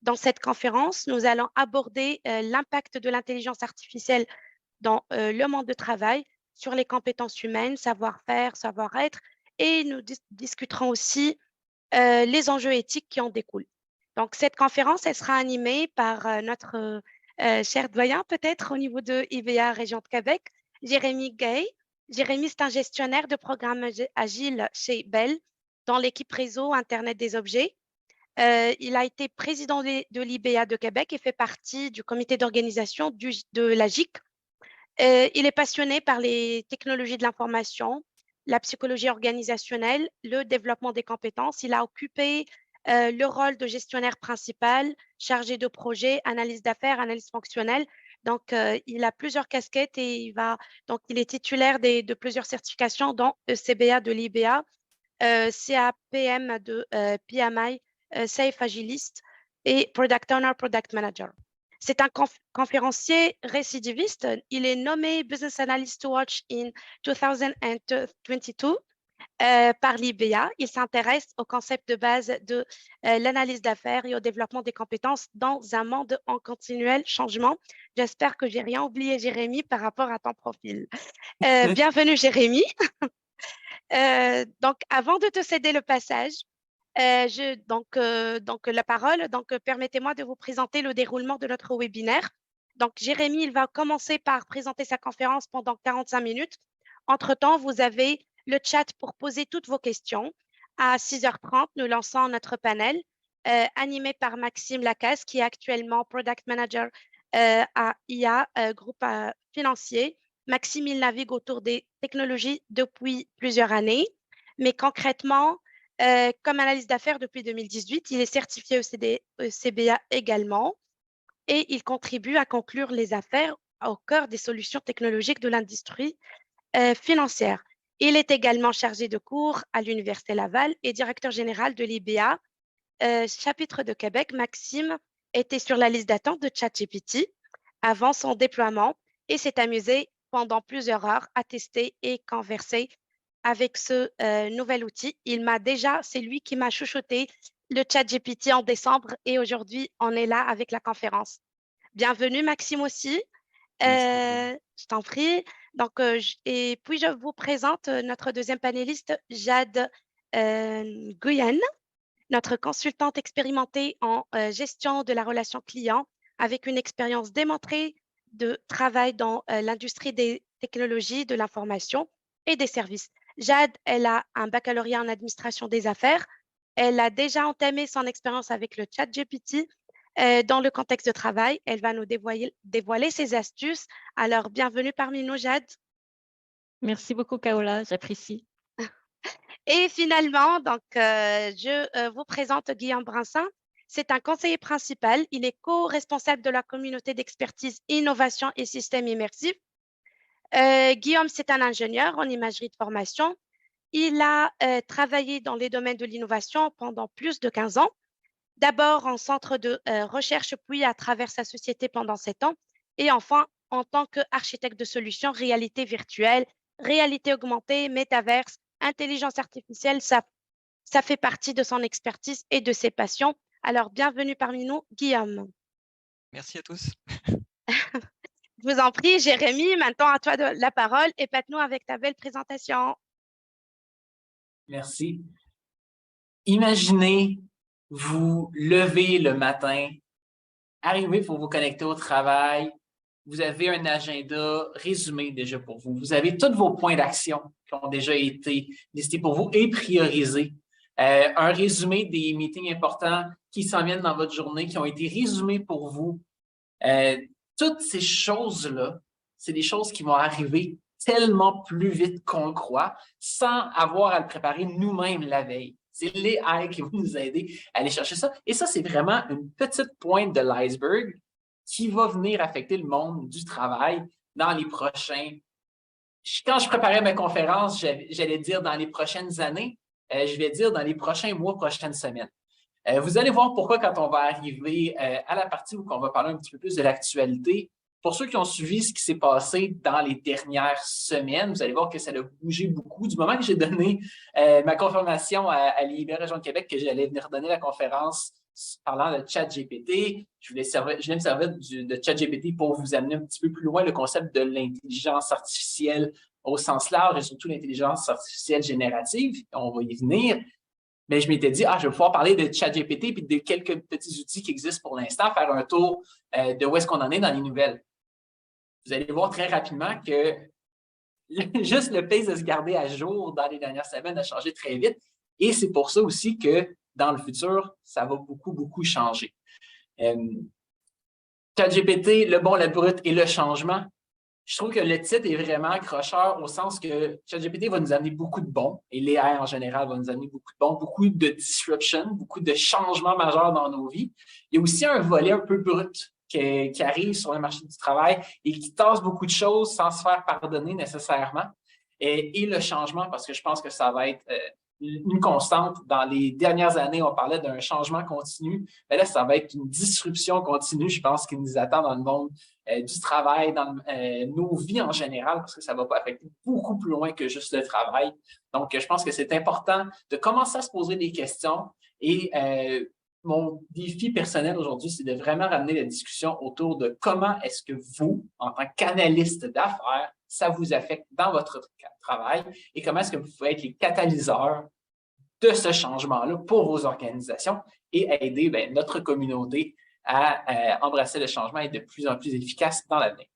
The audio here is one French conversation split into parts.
Dans cette conférence, nous allons aborder l'impact de l'intelligence artificielle dans le monde de travail sur les compétences humaines, savoir-faire, savoir-être, et nous discuterons aussi les enjeux éthiques qui en découlent. Donc, cette conférence, elle sera animée par notre cher doyen, peut-être, au niveau de IBA Région de Québec, Jérémy Gay. Jérémy, c'est un gestionnaire de programmes agiles chez Bell dans l'équipe réseau Internet des objets. Il a été président de l'IBA de Québec et fait partie du comité d'organisation de la GIC. Il est passionné par les technologies de l'information, la psychologie organisationnelle, le développement des compétences. Il a occupé le rôle de gestionnaire principal, chargé de projet, analyse d'affaires, analyse fonctionnelle. Donc, il a plusieurs casquettes et il est titulaire de plusieurs certifications, dont ECBA de l'IBA, CAPM de PMI, Safe Agilist et Product Owner, Product Manager. C'est un conférencier récidiviste. Il est nommé Business Analyst to Watch in 2022 par l'IBA. Il s'intéresse au concept de base de l'analyse d'affaires et au développement des compétences dans un monde en continuel changement. J'espère que j'ai rien oublié, Jérémy, par rapport à ton profil. Bienvenue, Jérémy. Donc, avant de te céder le passage, la parole, permettez-moi de vous présenter le déroulement de notre webinaire. Donc, Jérémy, il va commencer par présenter sa conférence pendant 45 minutes. Entre-temps, vous avez le chat pour poser toutes vos questions. À 6h30, nous lançons notre panel animé par Maxime Lacasse, qui est actuellement Product Manager à IA, groupe financier. Maxime, il navigue autour des technologies depuis plusieurs années, mais concrètement, comme analyse d'affaires depuis 2018, il est certifié ECBA également et il contribue à conclure les affaires au cœur des solutions technologiques de l'industrie financière. Il est également chargé de cours à l'Université Laval et directeur général de l'IBA, chapitre de Québec. Maxime était sur la liste d'attente de ChatGPT avant son déploiement et s'est amusé pendant plusieurs heures à tester et converser avec ce nouvel outil. C'est lui qui m'a chouchouté le ChatGPT en décembre et aujourd'hui, on est là avec la conférence. Bienvenue, Maxime aussi. Je t'en prie. Donc, et puis, je vous présente notre deuxième panéliste, Jade Guyenne, notre consultante expérimentée en gestion de la relation client avec une expérience démontrée de travail dans l'industrie des technologies, de l'information et des services. Jade, elle a un baccalauréat en administration des affaires. Elle a déjà entamé son expérience avec le ChatGPT dans le contexte de travail. Elle va nous dévoiler ses astuces. Alors, bienvenue parmi nous, Jade. Merci beaucoup, Kaola, j'apprécie. Et finalement, je vous présente Guillaume Brincin. C'est un conseiller principal. Il est co-responsable de la communauté d'expertise innovation et systèmes immersifs. Guillaume, c'est un ingénieur en imagerie de formation. Il a travaillé dans les domaines de l'innovation pendant plus de 15 ans. D'abord en centre de recherche, puis à travers sa société pendant 7 ans. Et enfin, en tant qu'architecte de solutions, réalité virtuelle, réalité augmentée, métaverse, intelligence artificielle, ça fait partie de son expertise et de ses passions. Alors, bienvenue parmi nous, Guillaume. Merci à tous. Je vous en prie, Jérémy, maintenant à toi la parole. Épate-nous avec ta belle présentation. Merci. Imaginez vous lever le matin, arriver pour vous connecter au travail. Vous avez un agenda résumé déjà pour vous. Vous avez tous vos points d'action qui ont déjà été listés pour vous et priorisés. Un résumé des meetings importants qui s'en viennent dans votre journée, qui ont été résumés pour vous. Toutes ces choses-là, c'est des choses qui vont arriver tellement plus vite qu'on le croit, sans avoir à le préparer nous-mêmes la veille. C'est les AI qui vont nous aider à aller chercher ça. Et ça, c'est vraiment une petite pointe de l'iceberg qui va venir affecter le monde du travail dans les prochains... Quand je préparais ma conférence, j'allais dire dans les prochaines années, je vais dire dans les prochains mois, prochaines semaines. Vous allez voir pourquoi quand on va arriver à la partie où on va parler un petit peu plus de l'actualité. Pour ceux qui ont suivi ce qui s'est passé dans les dernières semaines, vous allez voir que ça a bougé beaucoup. Du moment que j'ai donné ma confirmation à l'IBA Région de Québec que j'allais venir donner la conférence parlant de ChatGPT, je viens me servir de ChatGPT pour vous amener un petit peu plus loin le concept de l'intelligence artificielle au sens large et surtout l'intelligence artificielle générative. On va y venir. Mais je m'étais dit, je vais pouvoir parler de ChatGPT et de quelques petits outils qui existent pour l'instant, faire un tour de où est-ce qu'on en est dans les nouvelles. Vous allez voir très rapidement que juste le pace de se garder à jour dans les dernières semaines a changé très vite. Et c'est pour ça aussi que dans le futur, ça va beaucoup, beaucoup changer. ChatGPT, le bon, le brut et le changement. Je trouve que le titre est vraiment accrocheur au sens que ChatGPT va nous amener beaucoup de bons et l'AI en général va nous amener beaucoup de bons, beaucoup de disruption, beaucoup de changements majeurs dans nos vies. Il y a aussi un volet un peu brut qui arrive sur le marché du travail et qui tasse beaucoup de choses sans se faire pardonner nécessairement. Et le changement, parce que je pense que ça va être une constante. Dans les dernières années, on parlait d'un changement continu. Mais là, ça va être une disruption continue, je pense, qui nous attend dans le monde du travail, dans nos vies en général, parce que ça va pas affecter beaucoup plus loin que juste le travail. Donc, je pense que c'est important de commencer à se poser des questions et mon défi personnel aujourd'hui, c'est de vraiment ramener la discussion autour de comment est-ce que vous, en tant qu'analyste d'affaires, ça vous affecte dans votre travail et comment est-ce que vous pouvez être les catalyseurs de ce changement-là pour vos organisations et aider notre communauté à embrasser le changement et être de plus en plus efficace dans l'avenir.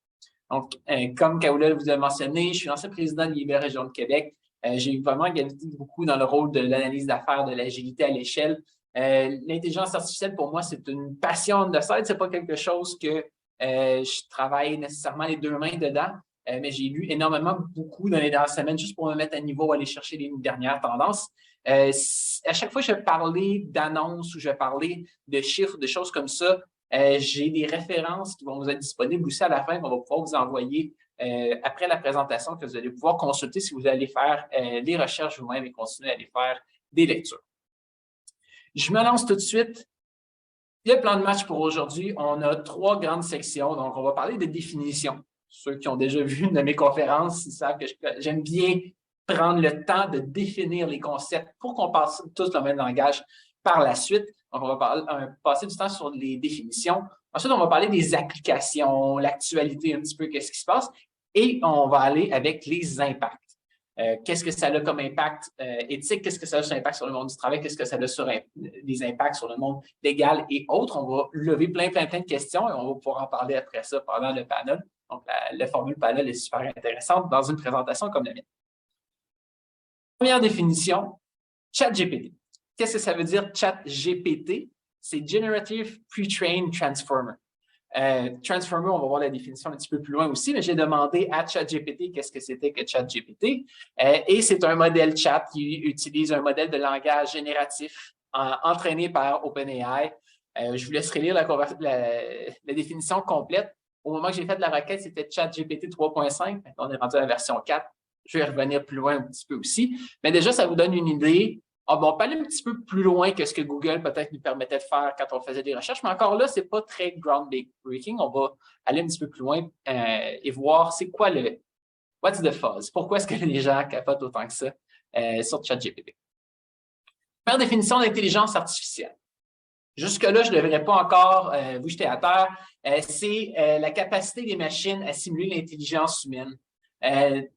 Donc, comme Kaoula vous a mentionné, je suis l'ancien président de l'IBER Région de Québec. J'ai vraiment gagné beaucoup dans le rôle de l'analyse d'affaires, de l'agilité à l'échelle. L'intelligence artificielle, pour moi, c'est une passion de side. C'est pas quelque chose que je travaille nécessairement les deux mains dedans, mais j'ai lu énormément, beaucoup dans les dernières semaines juste pour me mettre à niveau, aller chercher les dernières tendances. À chaque fois que je vais parler d'annonces ou je vais parler de chiffres, de choses comme ça, j'ai des références qui vont vous être disponibles aussi à la fin, qu'on va pouvoir vous envoyer après la présentation, que vous allez pouvoir consulter si vous allez faire les recherches vous-même et continuer à aller faire des lectures. Je me lance tout de suite. Le plan de match pour aujourd'hui, on a 3 grandes sections. Donc, on va parler de définition. Ceux qui ont déjà vu une de mes conférences, ils savent que j'aime bien prendre le temps de définir les concepts pour qu'on passe tous le même langage par la suite. Donc, on va passer du temps sur les définitions. Ensuite, on va parler des applications, l'actualité, un petit peu qu'est-ce qui se passe. Et on va aller avec les impacts. Qu'est-ce que ça a comme impact éthique? Qu'est-ce que ça a sur l'impact sur le monde du travail? Qu'est-ce que ça a sur des impacts sur le monde légal et autres? On va lever plein de questions et on va pouvoir en parler après ça pendant le panel. Donc, la formule panel est super intéressante dans une présentation comme la mienne. Première définition, ChatGPT. Qu'est-ce que ça veut dire ChatGPT? C'est Generative Pre-trained Transformer. Transformer, on va voir la définition un petit peu plus loin aussi, mais j'ai demandé à ChatGPT qu'est-ce que c'était que ChatGPT. Et c'est un modèle chat qui utilise un modèle de langage génératif entraîné par OpenAI. Je vous laisserai lire la définition complète. Au moment que j'ai fait la requête, c'était ChatGPT 3.5. On est rendu à la version 4. Je vais revenir plus loin un petit peu aussi. Mais déjà, ça vous donne une idée. On peut aller un petit peu plus loin que ce que Google peut-être nous permettait de faire quand on faisait des recherches, mais encore là, ce n'est pas très groundbreaking. On va aller un petit peu plus loin et voir c'est quoi what's the fuzz? Pourquoi est-ce que les gens capotent autant que ça sur ChatGPT? Première définition d'intelligence artificielle. Jusque-là, je ne devrais pas encore vous jeter à terre. C'est la capacité des machines à simuler l'intelligence humaine.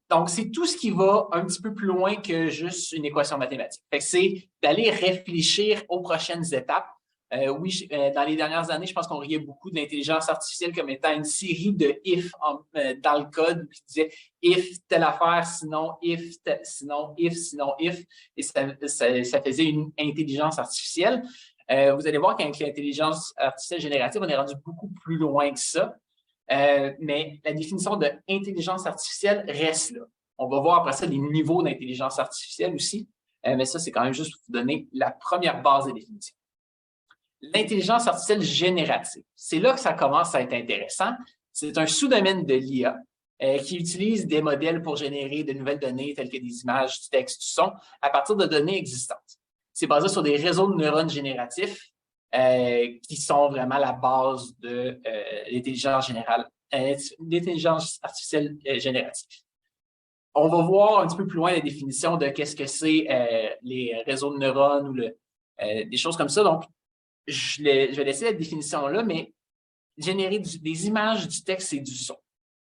Donc, c'est tout ce qui va un petit peu plus loin que juste une équation mathématique. C'est d'aller réfléchir aux prochaines étapes. Oui, dans les dernières années, je pense qu'on riait beaucoup de l'intelligence artificielle comme étant une série de if dans le code qui disait if telle affaire, sinon if, sinon if, sinon if, et ça faisait une intelligence artificielle. Vous allez voir qu'avec l'intelligence artificielle générative, on est rendu beaucoup plus loin que ça. Mais la définition d'intelligence artificielle reste là. On va voir après ça les niveaux d'intelligence artificielle aussi, mais ça, c'est quand même juste pour vous donner la première base des définitions. L'intelligence artificielle générative, c'est là que ça commence à être intéressant. C'est un sous-domaine de l'IA qui utilise des modèles pour générer de nouvelles données telles que des images, du texte, du son, à partir de données existantes. C'est basé sur des réseaux de neurones génératifs qui sont vraiment la base de l'intelligence artificielle générative. On va voir un petit peu plus loin la définition de qu'est-ce que c'est les réseaux de neurones ou des choses comme ça. Donc, je vais laisser la définition là, mais générer des images, du texte et du son.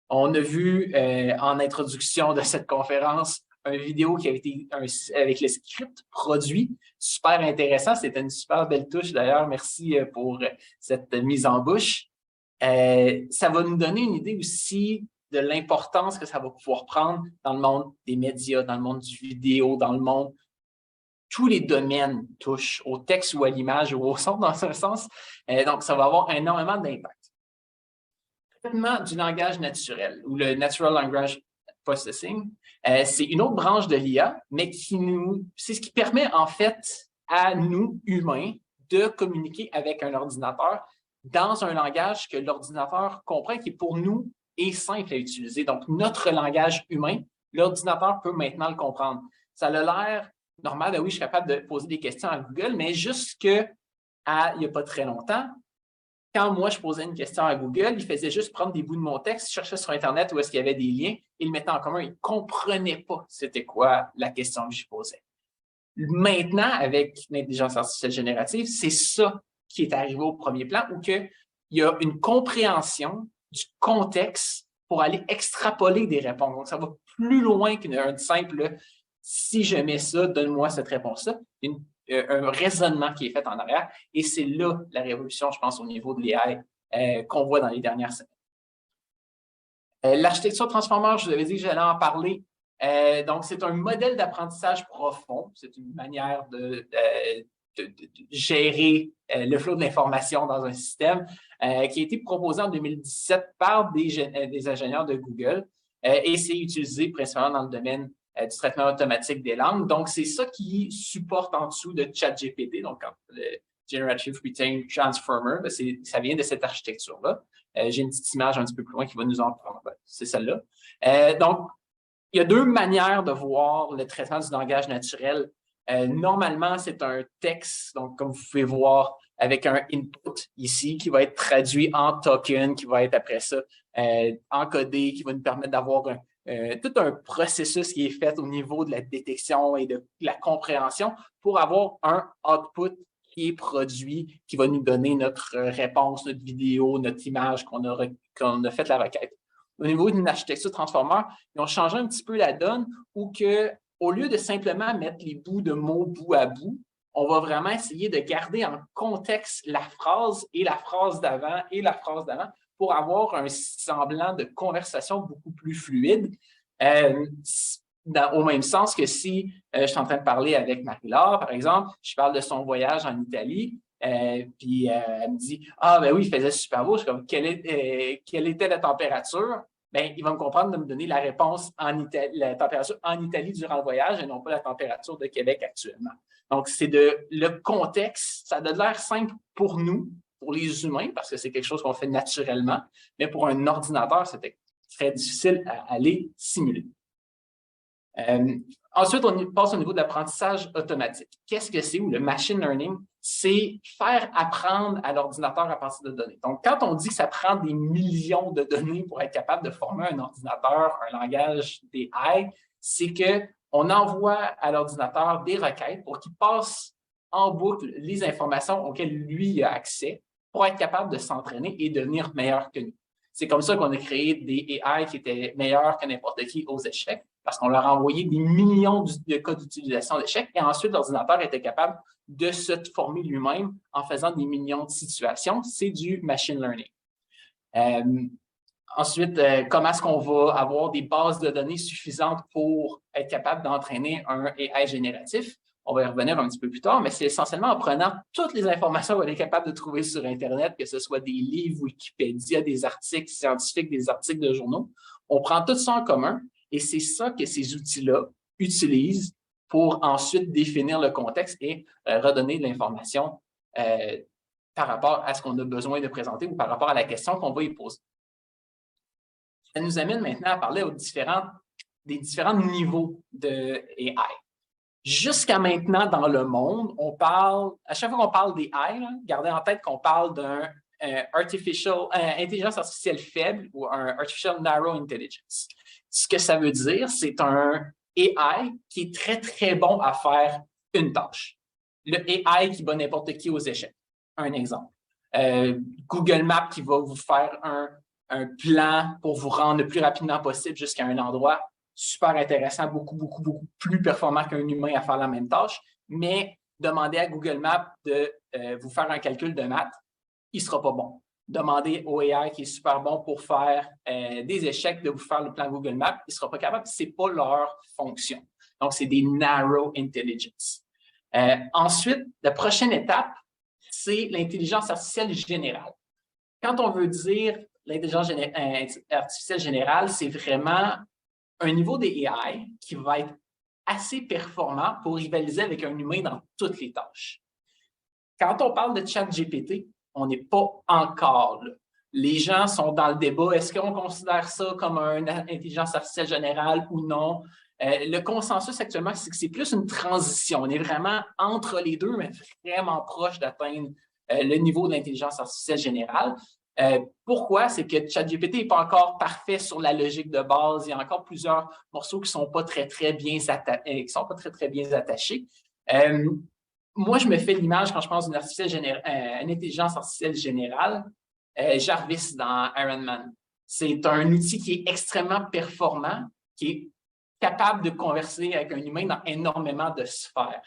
On a vu en introduction de cette conférence une vidéo qui avait été avec le script produit. Super intéressant. C'était une super belle touche d'ailleurs. Merci pour cette mise en bouche. Ça va nous donner une idée aussi de l'importance que ça va pouvoir prendre dans le monde des médias, dans le monde du vidéo, dans le monde. Tous les domaines touchent au texte ou à l'image ou au son dans un sens. Donc, ça va avoir énormément d'impact. Traitement du langage naturel ou le Natural Language Processing, c'est une autre branche de l'IA, mais c'est ce qui permet en fait à nous, humains, de communiquer avec un ordinateur dans un langage que l'ordinateur comprend, qui pour nous est simple à utiliser. Donc, notre langage humain, l'ordinateur peut maintenant le comprendre. Ça a l'air normal, oui, je suis capable de poser des questions à Google, mais jusque il n'y a pas très longtemps, quand moi, je posais une question à Google, il faisait juste prendre des bouts de mon texte, cherchait sur Internet où est-ce qu'il y avait des liens, et le mettait en commun. Il ne comprenait pas c'était quoi la question que je posais. Maintenant, avec l'intelligence artificielle générative, c'est ça qui est arrivé au premier plan, où il y a une compréhension du contexte pour aller extrapoler des réponses. Donc, ça va plus loin qu'un simple « si je mets ça, donne-moi cette réponse-là ». Un raisonnement qui est fait en arrière. Et c'est là la révolution, je pense, au niveau de l'AI qu'on voit dans les dernières semaines. L'architecture transformer, je vous avais dit que j'allais en parler. Donc, c'est un modèle d'apprentissage profond. C'est une manière de gérer le flot de l'information dans un système qui a été proposé en 2017 par des ingénieurs de Google et c'est utilisé principalement dans le domaine du traitement automatique des langues. Donc, c'est ça qui supporte en dessous de ChatGPT, donc le Generative Pre-trained Transformer, ça vient de cette architecture-là. J'ai une petite image un petit peu plus loin qui va nous en prendre. C'est celle-là. Donc, il y a deux manières de voir le traitement du langage naturel. Normalement, c'est un texte, donc comme vous pouvez voir, avec un input ici qui va être traduit en token, qui va être après ça encodé, qui va nous permettre d'avoir tout un processus qui est fait au niveau de la détection et de la compréhension pour avoir un output qui est produit, qui va nous donner notre réponse, notre vidéo, notre image qu'on a fait la requête. Au niveau d'une architecture transformer, ils ont changé un petit peu la donne où au lieu de simplement mettre les bouts de mots bout à bout, on va vraiment essayer de garder en contexte la phrase et la phrase d'avant et la phrase d'avant pour avoir un semblant de conversation beaucoup plus fluide. Au même sens que si je suis en train de parler avec Marie-Laure, par exemple, je parle de son voyage en Italie, puis elle me dit « Ah, ben oui, il faisait super beau. » Je suis comme « Quelle était la température? » Bien, il va me comprendre de me donner la réponse la température en Italie durant le voyage et non pas la température de Québec actuellement. Donc, c'est le contexte, ça a l'air simple pour nous, pour les humains, parce que c'est quelque chose qu'on fait naturellement, mais pour un ordinateur, c'était très difficile à aller simuler. Ensuite, on passe au niveau de l'apprentissage automatique. Qu'est-ce que c'est ou le machine learning? C'est faire apprendre à l'ordinateur à partir de données. Donc, quand on dit que ça prend des millions de données pour être capable de former un ordinateur, un langage AI, c'est qu'on envoie à l'ordinateur des requêtes pour qu'il passe en boucle les informations auxquelles lui a accès pour être capable de s'entraîner et devenir meilleur que nous. C'est comme ça qu'on a créé des AI qui étaient meilleurs que n'importe qui aux échecs, parce qu'on leur a envoyé des millions de codes d'utilisation d'échecs et ensuite l'ordinateur était capable de se former lui-même en faisant des millions de situations. C'est du machine learning. Ensuite, comment est-ce qu'on va avoir des bases de données suffisantes pour être capable d'entraîner un AI génératif? On va y revenir un petit peu plus tard, mais c'est essentiellement en prenant toutes les informations qu'on est capable de trouver sur Internet, que ce soit des livres, Wikipédia, des articles scientifiques, des articles de journaux. On prend tout ça en commun et c'est ça que ces outils-là utilisent pour ensuite définir le contexte et redonner de l'information par rapport à ce qu'on a besoin de présenter ou par rapport à la question qu'on va y poser. Ça nous amène maintenant à parler des différents niveaux de AI. Jusqu'à maintenant, dans le monde, à chaque fois qu'on parle d'AI, gardez en tête qu'on parle d'un intelligence artificielle faible ou un Artificial Narrow Intelligence. Ce que ça veut dire, c'est un AI qui est très, très bon à faire une tâche. Le AI qui bat n'importe qui aux échecs. un exemple. Google Maps qui va vous faire un plan pour vous rendre le plus rapidement possible jusqu'à un endroit. Super intéressant, beaucoup plus performant qu'un humain à faire la même tâche. Mais demandez à Google Maps de vous faire un calcul de maths, il ne sera pas bon. Demandez au AI qui est super bon pour faire des échecs de vous faire le plan Google Maps, il ne sera pas capable, ce n'est pas leur fonction. Donc, c'est des narrow intelligence. Ensuite, la prochaine étape, c'est l'intelligence artificielle générale. Quand on veut dire l'intelligence artificielle générale, c'est vraiment un niveau des AI qui va être assez performant pour rivaliser avec un humain dans toutes les tâches. Quand on parle de ChatGPT, on n'est pas encore là. Les gens sont dans le débat. Est-ce qu'on considère ça comme une intelligence artificielle générale ou non? Le consensus actuellement, c'est que c'est plus une transition. On est vraiment entre les deux, mais vraiment proche d'atteindre le niveau de l'intelligence artificielle générale. Pourquoi? C'est que ChatGPT n'est pas encore parfait sur la logique de base. Il y a encore plusieurs morceaux qui ne sont pas très bien attachés. Moi, je me fais l'image quand je pense une intelligence artificielle générale, Jarvis dans Iron Man. C'est un outil qui est extrêmement performant, qui est capable de converser avec un humain dans énormément de sphères.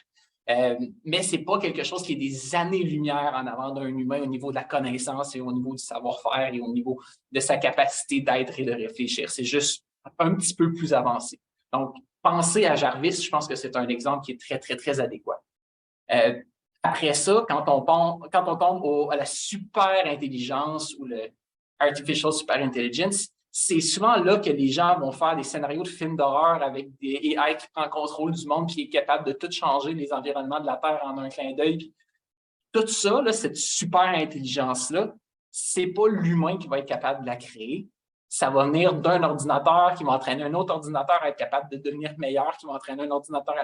Mais ce n'est pas quelque chose qui est des années-lumière en avant d'un humain au niveau de la connaissance et au niveau du savoir-faire et au niveau de sa capacité d'être et de réfléchir. C'est juste un petit peu plus avancé. Donc, pensez à Jarvis, je pense que c'est un exemple qui est très adéquat. Après ça, quand on tombe à la super intelligence ou le artificial super intelligence, c'est souvent là que les gens vont faire des scénarios de films d'horreur avec des AI qui prend contrôle du monde, qui est capable de tout changer les environnements de la Terre en un clin d'œil. Tout ça, là, cette super intelligence-là, c'est pas l'humain qui va être capable de la créer. Ça va venir d'un ordinateur qui va entraîner un autre ordinateur à être capable de devenir meilleur, qui va entraîner un ordinateur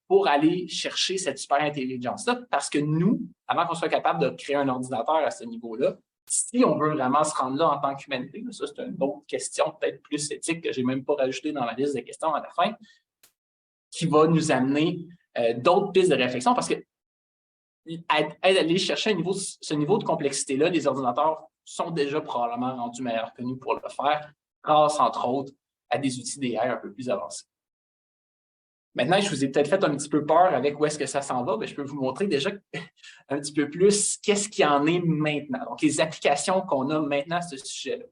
pour aller chercher cette super intelligence-là. Parce que nous, avant qu'on soit capable de créer un ordinateur à ce niveau-là, si on veut vraiment se rendre là en tant qu'humanité, ça c'est une autre question peut-être plus éthique que je n'ai même pas rajoutée dans la liste de questions à la fin, qui va nous amener d'autres pistes de réflexion parce que aller chercher ce niveau de complexité-là, les ordinateurs sont déjà probablement rendus meilleurs que nous pour le faire, grâce, entre autres, à des outils d'AI un peu plus avancés. Maintenant, je vous ai peut-être fait un petit peu peur avec où est-ce que ça s'en va, mais je peux vous montrer déjà un petit peu plus qu'est-ce qu'il y en est maintenant. Donc, les applications qu'on a maintenant à ce sujet-là.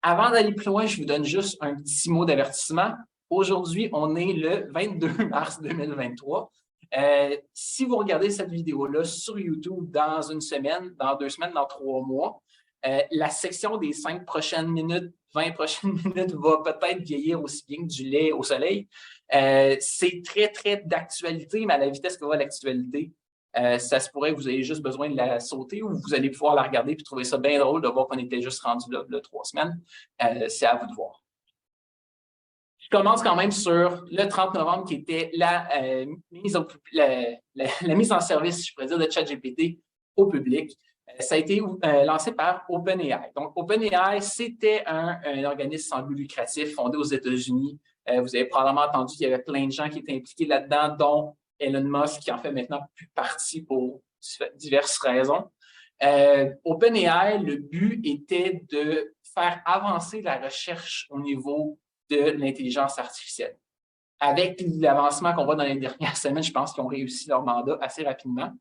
Avant d'aller plus loin, je vous donne juste un petit mot d'avertissement. Aujourd'hui, on est le 22 mars 2023. Si vous regardez cette vidéo-là sur YouTube dans une semaine, dans 2 semaines, dans 3 mois, la section des 5 prochaines minutes, 20 prochaines minutes va peut-être vieillir aussi bien que du lait au soleil. C'est très d'actualité, mais à la vitesse que va l'actualité, ça se pourrait que vous ayez juste besoin de la sauter ou vous allez pouvoir la regarder et trouver ça bien drôle de voir qu'on était juste rendu là 3 semaines. C'est à vous de voir. Je commence quand même sur le 30 novembre qui était la mise en service, je pourrais dire, de ChatGPT au public. Ça a été lancé par OpenAI. Donc, OpenAI, c'était un organisme sans but lucratif fondé aux États-Unis. Vous avez probablement entendu qu'il y avait plein de gens qui étaient impliqués là-dedans, dont Elon Musk, qui en fait maintenant plus partie pour diverses raisons. OpenAI, le but était de faire avancer la recherche au niveau de l'intelligence artificielle. Avec l'avancement qu'on voit dans les dernières semaines, je pense qu'ils ont réussi leur mandat assez rapidement.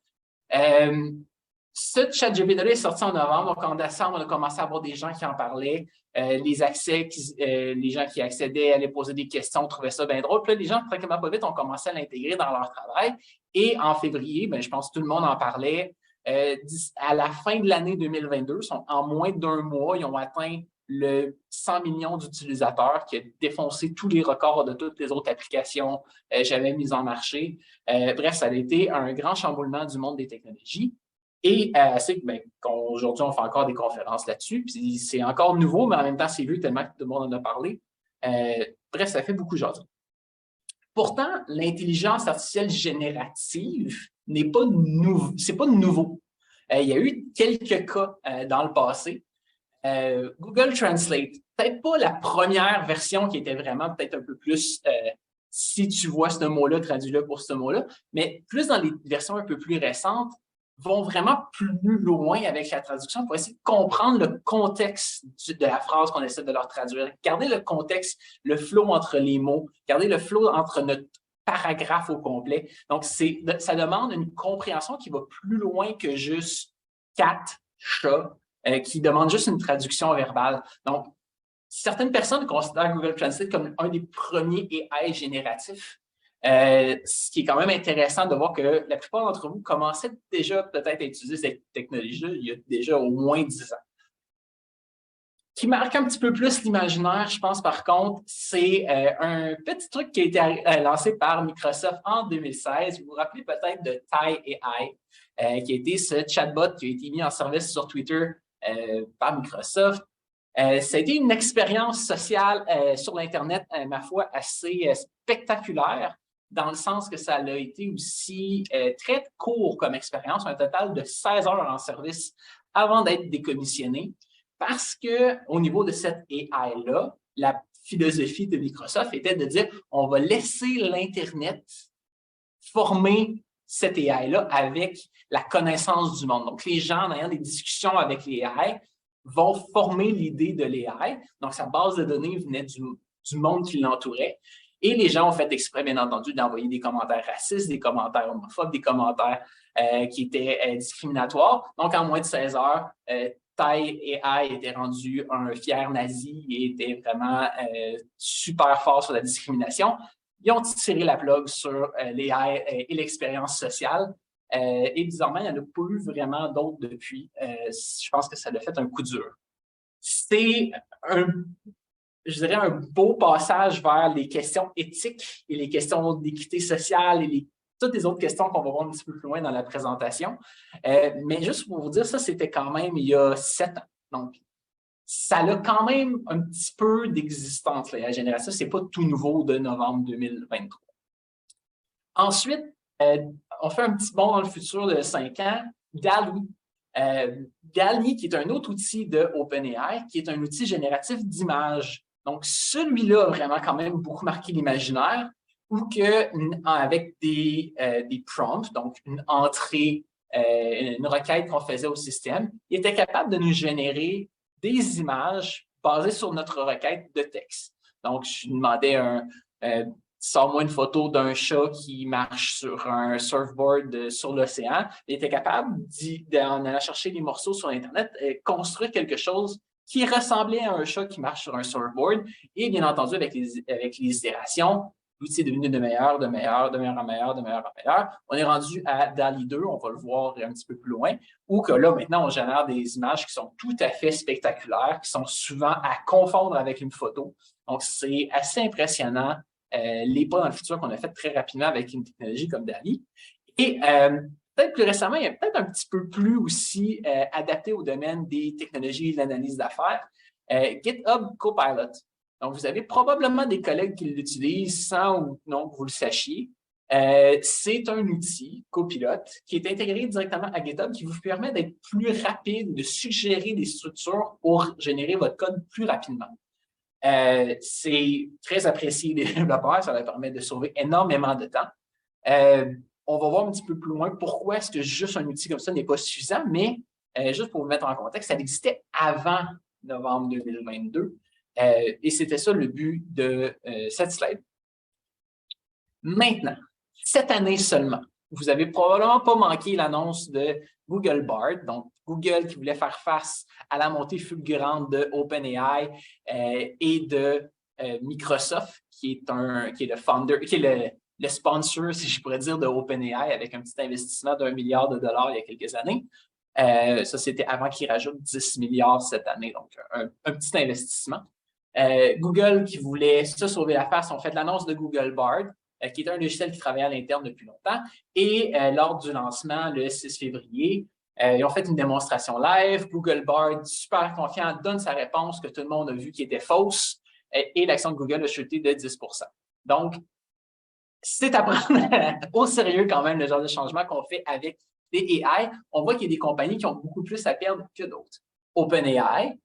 Ce ChatGPT est sorti en novembre, donc en décembre, on a commencé à avoir des gens qui en parlaient. Les gens qui accédaient allaient poser des questions, trouvaient ça bien drôle. Puis là, les gens, tranquillement pas vite, ont commencé à l'intégrer dans leur travail. Et en février, je pense que tout le monde en parlait. À la fin de l'année 2022, en moins d'1 mois, ils ont atteint le 100 millions d'utilisateurs qui a défoncé tous les records de toutes les autres applications jamais mises en marché. Bref, ça a été un grand chamboulement du monde des technologies. Et aujourd'hui, on fait encore des conférences là-dessus. Puis c'est encore nouveau, mais en même temps, c'est vieux tellement que tout le monde en a parlé. Bref, ça fait beaucoup jaser. Pourtant, l'intelligence artificielle générative n'est pas c'est pas nouveau. Il y a eu quelques cas dans le passé. Google Translate, peut-être pas la première version qui était vraiment peut-être un peu plus si tu vois ce mot-là, traduis-le pour ce mot-là, mais plus dans les versions un peu plus récentes, vont vraiment plus loin avec la traduction pour essayer de comprendre le contexte de la phrase qu'on essaie de leur traduire. Garder le contexte, le flow entre les mots, garder le flow entre notre paragraphe au complet. Donc, ça demande une compréhension qui va plus loin que juste cat, chat, qui demande juste une traduction verbale. Donc, certaines personnes considèrent Google Translate comme un des premiers AI génératifs. Ce qui est quand même intéressant de voir que la plupart d'entre vous commençaient déjà peut-être à utiliser cette technologie-là il y a déjà au moins 10 ans. Ce qui marque un petit peu plus l'imaginaire, je pense, par contre, c'est un petit truc qui a été lancé par Microsoft en 2016. Vous vous rappelez peut-être de Thai AI, qui a été ce chatbot qui a été mis en service sur Twitter par Microsoft. Ça a été une expérience sociale sur l'Internet, ma foi, assez spectaculaire, dans le sens que ça a été aussi très court comme expérience, un total de 16 heures en service avant d'être décommissionné, parce qu'au niveau de cette AI-là, la philosophie de Microsoft était de dire on va laisser l'Internet former cette AI-là avec la connaissance du monde. Donc, les gens, en ayant des discussions avec les AI, vont former l'idée de l'AI. Donc, sa base de données venait du monde qui l'entourait. Et les gens ont fait exprès, bien entendu, d'envoyer des commentaires racistes, des commentaires homophobes, des commentaires qui étaient discriminatoires. Donc, en moins de 16 heures, Thai AI était rendu un fier nazi et était vraiment super fort sur la discrimination. Ils ont tiré la plug sur l'AI et l'expérience sociale. Et bizarrement, il n'y en a pas eu vraiment d'autres depuis. Je pense que ça a fait un coup dur. C'est je dirais, un beau passage vers les questions éthiques et les questions d'équité sociale et toutes les autres questions qu'on va voir un petit peu plus loin dans la présentation. Mais juste pour vous dire, ça, c'était quand même il y a 7 ans. Donc, ça a quand même un petit peu d'existence, la génération. Ce n'est pas tout nouveau de novembre 2023. Ensuite, on fait un petit bond dans le futur de 5 ans. DALL-E. DALL-E, qui est un autre outil de OpenAI, qui est un outil génératif d'images. Donc, celui-là a vraiment quand même beaucoup marqué l'imaginaire, ou avec des prompts, donc une entrée, une requête qu'on faisait au système, il était capable de nous générer des images basées sur notre requête de texte. Donc, je lui demandais sors-moi une photo d'un chat qui marche sur un surfboard sur l'océan. Il était capable, en allant chercher les morceaux sur Internet, construire quelque chose qui ressemblait à un chat qui marche sur un surfboard. Et bien entendu, avec les itérations, l'outil est devenu de meilleur en meilleur. On est rendu à DALL-E 2, on va le voir un petit peu plus loin, où que là, maintenant, on génère des images qui sont tout à fait spectaculaires, qui sont souvent à confondre avec une photo. Donc, c'est assez impressionnant. Les pas dans le futur qu'on a fait très rapidement avec une technologie comme DALL-E. Et peut-être plus récemment, il y a peut-être un petit peu plus aussi adapté au domaine des technologies de l'analyse d'affaires, GitHub Copilot. Donc, vous avez probablement des collègues qui l'utilisent sans ou non que vous le sachiez. C'est un outil, Copilot, qui est intégré directement à GitHub, qui vous permet d'être plus rapide, de suggérer des structures pour générer votre code plus rapidement. C'est très apprécié des développeurs, ça leur permet de sauver énormément de temps. On va voir un petit peu plus loin pourquoi est-ce que juste un outil comme ça n'est pas suffisant, mais juste pour vous mettre en contexte, ça existait avant novembre 2022 et c'était ça le but de cette slide. Maintenant, cette année seulement, vous n'avez probablement pas manqué l'annonce de Google Bard, donc Google qui voulait faire face à la montée fulgurante de OpenAI et de Microsoft, qui est le founder, qui est le sponsor, si je pourrais dire, de OpenAI avec un petit investissement d'1 milliard de dollars il y a quelques années. Ça, c'était avant qu'ils rajoutent 10 milliards cette année, donc un petit investissement. Google qui voulait se sauver la face, ont fait l'annonce de Google Bard, qui est un logiciel qui travaille à l'interne depuis longtemps. Et lors du lancement, le 6 février, ils ont fait une démonstration live. Google Bard, super confiant, donne sa réponse que tout le monde a vu qui était fausse et l'action de Google a chuté de 10 %. Donc, c'est à prendre au sérieux quand même le genre de changement qu'on fait avec des AI. On voit qu'il y a des compagnies qui ont beaucoup plus à perdre que d'autres. OpenAI,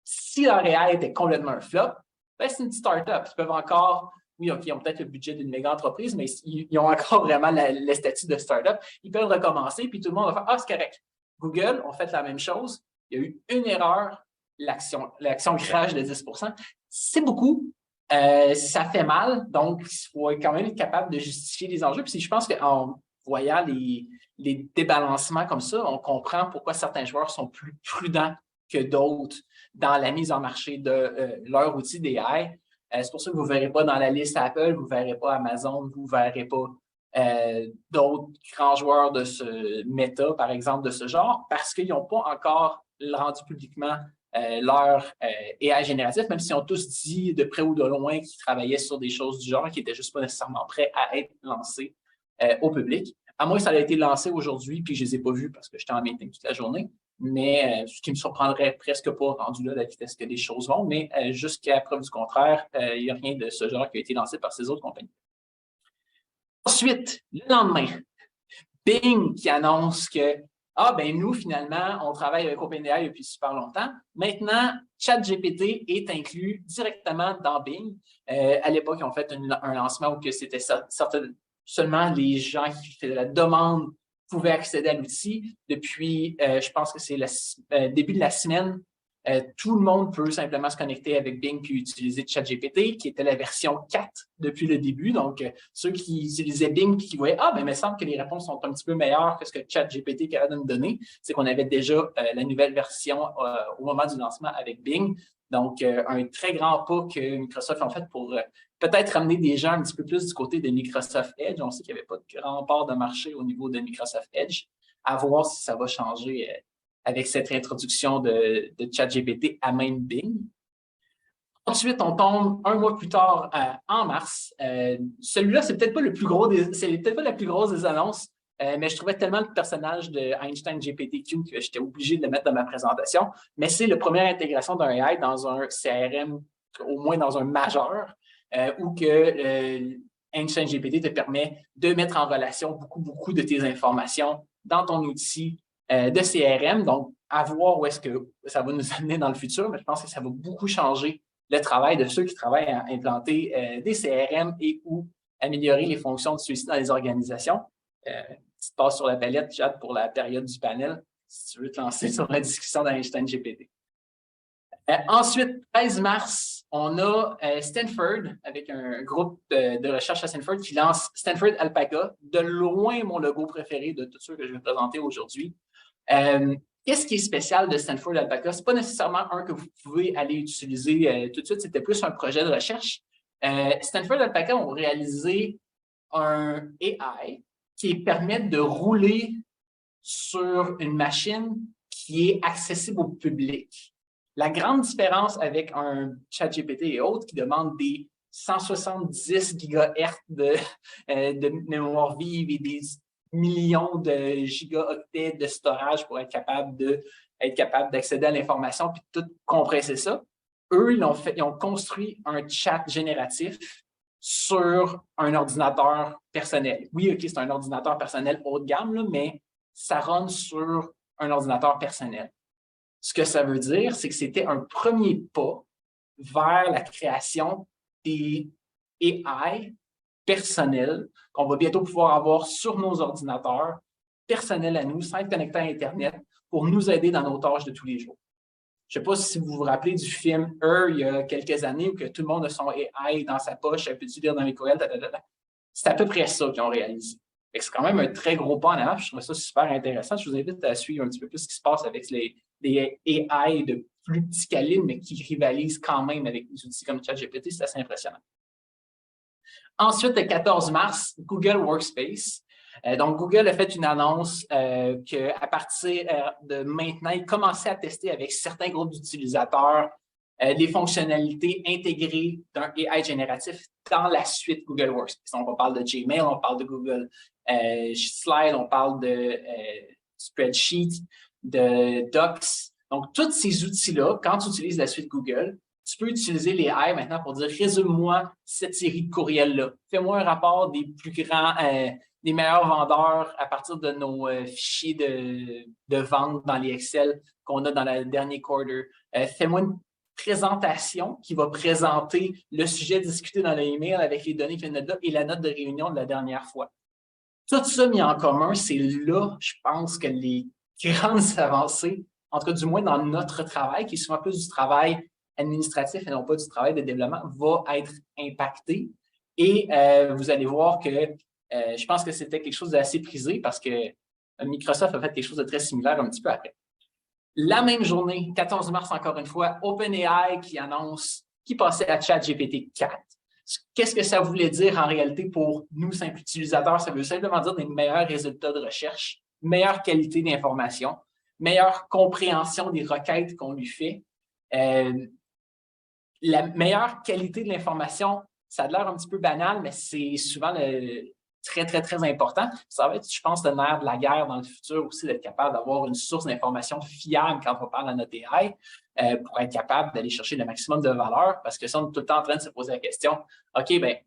si leur AI était complètement un flop, ben c'est une start-up. Ils peuvent encore oui, OK, ils ont peut-être le budget d'une méga entreprise, mais ils ont encore vraiment le statut de start-up. Ils peuvent recommencer, puis tout le monde va faire ah, c'est correct. Google ont fait la même chose. Il y a eu une erreur, l'action crash de 10 %. C'est beaucoup. Ça fait mal, donc il faut quand même être capable de justifier les enjeux. Puis je pense qu'en voyant les débalancements comme ça, on comprend pourquoi certains joueurs sont plus prudents que d'autres dans la mise en marché de leur outil d'AI. C'est pour ça que vous ne verrez pas dans la liste Apple, vous ne verrez pas Amazon, vous ne verrez pas d'autres grands joueurs de ce Meta, par exemple, de ce genre, parce qu'ils n'ont pas encore rendu publiquement leur AI génératif, même s'ils ont tous dit de près ou de loin qu'ils travaillaient sur des choses du genre qui n'étaient juste pas nécessairement prêts à être lancés au public. À moins que ça ait été lancé aujourd'hui, puis je ne les ai pas vus parce que j'étais en meeting toute la journée. Mais ce qui me surprendrait presque pas rendu là, la vitesse que les choses vont. Mais jusqu'à preuve du contraire, il n'y a rien de ce genre qui a été lancé par ces autres compagnies. Ensuite, le lendemain, Bing qui annonce que nous, finalement, on travaille avec OpenAI depuis super longtemps. Maintenant, ChatGPT est inclus directement dans Bing. À l'époque, ils ont fait un lancement où c'était seulement les gens qui faisaient la demande pouvaient accéder à l'outil. Depuis, je pense que c'est le début de la semaine, tout le monde peut simplement se connecter avec Bing puis utiliser ChatGPT, qui était la version 4 depuis le début. Donc, ceux qui utilisaient Bing et qui voyaient « Ah, il me semble que les réponses sont un petit peu meilleures que ce que ChatGPT est capable de me donner », c'est qu'on avait déjà la nouvelle version au moment du lancement avec Bing. Donc, un très grand pas que Microsoft a fait pour peut-être ramener des gens un petit peu plus du côté de Microsoft Edge. On sait qu'il n'y avait pas de grand part de marché au niveau de Microsoft Edge. À voir si ça va changer avec cette introduction de ChatGPT à même Bing. Ensuite, on tombe un mois plus tard, en mars. Celui-là, c'est peut-être pas la plus grosse des annonces, mais je trouvais tellement le personnage de Einstein GPTQ que j'étais obligé de le mettre dans ma présentation. Mais c'est la première intégration d'un AI dans un CRM, au moins dans un majeur, où que Einstein GPT te permet de mettre en relation beaucoup de tes informations dans ton outil de CRM. Donc, à voir où est-ce que ça va nous amener dans le futur, mais je pense que ça va beaucoup changer le travail de ceux qui travaillent à implanter des CRM et ou améliorer les fonctions de ceux-ci dans les organisations. Petite passe sur la palette, Chad, pour la période du panel, si tu veux te lancer sur la discussion d'Einstein GPT. Ensuite, 13 mars, on a Stanford, avec un groupe de recherche à Stanford qui lance Stanford Alpaca, de loin mon logo préféré de tous ceux que je vais présenter aujourd'hui. Qu'est-ce qui est spécial de Stanford Alpaca? Ce n'est pas nécessairement un que vous pouvez aller utiliser tout de suite, c'était plus un projet de recherche. Stanford Alpaca ont réalisé un AI qui permet de rouler sur une machine qui est accessible au public. La grande différence avec un ChatGPT et autres qui demandent des 170 GHz de mémoire vive et des millions de gigaoctets de storage pour être capable d'accéder à l'information puis de tout compresser ça. Eux, ils ont construit un chat génératif sur un ordinateur personnel. Oui, OK, c'est un ordinateur personnel haut de gamme, là, mais ça run sur un ordinateur personnel. Ce que ça veut dire, c'est que c'était un premier pas vers la création des AI personnels qu'on va bientôt pouvoir avoir sur nos ordinateurs, personnels à nous, sans être connectés à Internet, pour nous aider dans nos tâches de tous les jours. Je ne sais pas si vous vous rappelez du film Her il y a quelques années où que tout le monde a son AI dans sa poche, peux-tu lire dans mes courriels, c'est à peu près ça qu'ils ont réalisé. C'est quand même un très gros pas en avant, je trouve ça super intéressant. Je vous invite à suivre un petit peu plus ce qui se passe avec les AI de plus petit calibre, mais qui rivalisent quand même avec des outils comme ChatGPT, c'est assez impressionnant. Ensuite, le 14 mars, Google Workspace. Donc, Google a fait une annonce qu'à partir de maintenant, ils commençaient à tester avec certains groupes d'utilisateurs les fonctionnalités intégrées d'un AI génératif dans la suite Google Workspace. Donc, on parle de Gmail, on parle de Google Slide, on parle de Spreadsheet, de Docs. Donc, tous ces outils-là, quand tu utilises la suite Google, tu peux utiliser les AI maintenant pour dire « résume-moi cette série de courriels-là. Fais-moi un rapport des plus grands, des meilleurs vendeurs à partir de nos fichiers de vente dans les Excel qu'on a dans le dernier quarter. Fais-moi présentation qui va présenter le sujet discuté dans l'email avec les données qui viennent de là et la note de réunion de la dernière fois. Tout ça mis en commun, c'est là, je pense, que les grandes avancées, en tout cas du moins dans notre travail, qui est souvent plus du travail administratif et non pas du travail de développement, va être impactées. Et vous allez voir que je pense que c'était quelque chose d'assez prisé parce que Microsoft a fait quelque chose de très similaire un petit peu après. La même journée, 14 mars encore une fois, OpenAI qui passait à ChatGPT 4. Qu'est-ce que ça voulait dire en réalité pour nous, simples utilisateurs? Ça veut simplement dire des meilleurs résultats de recherche, meilleure qualité d'information, meilleure compréhension des requêtes qu'on lui fait. La meilleure qualité de l'information, ça a l'air un petit peu banal, mais c'est souvent très, très, très important. Ça va être, je pense, le nerf de la guerre dans le futur aussi, d'être capable d'avoir une source d'information fiable quand on parle à notre AI pour être capable d'aller chercher le maximum de valeur. Parce que si on est tout le temps en train de se poser la question, OK, bien,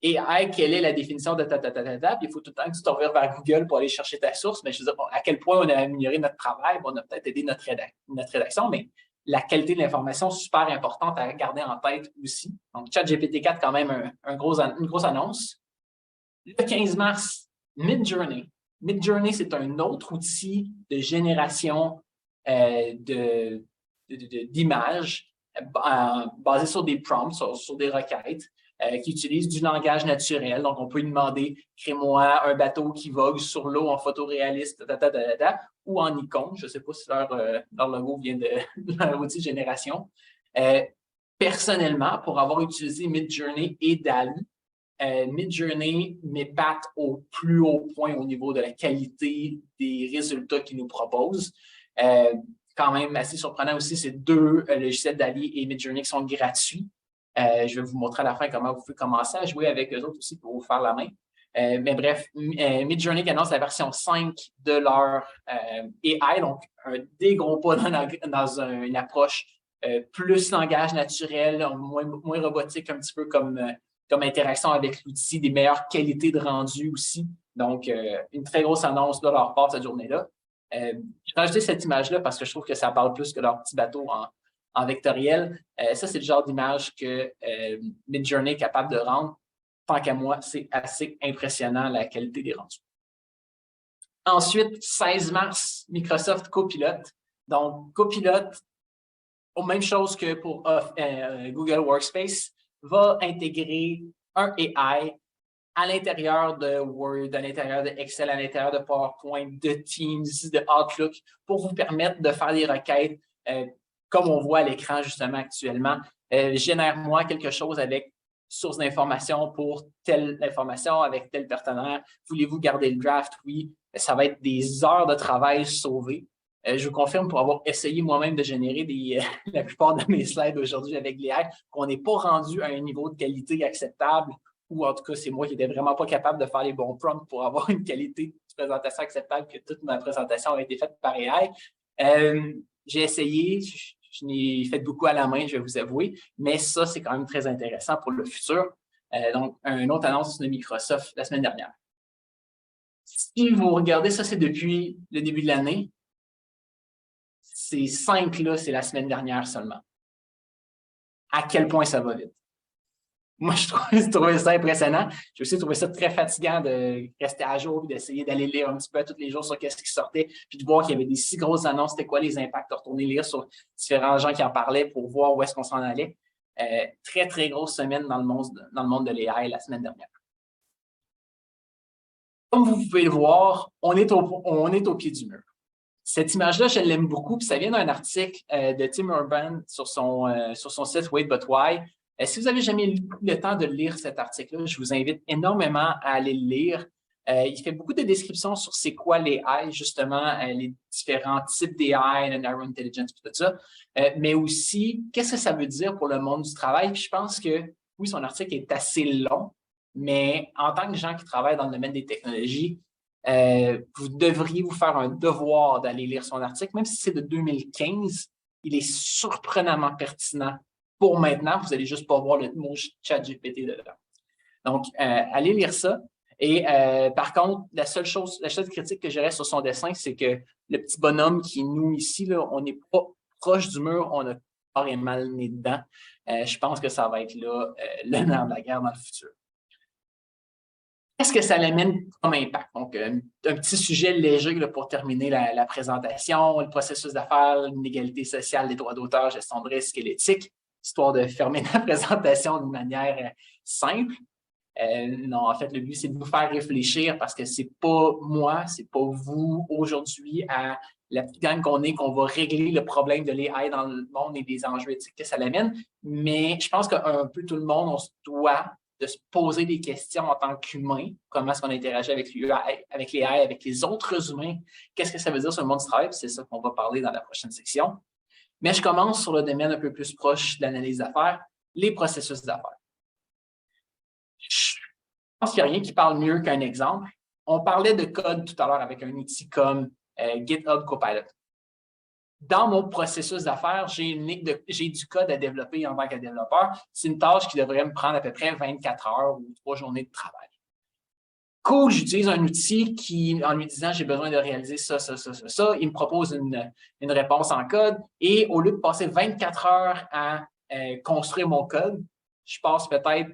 AI, quelle est la définition de ta, puis il faut tout le temps que tu te revires vers Google pour aller chercher ta source. Mais je veux dire, à quel point on a amélioré notre travail, on a peut-être aidé notre rédaction, mais la qualité de l'information, super importante à garder en tête aussi. Donc, ChatGPT 4, quand même, une grosse annonce. Le 15 mars, Midjourney. Midjourney, c'est un autre outil de génération d'images basé sur des prompts, sur des requêtes, qui utilisent du langage naturel. Donc, on peut lui demander « crée-moi un bateau qui vogue sur l'eau en photoréaliste, ou en icône. » Je ne sais pas si leur logo vient de leur outil de génération. Personnellement, pour avoir utilisé Midjourney et DALL-E, Midjourney m'épate au plus haut point au niveau de la qualité des résultats qu'ils nous proposent. Quand même assez surprenant aussi, c'est deux logiciels DALL-E et Midjourney qui sont gratuits. Je vais vous montrer à la fin comment vous pouvez commencer à jouer avec eux autres aussi pour vous faire la main. Mais bref, Midjourney qui annonce la version 5 de leur AI, donc des gros pas dans une approche plus langage naturel, moins robotique, un petit peu comme interaction avec l'outil, des meilleures qualités de rendu aussi. Donc, une très grosse annonce de leur part cette journée-là. J'ai rajouté cette image-là parce que je trouve que ça parle plus que leur petit bateau en vectoriel. Ça, c'est le genre d'image que Midjourney est capable de rendre. Tant qu'à moi, c'est assez impressionnant la qualité des rendus. Ensuite, 16 mars, Microsoft Copilot. Donc, Copilot, même chose que pour Google Workspace, va intégrer un AI à l'intérieur de Word, à l'intérieur de Excel, à l'intérieur de PowerPoint, de Teams, de Outlook, pour vous permettre de faire des requêtes comme on voit à l'écran justement actuellement. Génère-moi quelque chose avec source d'information pour telle information avec tel partenaire. Voulez-vous garder le draft? Oui. Ça va être des heures de travail sauvées. Je vous confirme pour avoir essayé moi-même de générer la plupart de mes slides aujourd'hui avec l'AI, qu'on n'est pas rendu à un niveau de qualité acceptable, ou en tout cas, c'est moi qui n'étais vraiment pas capable de faire les bons prompts pour avoir une qualité de présentation acceptable, que toute ma présentation a été faite par AI. J'ai essayé, je n'ai fait beaucoup à la main, je vais vous avouer, mais ça, c'est quand même très intéressant pour le futur. Donc, une autre annonce de Microsoft la semaine dernière. Si vous regardez, ça, c'est depuis le début de l'année. Ces 5-là, c'est la semaine dernière seulement. À quel point ça va vite? Moi, je trouvais ça impressionnant. J'ai aussi trouvé ça très fatigant de rester à jour et d'essayer d'aller lire un petit peu tous les jours sur qu'est-ce qui sortait, puis de voir qu'il y avait des si grosses annonces, c'était quoi les impacts, de retourner lire sur différents gens qui en parlaient pour voir où est-ce qu'on s'en allait. Très, très grosse semaine dans le monde de l'AI la semaine dernière. Comme vous pouvez le voir, on est au pied du mur. Cette image-là, je l'aime beaucoup, puis ça vient d'un article de Tim Urban sur son site Wait But Why. Si vous n'avez jamais eu le temps de lire cet article-là, je vous invite énormément à aller le lire. Il fait beaucoup de descriptions sur c'est quoi l'AI, justement, les différents types d'AI, le narrow intelligence, tout ça, mais aussi qu'est-ce que ça veut dire pour le monde du travail. Puis je pense que, oui, son article est assez long, mais en tant que gens qui travaillent dans le domaine des technologies, vous devriez vous faire un devoir d'aller lire son article, même si c'est de 2015, il est surprenamment pertinent pour maintenant. Vous n'allez juste pas voir le mot ChatGPT dedans. Donc, allez lire ça. Et par contre, la seule critique que j'aurais sur son dessin, c'est que le petit bonhomme qui est nous ici, là, on n'est pas proche du mur, on a carrément le nez dedans. Je pense que ça va être là le nerf de la guerre dans le futur. Qu'est-ce que ça amène comme impact? Donc, un petit sujet léger là, pour terminer la présentation, le processus d'affaires, l'inégalité sociale, les droits d'auteur, gestion de risque et l'éthique, histoire de fermer la présentation d'une manière simple. Non, en fait, le but, c'est de vous faire réfléchir parce que c'est pas moi, c'est pas vous aujourd'hui à la petite gang qu'on est, qu'on va régler le problème de l'AI dans le monde et des enjeux éthiques que ça l'amène. Mais je pense qu'un peu tout le monde, on se doit de se poser des questions en tant qu'humain. Comment est-ce qu'on interagit avec l'AI, avec les autres humains? Qu'est-ce que ça veut dire sur le monde du travail? C'est ça qu'on va parler dans la prochaine section. Mais je commence sur le domaine un peu plus proche de l'analyse d'affaires, les processus d'affaires. Je pense qu'il n'y a rien qui parle mieux qu'un exemple. On parlait de code tout à l'heure avec un outil comme GitHub Copilot. Dans mon processus d'affaires, j'ai du code à développer en tant que développeur. C'est une tâche qui devrait me prendre à peu près 24 heures ou 3 journées de travail. Cool, j'utilise un outil qui, en lui disant j'ai besoin de réaliser ça, il me propose une réponse en code et au lieu de passer 24 heures à construire mon code, je passe peut-être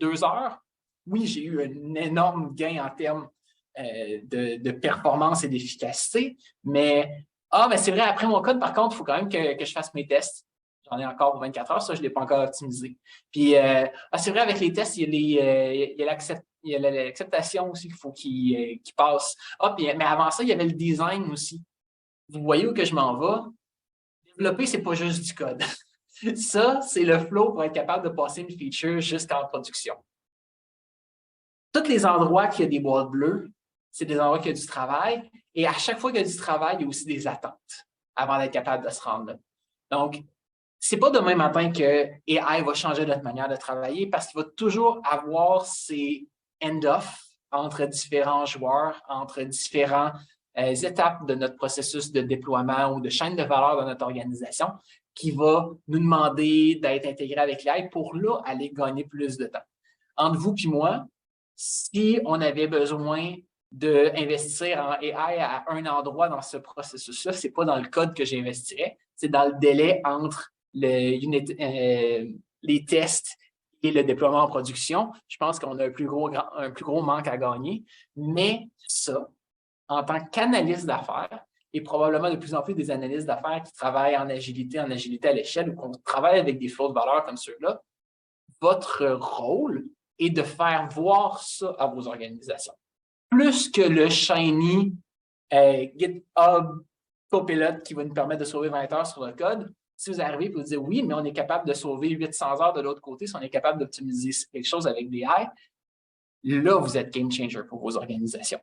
2 heures. Oui, j'ai eu un énorme gain en termes de performance et d'efficacité, mais c'est vrai, après mon code, par contre, il faut quand même que je fasse mes tests. J'en ai encore pour 24 heures, ça, je ne l'ai pas encore optimisé. Puis, c'est vrai, avec les tests, il y a l'acceptation aussi qu'il faut qu'il passe. Mais avant ça, il y avait le design aussi. Vous voyez où que je m'en vais? Développer, ce n'est pas juste du code. Ça, c'est le flow pour être capable de passer une feature jusqu'en production. Tous les endroits qu'il y a des boîtes bleues, c'est des endroits qu'il y a du travail. Et à chaque fois qu'il y a du travail, il y a aussi des attentes avant d'être capable de se rendre là. Donc, ce n'est pas demain matin que AI va changer notre manière de travailler parce qu'il va toujours avoir ces end-off entre différents joueurs, entre différentes étapes de notre processus de déploiement ou de chaîne de valeur de notre organisation qui va nous demander d'être intégré avec l'AI pour là aller gagner plus de temps. Entre vous et moi, si on avait besoin d'investir en AI à un endroit dans ce processus-là, ce n'est pas dans le code que j'investirais, c'est dans le délai entre les tests et le déploiement en production. Je pense qu'on a un plus gros manque à gagner. Mais ça, en tant qu'analyste d'affaires, et probablement de plus en plus des analystes d'affaires qui travaillent en agilité à l'échelle ou qu'on travaille avec des flots de valeur comme ceux-là, votre rôle est de faire voir ça à vos organisations. Plus que le shiny GitHub Copilot qui va nous permettre de sauver 20 heures sur le code, si vous arrivez et vous dites oui, mais on est capable de sauver 800 heures de l'autre côté, si on est capable d'optimiser quelque chose avec des AI, là, vous êtes game changer pour vos organisations.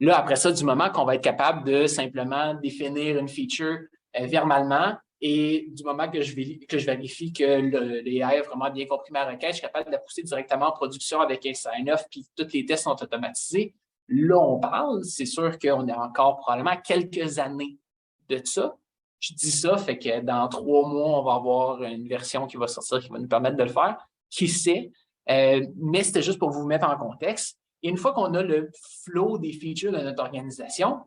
Là, après ça, du moment qu'on va être capable de simplement définir une feature verbalement et du moment que je vérifie que l'AI a vraiment bien compris ma requête, je suis capable de la pousser directement en production avec un sign-off puis tous les tests sont automatisés. Là, on parle. C'est sûr qu'on a encore probablement quelques années de ça. Je dis ça, fait que dans 3 mois, on va avoir une version qui va sortir qui va nous permettre de le faire. Qui sait? Mais c'était juste pour vous mettre en contexte. Et une fois qu'on a le flow des features de notre organisation,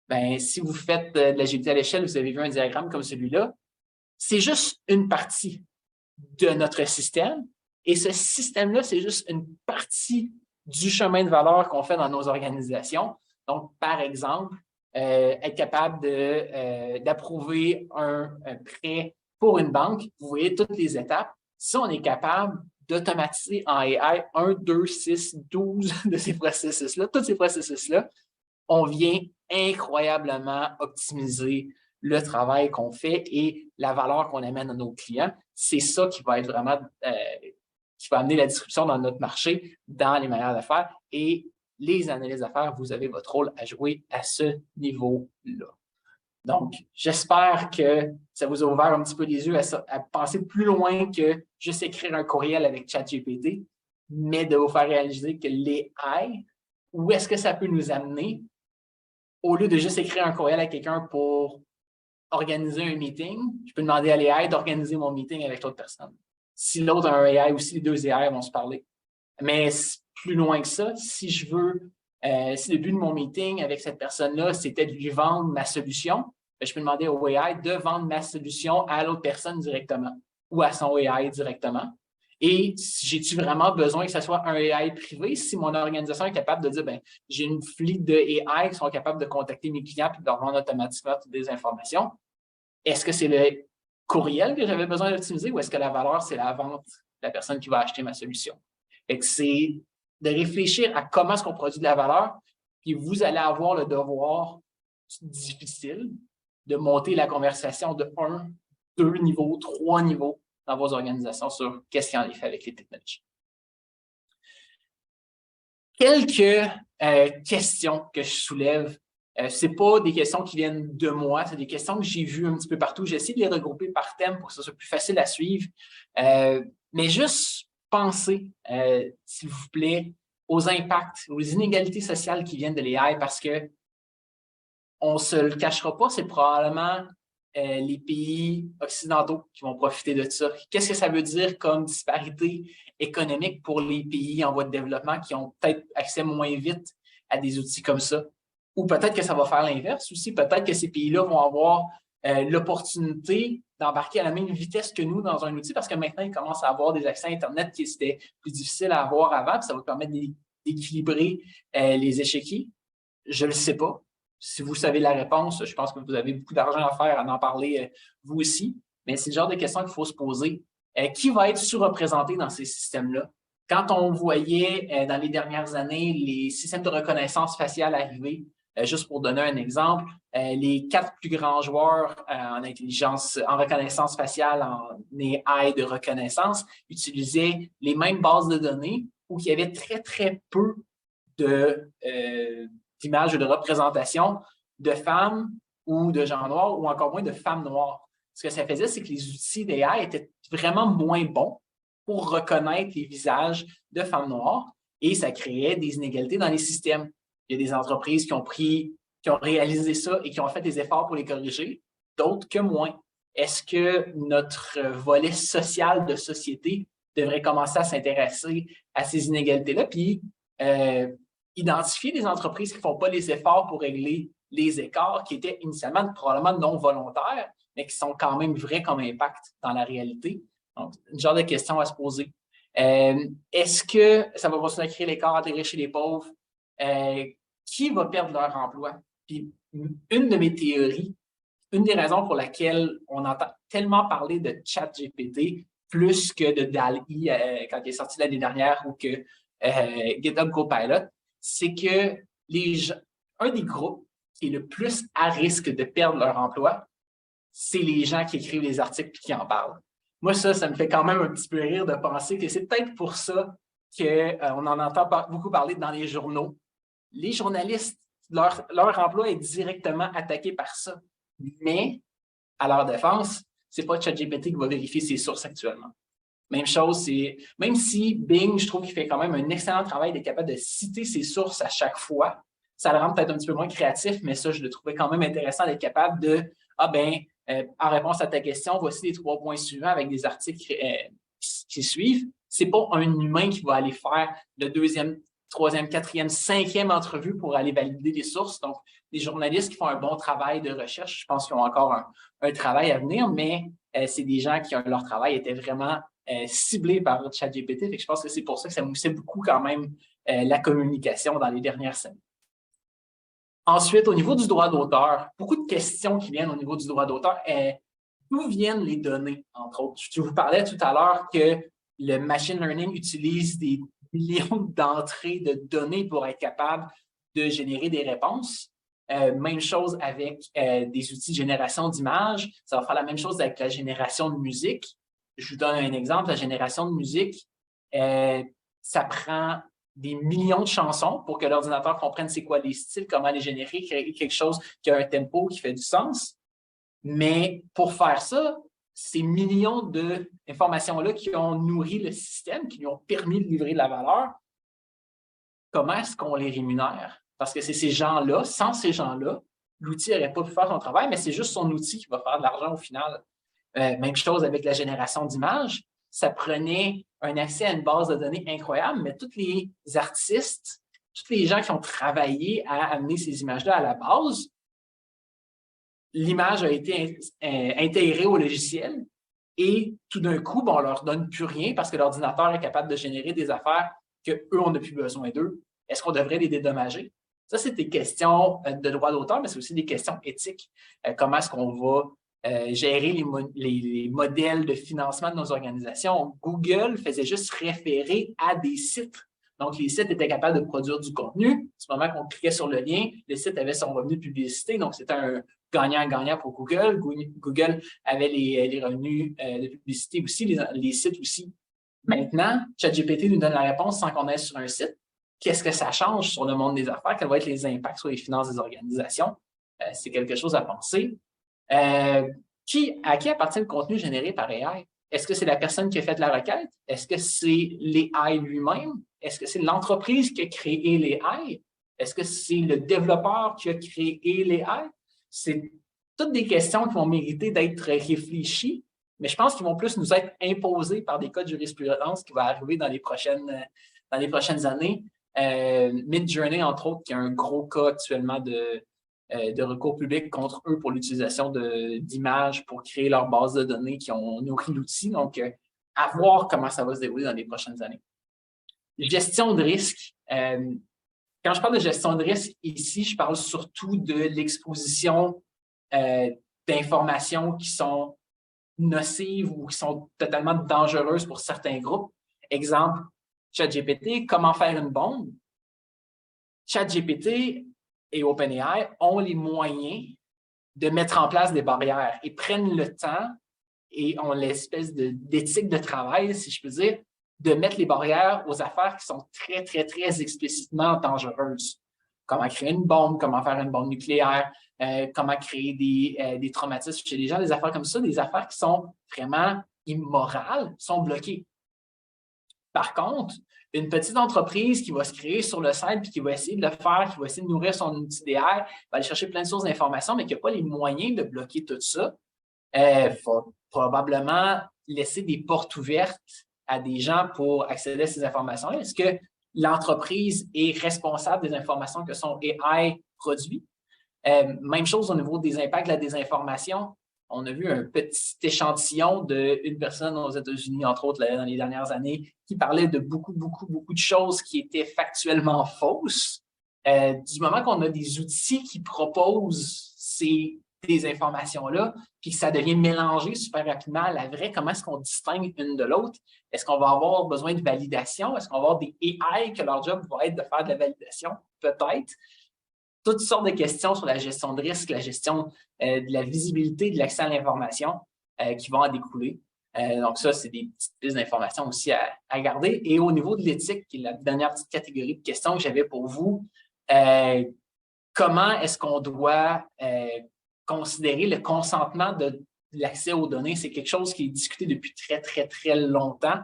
ben, si vous faites de l'agilité à l'échelle, vous avez vu un diagramme comme celui-là, c'est juste une partie de notre système. Et ce système-là, c'est juste une partie du chemin de valeur qu'on fait dans nos organisations. Donc, par exemple, être capable d'approuver un prêt pour une banque, vous voyez toutes les étapes. Si on est capable d'automatiser en AI 1, 2, 6, 12 de ces processus-là, tous ces processus-là, on vient incroyablement optimiser le travail qu'on fait et la valeur qu'on amène à nos clients. C'est ça qui va être vraiment, qui va amener la disruption dans notre marché, dans les manières de faire. Et les analystes d'affaires, vous avez votre rôle à jouer à ce niveau-là. Donc, j'espère que ça vous a ouvert un petit peu les yeux à penser plus loin que juste écrire un courriel avec ChatGPT, mais de vous faire réaliser que l'AI, où est-ce que ça peut nous amener, au lieu de juste écrire un courriel à quelqu'un pour organiser un meeting, je peux demander à l'AI d'organiser mon meeting avec l'autre personne. Si l'autre a un AI ou si les deux AI vont se parler. Mais plus loin que ça, si je veux, si le but de mon meeting avec cette personne-là, c'était de lui vendre ma solution, je peux demander au AI de vendre ma solution à l'autre personne directement ou à son AI directement. Et j'ai-tu vraiment besoin que ce soit un AI privé si mon organisation est capable de dire, ben, j'ai une fleet de AI qui sont capables de contacter mes clients et de leur vendre automatiquement toutes des informations? Est-ce que c'est le courriel que j'avais besoin d'optimiser ou est-ce que la valeur, c'est la vente de la personne qui va acheter ma solution? Et que c'est de réfléchir à comment est-ce qu'on produit de la valeur, puis vous allez avoir le devoir difficile de monter la conversation de 1, 2 niveaux, 3 niveaux dans vos organisations sur qu'est-ce qu'il y en est fait avec les technologies. Quelques questions que je soulève. Ce n'est pas des questions qui viennent de moi, c'est des questions que j'ai vues un petit peu partout. J'essaie de les regrouper par thème pour que ce soit plus facile à suivre. Mais juste pensez, s'il vous plaît, aux impacts, aux inégalités sociales qui viennent de l'AI parce que on ne se le cachera pas, c'est probablement les pays occidentaux qui vont profiter de ça. Qu'est-ce que ça veut dire comme disparité économique pour les pays en voie de développement qui ont peut-être accès moins vite à des outils comme ça? Ou peut-être que ça va faire l'inverse aussi. Peut-être que ces pays-là vont avoir l'opportunité d'embarquer à la même vitesse que nous dans un outil parce que maintenant, ils commencent à avoir des accès à Internet qui étaient plus difficiles à avoir avant, puis ça va permettre d'équilibrer les échiquiers. Je ne le sais pas. Si vous savez la réponse, je pense que vous avez beaucoup d'argent à faire à en parler vous aussi. Mais c'est le genre de questions qu'il faut se poser. Qui va être surreprésenté dans ces systèmes-là? Quand on voyait dans les dernières années les systèmes de reconnaissance faciale arriver, juste pour donner un exemple, les 4 plus grands joueurs en intelligence, en reconnaissance faciale, en AI de reconnaissance, utilisaient les mêmes bases de données où il y avait très, très peu d'images ou de représentations de femmes ou de gens noirs ou encore moins de femmes noires. Ce que ça faisait, c'est que les outils d'AI étaient vraiment moins bons pour reconnaître les visages de femmes noires et ça créait des inégalités dans les systèmes. Il y a des entreprises qui ont réalisé ça et qui ont fait des efforts pour les corriger, d'autres que moins. Est-ce que notre volet social de société devrait commencer à s'intéresser à ces inégalités-là, puis identifier des entreprises qui ne font pas les efforts pour régler les écarts qui étaient initialement probablement non volontaires, mais qui sont quand même vrais comme impact dans la réalité? Donc, une genre de question à se poser. Est-ce que ça va continuer à créer l'écart entre les riches et les pauvres? Qui va perdre leur emploi? Puis, une de mes théories, une des raisons pour laquelle on entend tellement parler de ChatGPT plus que de DALL-E quand il est sorti l'année dernière ou que GitHub Copilot, c'est que un des groupes qui est le plus à risque de perdre leur emploi, c'est les gens qui écrivent les articles et qui en parlent. Moi, ça me fait quand même un petit peu rire de penser que c'est peut-être pour ça qu'on en entend beaucoup parler dans les journaux. Les journalistes, leur emploi est directement attaqué par ça. Mais, à leur défense, ce n'est pas ChatGPT qui va vérifier ses sources actuellement. Même chose, même si Bing, je trouve qu'il fait quand même un excellent travail d'être capable de citer ses sources à chaque fois, ça le rend peut-être un petit peu moins créatif, mais ça, je le trouvais quand même intéressant d'être capable de, en réponse à ta question, voici les 3 points suivants avec des articles qui suivent. Ce n'est pas un humain qui va aller faire le 2e, 3e, 4e, 5e entrevue pour aller valider les sources. Donc, les journalistes qui font un bon travail de recherche, je pense qu'ils ont encore un travail à venir, mais c'est des gens qui, leur travail était vraiment ciblé par ChatGPT. Je pense que c'est pour ça que ça moussait beaucoup quand même la communication dans les dernières années. Ensuite, au niveau du droit d'auteur, beaucoup de questions qui viennent au niveau du droit d'auteur. D'où viennent les données, entre autres? Je vous parlais tout à l'heure que le machine learning utilise des millions d'entrées de données pour être capable de générer des réponses. Même chose avec des outils de génération d'images. Ça va faire la même chose avec la génération de musique. Je vous donne un exemple. La génération de musique, ça prend des millions de chansons pour que l'ordinateur comprenne c'est quoi les styles, comment les générer, créer quelque chose qui a un tempo qui fait du sens. Mais pour faire ça, ces millions d'informations-là qui ont nourri le système, qui lui ont permis de livrer de la valeur, comment est-ce qu'on les rémunère? Parce que c'est ces gens-là, sans ces gens-là, l'outil n'aurait pas pu faire son travail, mais c'est juste son outil qui va faire de l'argent au final. Même chose avec la génération d'images. Ça prenait un accès à une base de données incroyable, mais tous les artistes, tous les gens qui ont travaillé à amener ces images-là à la base, l'image a été intégrée au logiciel et tout d'un coup, on ne leur donne plus rien parce que l'ordinateur est capable de générer des affaires qu'eux, on n'a plus besoin d'eux. Est-ce qu'on devrait les dédommager? Ça, c'est des questions de droit d'auteur, mais c'est aussi des questions éthiques. Comment est-ce qu'on va gérer les modèles de financement de nos organisations? Google faisait juste référer à des sites. Donc, les sites étaient capables de produire du contenu. À ce moment qu'on cliquait sur le lien, le site avait son revenu de publicité. Donc, c'était un gagnant-gagnant pour Google. Google avait les revenus de publicité aussi, les sites aussi. Maintenant, ChatGPT nous donne la réponse sans qu'on aille sur un site. Qu'est-ce que ça change sur le monde des affaires? Quels vont être les impacts sur les finances des organisations? C'est quelque chose à penser. À qui appartient le contenu généré par AI? Est-ce que c'est la personne qui a fait la requête? Est-ce que c'est l'AI lui-même? Est-ce que c'est l'entreprise qui a créé l'AI? Est-ce que c'est le développeur qui a créé l'AI? C'est toutes des questions qui vont mériter d'être réfléchies, mais je pense qu'ils vont plus nous être imposés par des cas de jurisprudence qui vont arriver dans les prochaines années. Midjourney, entre autres, qui a un gros cas actuellement de recours public contre eux pour l'utilisation d'images pour créer leur base de données qui ont nourri l'outil. Donc, à voir comment ça va se dérouler dans les prochaines années. Gestion de risque. Quand je parle de gestion de risque, ici, je parle surtout de l'exposition d'informations qui sont nocives ou qui sont totalement dangereuses pour certains groupes. Exemple, ChatGPT, comment faire une bombe? ChatGPT et OpenAI ont les moyens de mettre en place des barrières et prennent le temps et ont l'espèce d'éthique de travail, si je peux dire, de mettre les barrières aux affaires qui sont très, très, très explicitement dangereuses. Comment créer une bombe, comment faire une bombe nucléaire, comment créer des traumatismes chez les gens, des affaires comme ça, des affaires qui sont vraiment immorales, sont bloquées. Par contre, une petite entreprise qui va se créer sur le site puis qui va essayer de le faire, qui va essayer de nourrir son outil d'AI, va aller chercher plein de sources d'informations, mais qui n'a pas les moyens de bloquer tout ça, va probablement laisser des portes ouvertes à des gens pour accéder à ces informations-là. Est-ce que l'entreprise est responsable des informations que son AI produit? Même chose au niveau des impacts de la désinformation. On a vu un petit échantillon d'une personne aux États-Unis, entre autres, dans les dernières années, qui parlait de beaucoup de choses qui étaient factuellement fausses. Du moment qu'on a des outils qui proposent des informations-là, puis que ça devient mélangé super rapidement à la vraie, comment est-ce qu'on distingue une de l'autre? Est-ce qu'on va avoir besoin de validation? Est-ce qu'on va avoir des AI que leur job va être de faire de la validation? Peut-être. Toutes sortes de questions sur la gestion de risque, la gestion de la visibilité, de l'accès à l'information qui vont en découler. Donc ça, c'est des petites pistes d'informations aussi à garder. Et au niveau de l'éthique, qui est la dernière petite catégorie de questions que j'avais pour vous, comment est-ce qu'on doit considérer le consentement de l'accès aux données? C'est quelque chose qui est discuté depuis très, très, très longtemps.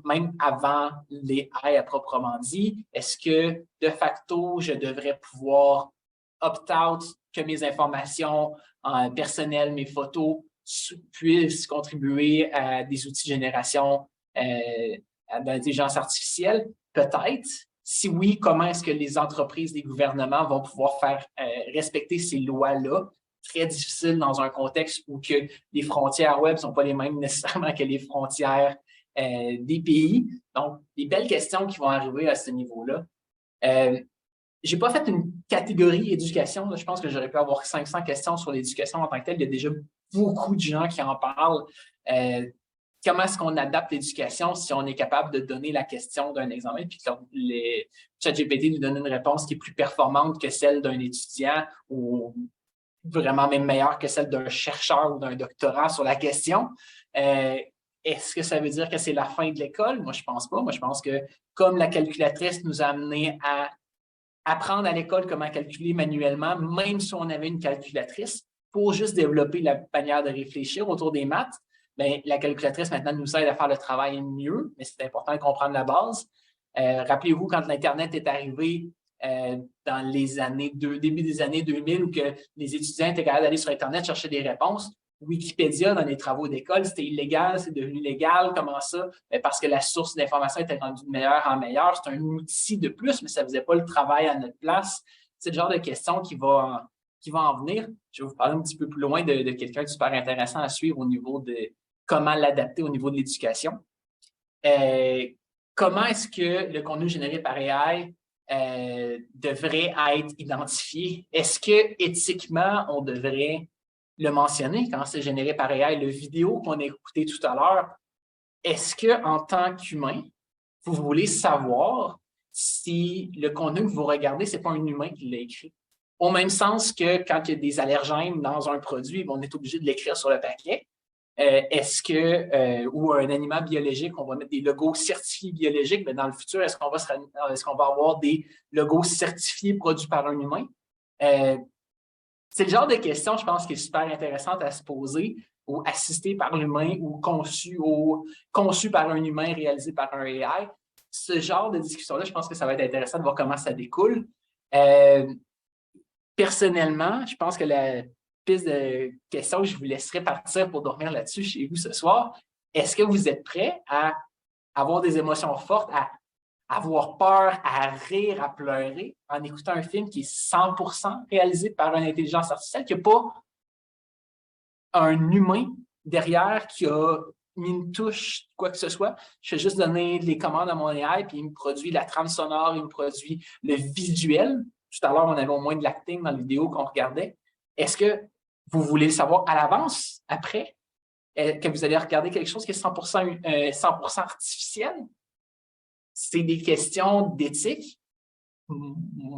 Même avant les AI à proprement dit, est-ce que de facto, je devrais pouvoir opt-out que mes informations personnelles, mes photos puissent contribuer à des outils de génération d'intelligence artificielle? Peut-être. Si oui, comment est-ce que les entreprises, les gouvernements vont pouvoir faire respecter ces lois-là? Très difficile dans un contexte où que les frontières web ne sont pas les mêmes nécessairement que les frontières des pays. Donc, des belles questions qui vont arriver à ce niveau-là. Je n'ai pas fait une catégorie éducation. Là. Je pense que j'aurais pu avoir 500 questions sur l'éducation en tant que telle. Il y a déjà beaucoup de gens qui en parlent. Comment est-ce qu'on adapte l'éducation si on est capable de donner la question d'un examen puis que ChatGPT nous donne une réponse qui est plus performante que celle d'un étudiant ou vraiment même meilleure que celle d'un chercheur ou d'un doctorat sur la question? Est-ce que ça veut dire que c'est la fin de l'école? Moi, je ne pense pas. Moi, je pense que comme la calculatrice nous a amené à apprendre à l'école comment calculer manuellement, même si on avait une calculatrice, pour juste développer la manière de réfléchir autour des maths, bien, la calculatrice maintenant nous aide à faire le travail mieux, mais c'est important de comprendre la base. Rappelez-vous, quand l'Internet est arrivé dans les années début des années 2000, où que les étudiants étaient capables d'aller sur Internet chercher des réponses, Wikipédia, dans les travaux d'école, c'était illégal, c'est devenu légal. Comment ça? Bien, parce que la source d'information était rendue de meilleure en meilleure. C'est un outil de plus, mais ça ne faisait pas le travail à notre place. C'est le genre de question qui va qui va en venir. Je vais vous parler un petit peu plus loin de quelqu'un de super intéressant à suivre au niveau de comment l'adapter au niveau de l'éducation. Comment est-ce que le contenu généré par AI devrait être identifié? Est-ce que éthiquement, on devrait le mentionner quand c'est généré par AI? Le vidéo qu'on a écouté tout à l'heure, est-ce qu'en tant qu'humain, vous voulez savoir si le contenu que vous regardez, ce n'est pas un humain qui l'a écrit? Au même sens que quand il y a des allergènes dans un produit, on est obligé de l'écrire sur le paquet. Ou un animal biologique, on va mettre des logos certifiés biologiques, mais dans le futur, est-ce qu'on va avoir des logos certifiés produits par un humain? C'est le genre de question, je pense, qui est super intéressante à se poser, ou assisté par l'humain, ou conçu par un humain, réalisé par un AI. Ce genre de discussion-là, je pense que ça va être intéressant de voir comment ça découle. Personnellement, je pense que la piste de questions que je vous laisserai partir pour dormir là-dessus chez vous ce soir, est-ce que vous êtes prêts à avoir des émotions fortes, à avoir peur, à rire, à pleurer en écoutant un film qui est 100% réalisé par une intelligence artificielle, qui n'a pas un humain derrière qui a mis une touche, quoi que ce soit. Je fais juste donner les commandes à mon AI, puis il me produit la trame sonore, il me produit le visuel. Tout à l'heure, on avait au moins de l'acting dans la vidéo qu'on regardait. Est-ce que vous voulez le savoir à l'avance, après, que vous allez regarder quelque chose qui est 100% artificiel? C'est des questions d'éthique.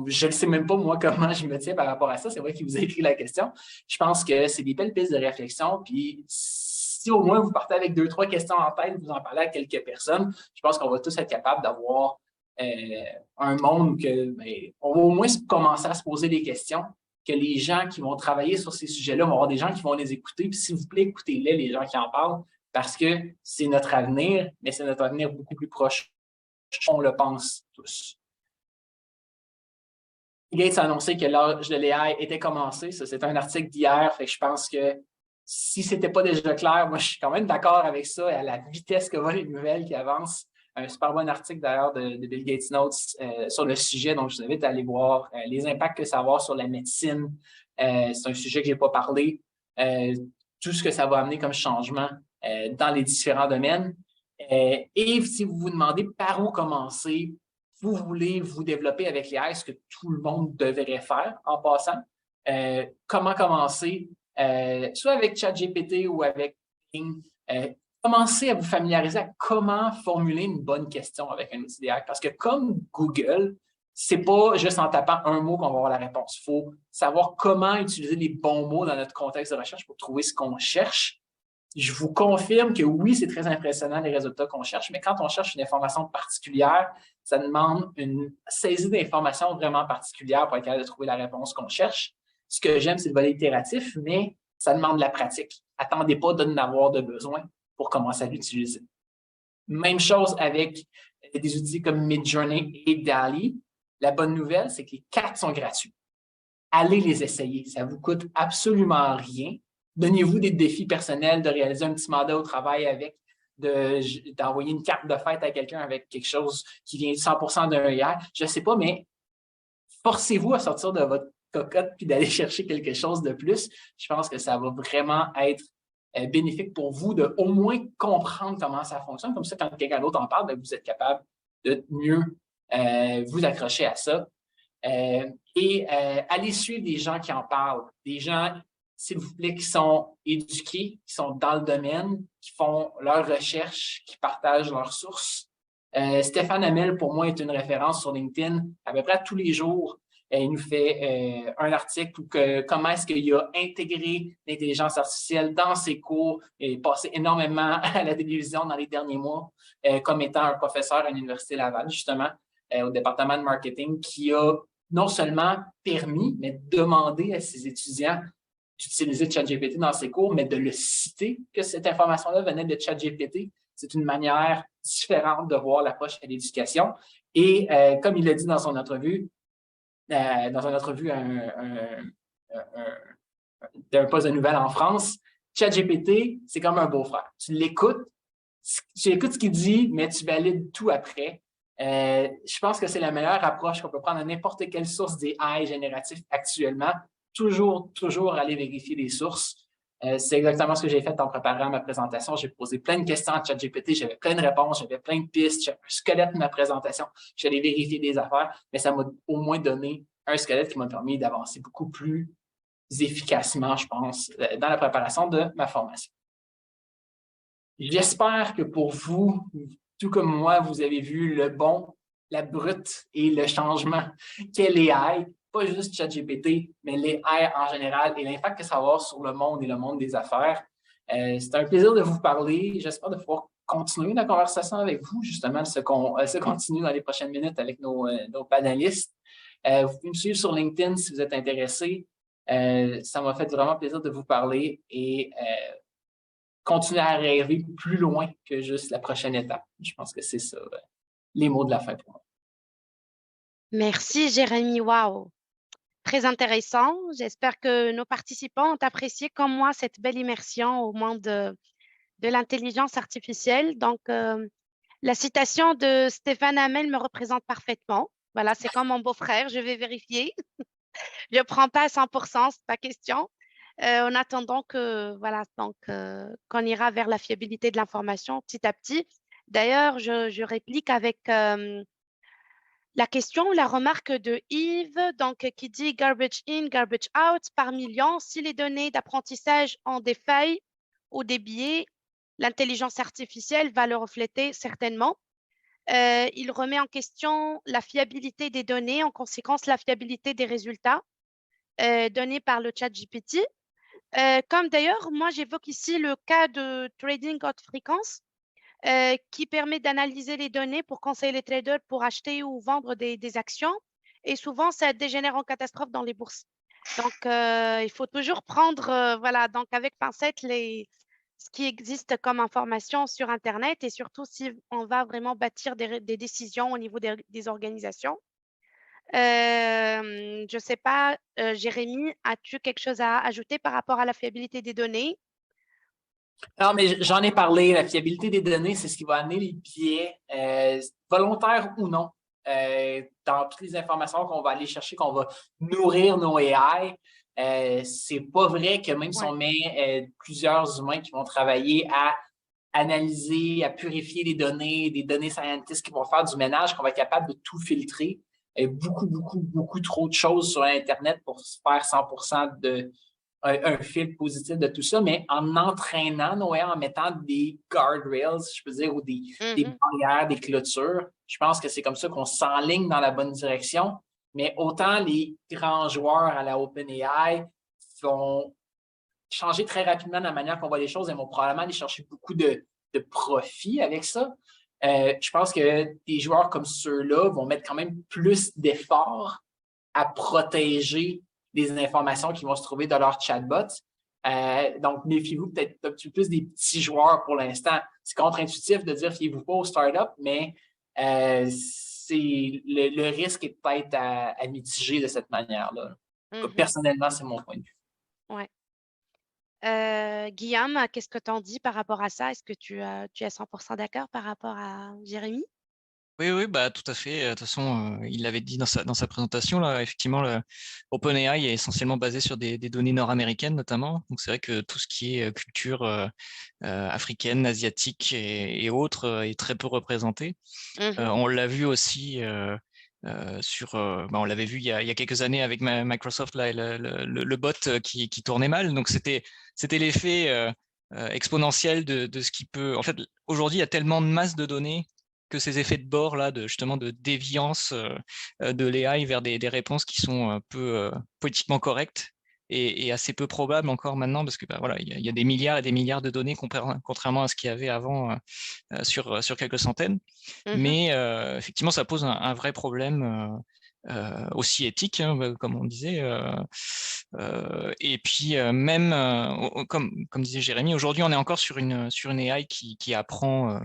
Je ne sais même pas, moi, comment je me tiens par rapport à ça. C'est vrai qu'il vous a écrit la question. Je pense que c'est des belles pistes de réflexion. Puis, si au moins vous partez avec 2-3 questions en tête, vous en parlez à quelques personnes, je pense qu'on va tous être capables d'avoir un monde où on va au moins commencer à se poser des questions, que les gens qui vont travailler sur ces sujets-là vont avoir des gens qui vont les écouter. Puis, s'il vous plaît, écoutez-les, les gens qui en parlent, parce que c'est notre avenir, mais c'est notre avenir beaucoup plus proche. On le pense tous. Gates a annoncé que l'âge de l'AI était commencé. Ça, c'est un article d'hier. Fait que je pense que si ce n'était pas déjà clair, moi, je suis quand même d'accord avec ça et à la vitesse que vont les nouvelles qui avancent. Un super bon article d'ailleurs de Bill Gates Notes sur le sujet. Donc, je vous invite à aller voir les impacts que ça va avoir sur la médecine. C'est un sujet que je n'ai pas parlé. Tout ce que ça va amener comme changement dans les différents domaines. Et si vous vous demandez par où commencer, vous voulez vous développer avec l'AI, ce que tout le monde devrait faire en passant. Comment commencer? Soit avec ChatGPT ou avec Bing. Commencez à vous familiariser à comment formuler une bonne question avec un outil d'AI. Parce que comme Google, c'est pas juste en tapant un mot qu'on va avoir la réponse. Il faut savoir comment utiliser les bons mots dans notre contexte de recherche pour trouver ce qu'on cherche. Je vous confirme que oui, c'est très impressionnant les résultats qu'on cherche, mais quand on cherche une information particulière, ça demande une saisie d'informations vraiment particulière pour être capable de trouver la réponse qu'on cherche. Ce que j'aime, c'est le volet itératif, mais ça demande de la pratique. Attendez pas de n'avoir de besoin pour commencer à l'utiliser. Même chose avec des outils comme Midjourney et DALL-E. La bonne nouvelle, c'est que les 4 sont gratuits. Allez les essayer. Ça ne vous coûte absolument rien. Donnez-vous des défis personnels de réaliser un petit mandat au travail avec, d'envoyer une carte de fête à quelqu'un avec quelque chose qui vient 100% d'un AI. Je ne sais pas, mais forcez-vous à sortir de votre cocotte puis d'aller chercher quelque chose de plus. Je pense que ça va vraiment être bénéfique pour vous de au moins comprendre comment ça fonctionne. Comme ça, quand quelqu'un d'autre en parle, vous êtes capable de mieux vous accrocher à ça. Allez suivre des gens qui en parlent, des gens, s'il vous plaît, qui sont éduqués, qui sont dans le domaine, qui font leurs recherches, qui partagent leurs sources. Stéphane Hamel, pour moi, est une référence sur LinkedIn. À peu près tous les jours, il nous fait un article où comment est-ce qu'il a intégré l'intelligence artificielle dans ses cours et passé énormément à la télévision dans les derniers mois comme étant un professeur à l'Université Laval, justement, au département de marketing, qui a non seulement permis, mais demandé à ses étudiants d'utiliser ChatGPT dans ses cours, mais de le citer, que cette information-là venait de ChatGPT. C'est une manière différente de voir l'approche à l'éducation. Et comme il l'a dit dans son entrevue, d'un poste de nouvelles en France, ChatGPT, c'est comme un beau-frère. Tu l'écoutes ce qu'il dit, mais tu valides tout après. Je pense que c'est la meilleure approche qu'on peut prendre à n'importe quelle source d'AI génératif actuellement. toujours aller vérifier les sources. C'est exactement ce que j'ai fait en préparant ma présentation. J'ai posé plein de questions à ChatGPT, j'avais plein de réponses, j'avais plein de pistes, j'avais un squelette de ma présentation. J'allais vérifier des affaires, mais ça m'a au moins donné un squelette qui m'a permis d'avancer beaucoup plus efficacement, je pense, dans la préparation de ma formation. J'espère que pour vous, tout comme moi, vous avez vu le bon, la brute et le changement qu'est l'AI, pas juste ChatGPT, mais l'AI en général et l'impact que ça va avoir sur le monde et le monde des affaires. C'est un plaisir de vous parler. J'espère de pouvoir continuer la conversation avec vous, justement, se continue dans les prochaines minutes avec nos panélistes. Vous pouvez me suivre sur LinkedIn si vous êtes intéressé. Ça m'a fait vraiment plaisir de vous parler et continuer à rêver plus loin que juste la prochaine étape. Je pense que c'est ça, les mots de la fin pour moi. Merci, Jérémy. Wow. Très intéressant. J'espère que nos participants ont apprécié, comme moi, cette belle immersion au monde de l'intelligence artificielle. Donc, la citation de Stéphane Hamel me représente parfaitement. Voilà, c'est comme mon beau-frère, je vais vérifier. Je ne prends pas à 100%, c'est pas question. En attendant que, voilà, donc, qu'on ira vers la fiabilité de l'information petit à petit. D'ailleurs, je réplique avec la question, la remarque de Yves, donc, qui dit garbage in, garbage out par million. Si les données d'apprentissage ont des failles ou des biais, l'intelligence artificielle va le refléter certainement. Il remet en question la fiabilité des données, en conséquence la fiabilité des résultats donnés par le chat GPT. Comme d'ailleurs, moi j'évoque ici le cas de trading haute fréquence qui permet d'analyser les données pour conseiller les traders pour acheter ou vendre des actions. Et souvent, ça dégénère en catastrophe dans les bourses. Donc, il faut toujours prendre, voilà, donc avec pincette ce qui existe comme information sur Internet et surtout si on va vraiment bâtir des décisions au niveau des organisations. Je ne sais pas, Jérémy, as-tu quelque chose à ajouter par rapport à la fiabilité des données? Non, mais j'en ai parlé. La fiabilité des données, c'est ce qui va amener les biais, volontaires ou non, dans toutes les informations qu'on va aller chercher, qu'on va nourrir nos AI. C'est pas vrai que même si on met plusieurs humains qui vont travailler à analyser, à purifier les données, des données scientists qui vont faire du ménage, qu'on va être capable de tout filtrer. Beaucoup trop de choses sur Internet pour faire 100% un fil positif de tout ça, mais en entraînant nos AI, en mettant des guardrails, si je peux dire, ou des barrières, des clôtures, je pense que c'est comme ça qu'on s'enligne dans la bonne direction. Mais autant les grands joueurs à la OpenAI vont changer très rapidement la manière qu'on voit les choses et vont probablement aller chercher beaucoup de profit avec ça. Je pense que des joueurs comme ceux-là vont mettre quand même plus d'efforts à protéger des informations qui vont se trouver dans leur chatbot. Donc, méfiez-vous peut-être un petit peu plus des petits joueurs pour l'instant. C'est contre-intuitif de dire fiez-vous pas aux startups, mais le risque est peut-être à mitiger de cette manière-là. Personnellement, c'est mon point de vue. Ouais. Guillaume, qu'est-ce que tu en dis par rapport à ça? Est-ce que tu es 100% d'accord par rapport à Jérémy? Oui, bah, tout à fait. De toute façon, il l'avait dit dans sa présentation, là, effectivement, OpenAI est essentiellement basé sur des données nord-américaines, notamment. Donc, c'est vrai que tout ce qui est culture africaine, asiatique et autres est très peu représenté. On l'a vu aussi on l'avait vu il y a quelques années avec Microsoft, là, le bot qui tournait mal. Donc, c'était l'effet exponentiel de ce qui peut… En fait, aujourd'hui, il y a tellement de masse de données que ces effets de bord là, justement de déviance de l'AI vers des réponses qui sont un peu politiquement correctes et assez peu probables encore maintenant, parce que voilà, il y a des milliards et des milliards de données contrairement à ce qu'il y avait avant sur quelques centaines. Mais effectivement, ça pose un vrai problème aussi éthique, hein, comme on disait. Et puis même, comme disait Jérémy, aujourd'hui, on est encore sur une AI qui apprend.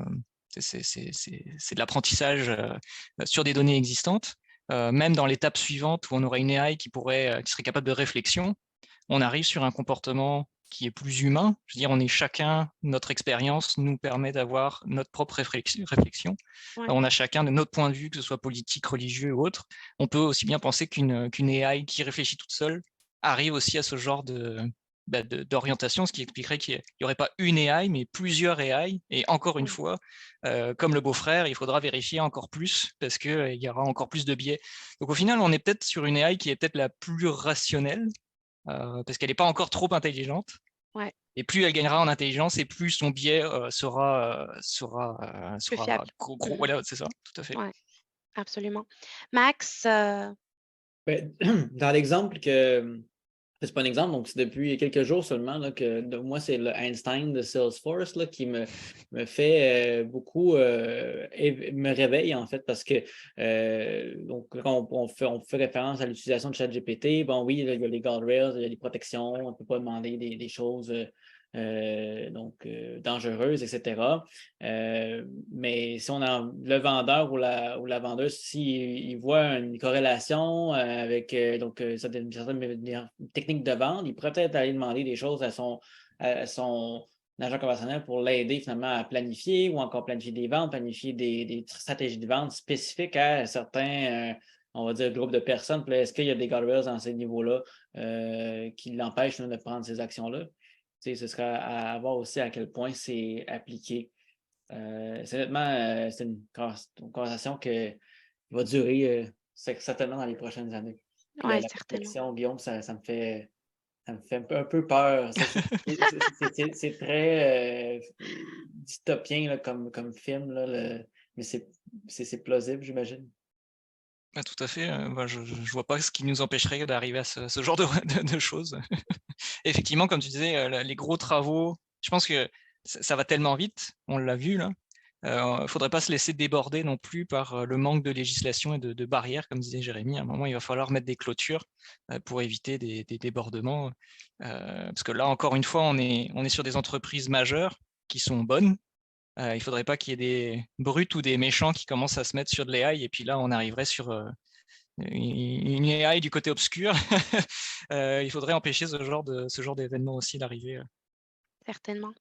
C'est de l'apprentissage sur des données existantes. Même dans l'étape suivante où on aurait une AI qui serait capable de réflexion, on arrive sur un comportement qui est plus humain. Je veux dire, on est chacun, notre expérience nous permet d'avoir notre propre réflexion. Ouais. On a chacun de notre point de vue, que ce soit politique, religieux ou autre. On peut aussi bien penser qu'une AI qui réfléchit toute seule arrive aussi à ce genre d'orientation, ce qui expliquerait qu'il n'y aurait pas une AI, mais plusieurs AI. Et encore une fois, comme le beau-frère, il faudra vérifier encore plus parce qu'il y aura encore plus de biais. Donc au final, on est peut-être sur une AI qui est peut-être la plus rationnelle parce qu'elle n'est pas encore trop intelligente. Ouais. Et plus elle gagnera en intelligence et plus son biais sera Plus fiable. gros. Voilà, c'est ça, tout à fait. Ouais, absolument. Max, Ben, dans l'exemple que. C'est pas un exemple, donc c'est depuis quelques jours seulement là, que moi, c'est le Einstein de Salesforce là, qui me fait beaucoup me réveille en fait parce que donc quand on fait référence à l'utilisation de ChatGPT, bon oui, là, il y a les guardrails, il y a les protections, on ne peut pas demander des choses dangereuses, etc. Mais si le vendeur ou la vendeuse, s'il voit une corrélation avec certaines techniques de vente, il pourrait peut-être aller demander des choses à son agent conventionnel pour l'aider finalement à planifier ou encore planifier des ventes, planifier des stratégies de vente spécifiques à certains on va dire, groupes de personnes. Est-ce qu'il y a des guardrails dans ces niveaux-là qui l'empêchent de prendre ces actions-là? Ce sera à voir aussi à quel point c'est appliqué. Honnêtement, c'est une conversation qui va durer certainement dans les prochaines années. oui, La certainement. protection, Guillaume, ça me fait un peu peur. C'est très dystopien là, comme film, là, mais c'est plausible, j'imagine. Tout à fait. Je ne vois pas ce qui nous empêcherait d'arriver à ce genre de choses. Effectivement, comme tu disais, les gros travaux, je pense que ça va tellement vite, on l'a vu là. Il ne faudrait pas se laisser déborder non plus par le manque de législation et de barrières, comme disait Jérémy. À un moment, il va falloir mettre des clôtures pour éviter des débordements. Parce que là, encore une fois, on est sur des entreprises majeures qui sont bonnes. Il ne faudrait pas qu'il y ait des brutes ou des méchants qui commencent à se mettre sur de l'AI et puis là, on arriverait sur une AI du côté obscur. Il faudrait empêcher ce genre d'événement aussi d'arriver. Certainement.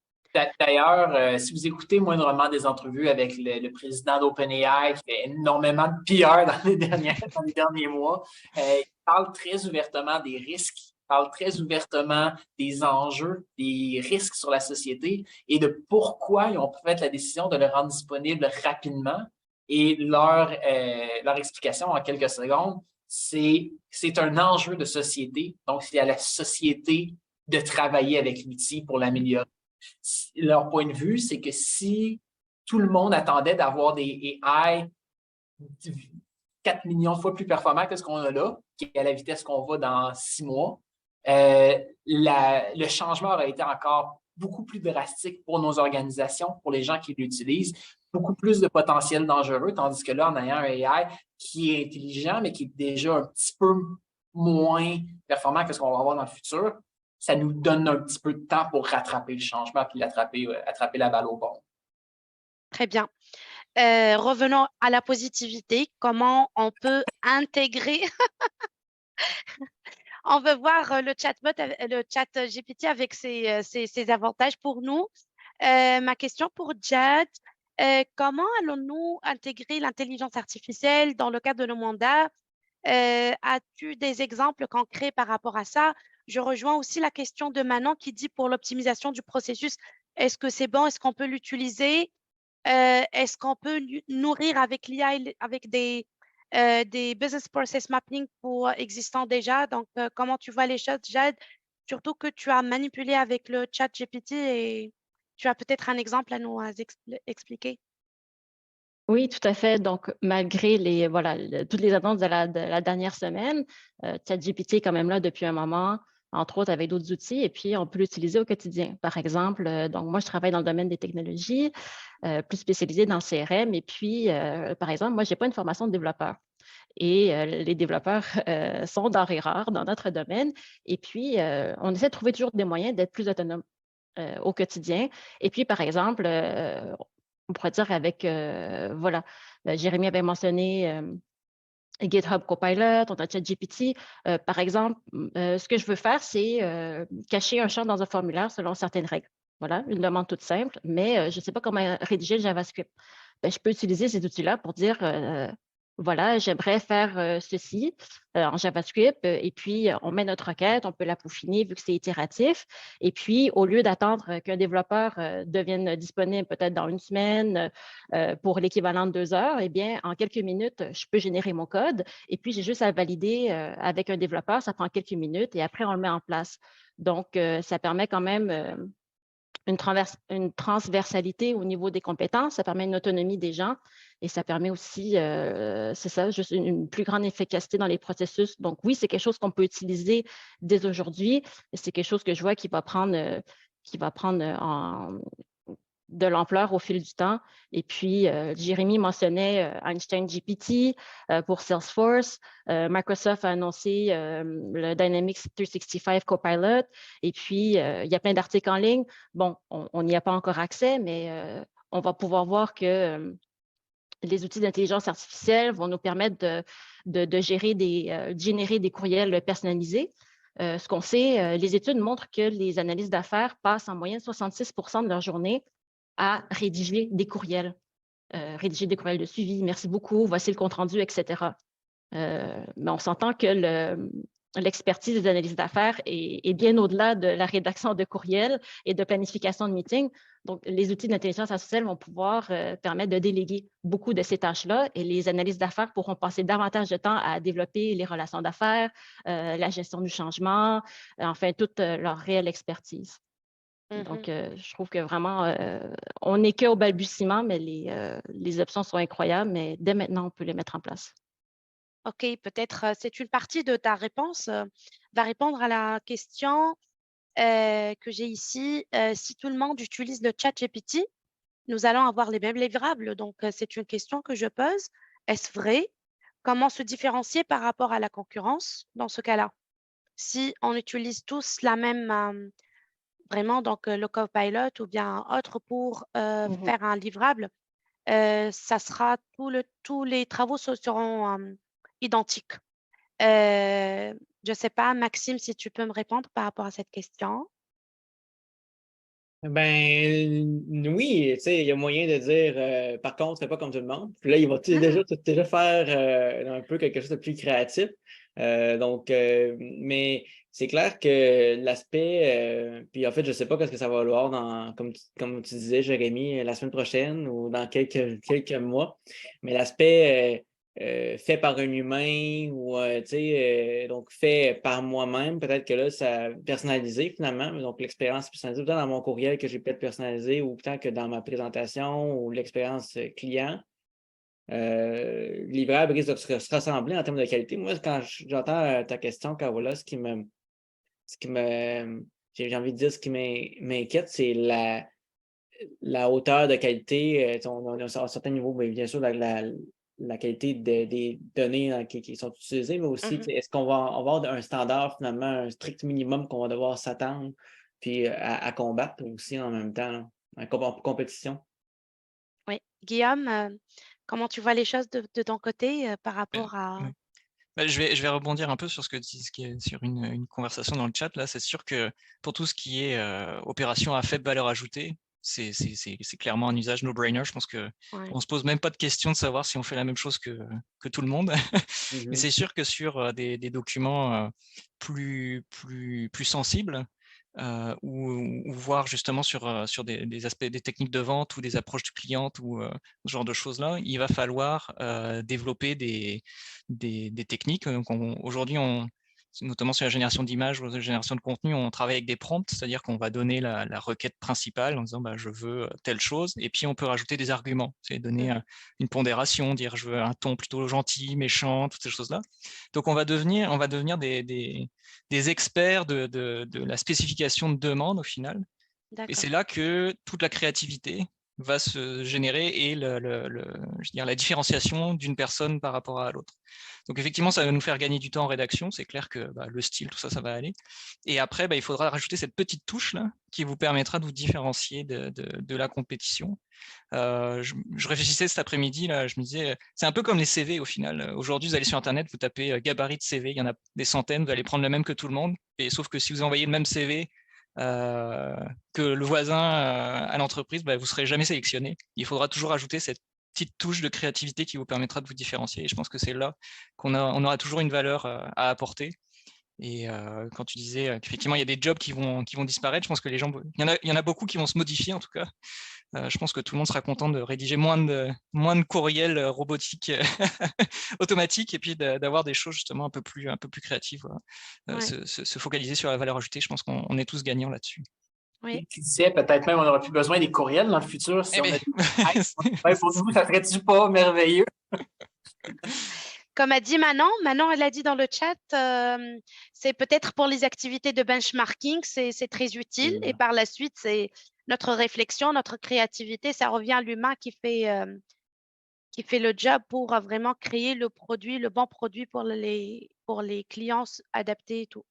D'ailleurs, si vous écoutez moindrement des entrevues avec le président d'OpenAI, qui fait énormément de PR dans les derniers mois, il parle très ouvertement des risques, il parle très ouvertement des enjeux, des risques sur la société et de pourquoi ils ont fait la décision de le rendre disponible rapidement. Et leur explication en quelques secondes, c'est un enjeu de société. Donc, c'est à la société de travailler avec l'outil pour l'améliorer. Leur point de vue, c'est que si tout le monde attendait d'avoir des AI 4 millions de fois plus performants que ce qu'on a là, qui est à la vitesse qu'on va dans 6 mois, le changement aurait été encore beaucoup plus drastique pour nos organisations, pour les gens qui l'utilisent, beaucoup plus de potentiel dangereux, tandis que là, en ayant un AI qui est intelligent, mais qui est déjà un petit peu moins performant que ce qu'on va avoir dans le futur, ça nous donne un petit peu de temps pour rattraper le changement puis attraper la balle au bon. Très bien. Revenons à la positivité. Comment on peut intégrer On veut voir le chatbot, le chat GPT avec ses avantages pour nous. Ma question pour Jad, comment allons-nous intégrer l'intelligence artificielle dans le cadre de nos mandats? As-tu des exemples concrets par rapport à ça? Je rejoins aussi la question de Manon qui dit pour l'optimisation du processus, est-ce que c'est bon? Est-ce qu'on peut l'utiliser? Est-ce qu'on peut nourrir avec l'IA, avec des business process mapping pour existants déjà? Donc, comment tu vois les choses, Jade? Surtout que tu as manipulé avec le chat GPT et tu as peut-être un exemple à nous expliquer. Oui, tout à fait. Donc, malgré toutes les annonces de la dernière semaine, ChatGPT est quand même là depuis un moment, entre autres avec d'autres outils, et puis on peut l'utiliser au quotidien. Par exemple, donc moi, je travaille dans le domaine des technologies, plus spécialisée dans le CRM, et puis, par exemple, moi, je n'ai pas une formation de développeur. Et les développeurs sont denrées rares dans notre domaine. Et puis, on essaie de trouver toujours des moyens d'être plus autonome au quotidien. Et puis, par exemple, on pourrait dire avec, Jérémy avait mentionné GitHub Copilot, on a ChatGPT. Par exemple, ce que je veux faire, c'est cacher un champ dans un formulaire selon certaines règles. Voilà, une demande toute simple, mais je ne sais pas comment rédiger le JavaScript. Je peux utiliser ces outils-là pour dire voilà, j'aimerais faire ceci en JavaScript, et puis on met notre requête, on peut la peaufiner vu que c'est itératif. Et puis, au lieu d'attendre qu'un développeur devienne disponible peut-être dans une semaine pour l'équivalent de 2 heures, eh bien, en quelques minutes, je peux générer mon code et puis j'ai juste à le valider avec un développeur. Ça prend quelques minutes et après, on le met en place. Donc, ça permet quand même une transversalité au niveau des compétences, ça permet une autonomie des gens et ça permet aussi, c'est ça, juste une plus grande efficacité dans les processus. Donc oui, c'est quelque chose qu'on peut utiliser dès aujourd'hui et c'est quelque chose que je vois qui va prendre de l'ampleur au fil du temps. Et puis, Jérémy mentionnait Einstein GPT pour Salesforce. Microsoft a annoncé le Dynamics 365 Copilot. Et puis, il y a plein d'articles en ligne. Bon, on n'y a pas encore accès, mais on va pouvoir voir que les outils d'intelligence artificielle vont nous permettre de générer des courriels personnalisés. Ce qu'on sait, les études montrent que les analystes d'affaires passent en moyenne 66% de leur journée à rédiger des courriels de suivi. Merci beaucoup, voici le compte-rendu, etc. Mais on s'entend que l'expertise des analystes d'affaires est bien au-delà de la rédaction de courriels et de planification de meetings. Donc, les outils d'intelligence artificielle vont pouvoir permettre de déléguer beaucoup de ces tâches-là et les analystes d'affaires pourront passer davantage de temps à développer les relations d'affaires, la gestion du changement, enfin, toute leur réelle expertise. Donc, je trouve que vraiment, on n'est qu'au balbutiement, mais les options sont incroyables, mais dès maintenant, on peut les mettre en place. OK, peut-être c'est une partie de ta réponse va répondre à la question que j'ai ici. Si tout le monde utilise le chat GPT, nous allons avoir les mêmes livrables. Donc, c'est une question que je pose. Est-ce vrai? Comment se différencier par rapport à la concurrence dans ce cas-là? Si on utilise tous la même, vraiment, donc le Copilot ou bien autre pour faire un livrable, ça sera tous les travaux seront identiques. Je ne sais pas, Maxime, si tu peux me répondre par rapport à cette question. Ben oui, tu sais, il y a moyen de dire par contre, fais pas comme tout le monde. Puis là, il va déjà faire un peu quelque chose de plus créatif. Mais c'est clair que l'aspect, puis en fait, je sais pas qu'est-ce que ça va valoir comme tu disais, Jérémy, la semaine prochaine ou dans quelques mois. Mais l'aspect fait par un humain ou tu sais, donc fait par moi-même, peut-être que là, ça personnalisé finalement, mais donc l'expérience personnalisée, autant dans mon courriel que j'ai peut-être personnalisé, ou autant que dans ma présentation ou l'expérience client. Livrable risque de se ressembler en termes de qualité. Moi, quand j'entends ta question, Carola, j'ai envie de dire, ce qui m'inquiète, c'est la hauteur de qualité. On a un certain niveau, mais bien sûr, la qualité des données qui sont utilisées, mais aussi, est-ce qu'on va avoir un standard, finalement, un strict minimum qu'on va devoir s'attendre puis à combattre aussi en même temps, là, en compétition? Oui. Guillaume, comment tu vois les choses de ton côté par rapport à… Ouais. Bah, je vais rebondir un peu sur ce qui est sur une conversation dans le chat. Là, c'est sûr que pour tout ce qui est opération à faible valeur ajoutée, c'est clairement un usage no-brainer. Je pense qu'on ne se pose même pas de question de savoir si on fait la même chose que tout le monde. Mais c'est sûr que sur des documents plus sensibles, ou voir justement sur des aspects, des techniques de vente ou des approches du client ou ce genre de choses-là, il va falloir développer des techniques. Aujourd'hui, notamment sur la génération d'images ou la génération de contenu, on travaille avec des prompts, c'est-à-dire qu'on va donner la requête principale en disant je veux telle chose, et puis on peut rajouter des arguments, c'est donner une pondération, dire je veux un ton plutôt gentil, méchant, toutes ces choses-là. Donc on va devenir des experts de la spécification de demande au final. Et c'est là que toute la créativité va se générer et je veux dire, la différenciation d'une personne par rapport à l'autre. Donc effectivement, ça va nous faire gagner du temps en rédaction. C'est clair que le style, tout ça, ça va aller. Et après, il faudra rajouter cette petite touche là qui vous permettra de vous différencier de la compétition. Je réfléchissais cet après-midi, là, je me disais, c'est un peu comme les CV au final. Aujourd'hui, vous allez sur Internet, vous tapez gabarit de CV, il y en a des centaines, vous allez prendre le même que tout le monde. Et sauf que si vous envoyez le même CV que le voisin à l'entreprise, vous ne serez jamais sélectionné. Il faudra toujours ajouter cette petite touche de créativité qui vous permettra de vous différencier. Et je pense que c'est là on aura toujours une valeur à apporter. Et quand tu disais qu'effectivement, il y a des jobs qui vont disparaître, je pense que les gens, il y en a beaucoup qui vont se modifier en tout cas. Je pense que tout le monde sera content de rédiger moins de courriels robotiques automatiques et puis d'avoir des choses justement un peu plus créatives. Voilà. Se focaliser sur la valeur ajoutée, je pense qu'on est tous gagnants là-dessus. Oui. Qui sait, peut-être même on n'aura plus besoin des courriels dans le futur si on a des... Pour nous, ça serait-tu pas merveilleux? Comme a dit Manon, elle a dit dans le chat, c'est peut-être pour les activités de benchmarking, c'est très utile. Et par la suite, c'est notre réflexion, notre créativité, ça revient à l'humain qui fait le job pour vraiment créer le bon produit pour les clients adaptés et tout.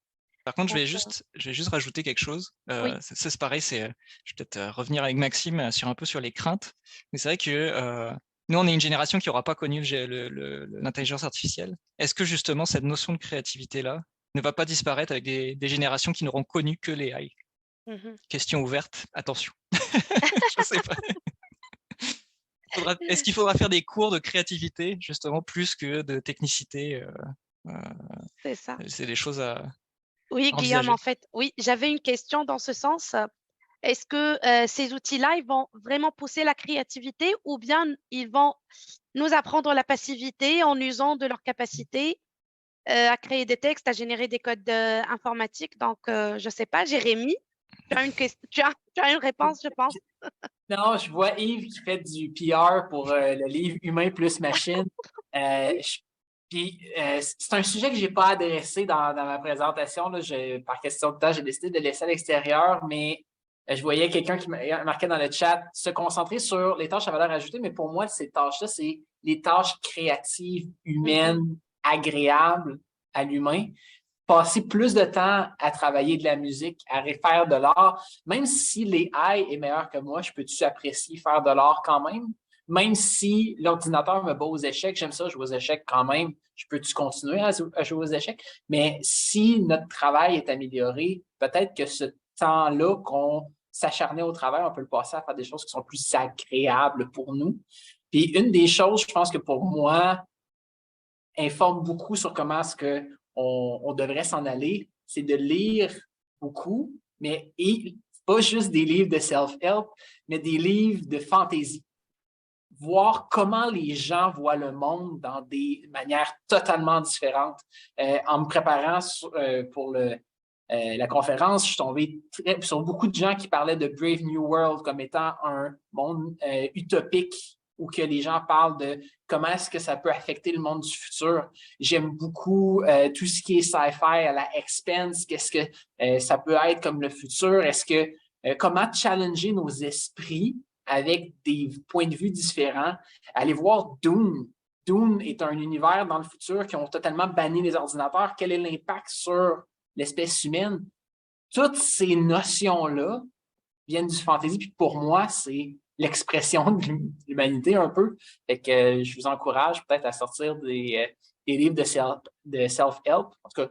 Par contre, je vais Donc, juste rajouter quelque chose. oui. Ça, c'est pareil, je vais peut-être revenir avec Maxime un peu sur les craintes. Mais c'est vrai que nous, on est une génération qui n'aura pas connu l'intelligence artificielle. Est-ce que justement, cette notion de créativité-là ne va pas disparaître avec des générations qui n'auront connu que les AI? Mhm. Question ouverte, attention. Je ne sais pas. Est-ce qu'il faudra faire des cours de créativité, justement, plus que de technicité? C'est ça. C'est des choses à Oui, Guillaume, envisager. en fait, oui, j'avais une question dans ce sens. Est-ce que ces outils-là, ils vont vraiment pousser la créativité ou bien ils vont nous apprendre la passivité en usant de leur capacité à créer des textes, à générer des codes informatiques? Donc, je ne sais pas, Jérémy, tu as tu as une réponse, je pense. Non, je vois Yves qui fait du PR pour le livre Humain plus machine. C'est un sujet que je n'ai pas adressé dans ma présentation. Là. Par question de temps, j'ai décidé de le laisser à l'extérieur, mais je voyais quelqu'un qui marquait dans le chat se concentrer sur les tâches à valeur ajoutée, mais pour moi, ces tâches-là, c'est les tâches créatives, humaines, agréables à l'humain. Passer plus de temps à travailler de la musique, à refaire de l'art, même si l'AI est meilleur que moi, je peux-tu apprécier faire de l'art quand même? Même si l'ordinateur me bat aux échecs, j'aime ça jouer aux échecs quand même, je peux-tu continuer à jouer aux échecs? Mais si notre travail est amélioré, peut-être que ce temps-là qu'on s'acharnait au travail, on peut le passer à faire des choses qui sont plus agréables pour nous. Puis une des choses, je pense que pour moi, informe beaucoup sur comment est-ce qu'on devrait s'en aller, c'est de lire beaucoup, mais pas juste des livres de self-help, mais des livres de fantasy. Voir comment les gens voient le monde dans des manières totalement différentes. En me préparant pour la conférence, je suis tombé sur beaucoup de gens qui parlaient de Brave New World comme étant un monde utopique où que les gens parlent de comment est-ce que ça peut affecter le monde du futur. J'aime beaucoup tout ce qui est sci-fi à la Expanse. Qu'est-ce que ça peut être comme le futur? Est-ce que comment challenger nos esprits avec des points de vue différents? Allez voir Dune. Dune est un univers dans le futur qui ont totalement banni les ordinateurs. Quel est l'impact sur l'espèce humaine? Toutes ces notions-là viennent du fantasy, puis pour moi, c'est l'expression de l'humanité un peu. Fait que je vous encourage peut-être à sortir des livres de self-help, en tout cas,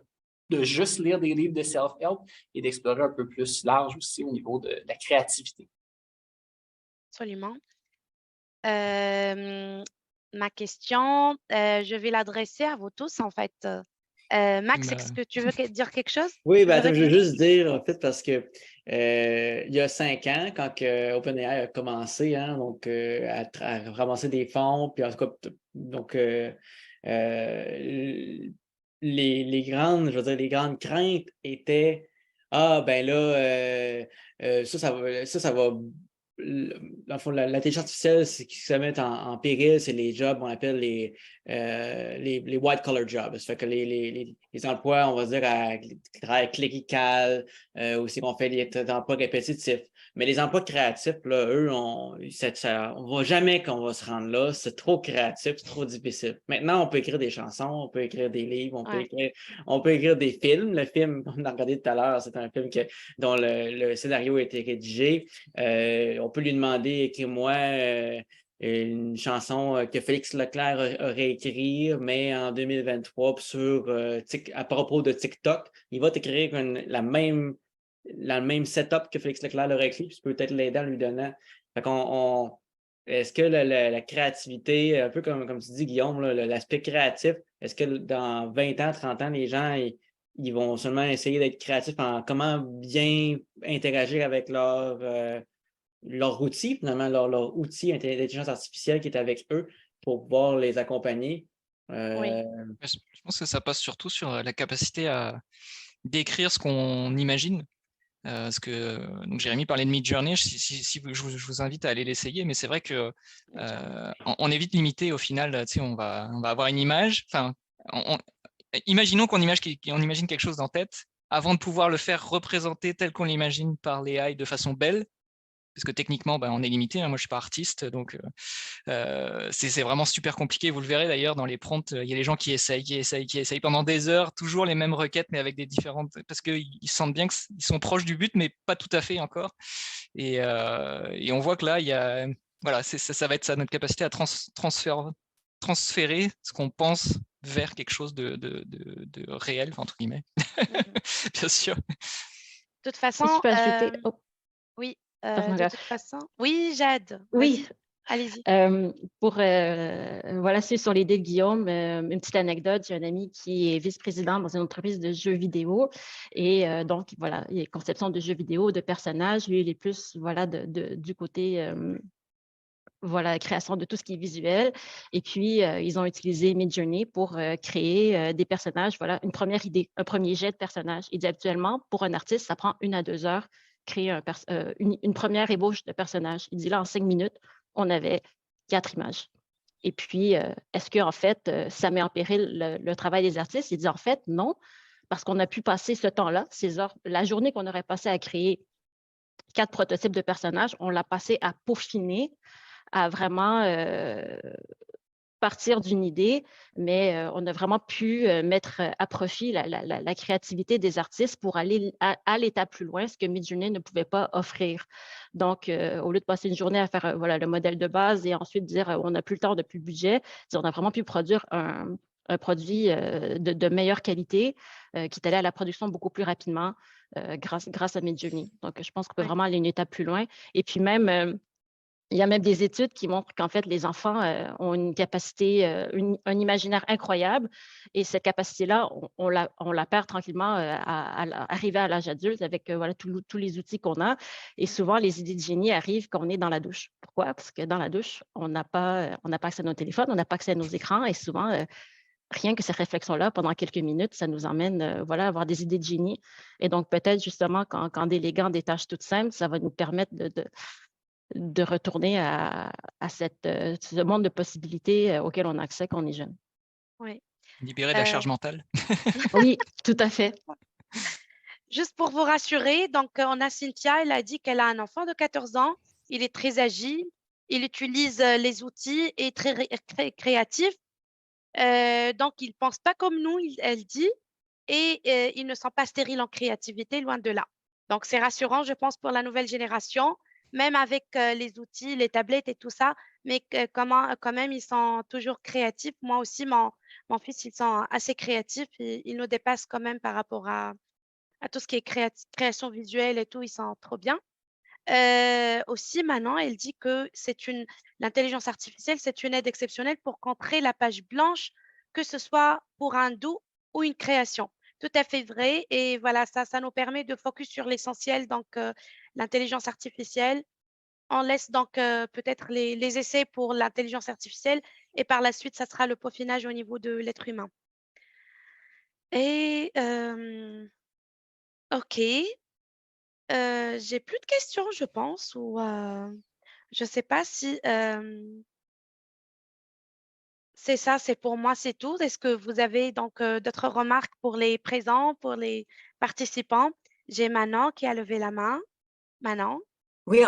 de juste lire des livres de self-help et d'explorer un peu plus large aussi au niveau de la créativité. Absolument. Ma question, je vais l'adresser à vous tous, en fait. Max, est-ce que tu veux dire quelque chose? Oui, je veux juste dire, en fait, parce que il y a 5 ans, quand OpenAI a commencé, hein, donc, à ramasser des fonds, puis en tout cas, donc, les grandes craintes étaient, ah, ben là, ça va dans le fond, l'intelligence artificielle, c'est qui se met en péril, c'est les jobs, on appelle les white-collar jobs. Ça fait que les emplois, on va dire, qui travaillent clérical, aussi qu'on fait des emplois répétitifs. Mais les emplois créatifs, là, eux, on ne voit jamais qu'on va se rendre là. C'est trop créatif, c'est trop difficile. Maintenant, on peut écrire des chansons, on peut écrire des livres, on peut écrire des films. Le film, on a regardé tout à l'heure, c'est un film dont le scénario a été rédigé. On peut lui demander, écris-moi une chanson que Félix Leclerc aurait écrite, mais en 2023 à propos de TikTok. Il va t'écrire le même setup que Félix Leclerc l'aurait écrit, puis tu peux peut-être l'aider en lui donnant. Fait qu'on est-ce que la créativité, un peu comme tu dis, Guillaume, là, l'aspect créatif, est-ce que dans 20 ans, 30 ans, les gens, ils vont seulement essayer d'être créatifs en comment bien interagir avec leur outil, finalement, leur outil d'intelligence artificielle qui est avec eux pour pouvoir les accompagner? Oui, Je pense que ça passe surtout sur la capacité à décrire ce qu'on imagine. Parce que donc Jérémy parlait de Midjourney, je vous invite à aller l'essayer, mais c'est vrai que on est vite limité au final. Tu sais, on va avoir une image. Enfin, imaginons qu'on imagine quelque chose en tête, avant de pouvoir le faire représenter tel qu'on l'imagine par l'AI de façon belle. Parce que techniquement, on est limité. Hein. Moi, je suis pas artiste, donc c'est vraiment super compliqué. Vous le verrez d'ailleurs dans les prompts, il y a les gens qui essayent pendant des heures, toujours les mêmes requêtes, mais avec des différentes, parce qu'ils sentent bien qu'ils sont proches du but, mais pas tout à fait encore. Et on voit que là, il y a, voilà, ça va être ça, notre capacité à transférer ce qu'on pense vers quelque chose de réel, entre guillemets, bien sûr. de toute Si façon, je peux ajouter. Oh, oui, pardon, de toute façon. Oui, Jade, oui, vas-y, allez-y. pour voilà, c'est sur l'idée de Guillaume, une petite anecdote, j'ai un ami qui est vice-président dans une entreprise de jeux vidéo et donc voilà, il y a conception de jeux vidéo, de personnages, lui il est plus voilà du côté voilà, création de tout ce qui est visuel. Et puis, ils ont utilisé Midjourney pour créer des personnages. Voilà, une première idée, un premier jet de personnage. Il dit habituellement, pour un artiste, ça prend 1 à 2 heures créer une première ébauche de personnage. Il dit là, en 5 minutes, on avait 4 images. Et puis, est-ce qu'en fait, ça met en péril le travail des artistes? Il dit en fait, non, parce qu'on a pu passer ce temps-là, ces heures, la journée qu'on aurait passé à créer 4 prototypes de personnages, on l'a passé à peaufiner, à vraiment partir d'une idée, mais on a vraiment pu mettre à profit la créativité des artistes pour aller à l'étape plus loin, ce que Midjourney ne pouvait pas offrir. Donc, au lieu de passer une journée à faire voilà, le modèle de base et ensuite dire on n'a plus le temps, on n'a plus le budget, on a vraiment pu produire un produit de meilleure qualité qui est allé à la production beaucoup plus rapidement grâce à Midjourney. Donc, je pense qu'on peut Oui, vraiment aller une étape plus loin. Et puis même, il y a même des études qui montrent qu'en fait, les enfants ont une capacité, un imaginaire incroyable. Et cette capacité-là, on la perd tranquillement à arriver à l'âge adulte avec voilà, tous les outils qu'on a. Et souvent, les idées de génie arrivent quand on est dans la douche. Pourquoi? Parce que dans la douche, on n'a pas accès à nos téléphones, on n'a pas accès à nos écrans. Et souvent, rien que cette réflexion-là, pendant quelques minutes, ça nous emmène voilà, à avoir des idées de génie. Et donc, peut-être justement, qu'en déléguant des tâches toutes simples, ça va nous permettre de retourner à ce monde de possibilités auquel on a accès quand on est jeune. oui. Libérer de la Euh, charge mentale. Oui, tout à fait. Juste pour vous rassurer, donc on a Cynthia, elle a dit qu'elle a un enfant de 14 ans. Il est très agile, il utilise les outils et très créatif. Donc, il ne pense pas comme nous, elle dit, et il ne sent pas stérile en créativité, loin de là. Donc, c'est rassurant, je pense, pour la nouvelle génération, même avec les outils, les tablettes et tout ça, mais quand même, ils sont toujours créatifs. Moi aussi, mon fils, ils sont assez créatifs, il nous dépasse quand même par rapport à tout ce qui est création visuelle et tout, ils sont trop bien. Aussi, maintenant, elle dit que l'intelligence artificielle, c'est une aide exceptionnelle pour contrer la page blanche, que ce soit pour un doux ou une création. Tout à fait vrai. Et voilà, ça nous permet de focus sur l'essentiel, donc l'intelligence artificielle. On laisse donc peut-être les essais pour l'intelligence artificielle et par la suite, ça sera le peaufinage au niveau de l'être humain. Et OK, j'ai plus de questions, je pense, ou je sais pas si c'est ça, c'est pour moi, c'est tout. Est-ce que vous avez donc d'autres remarques pour les présents, pour les participants? J'ai Manon qui a levé la main. Manon? Oui,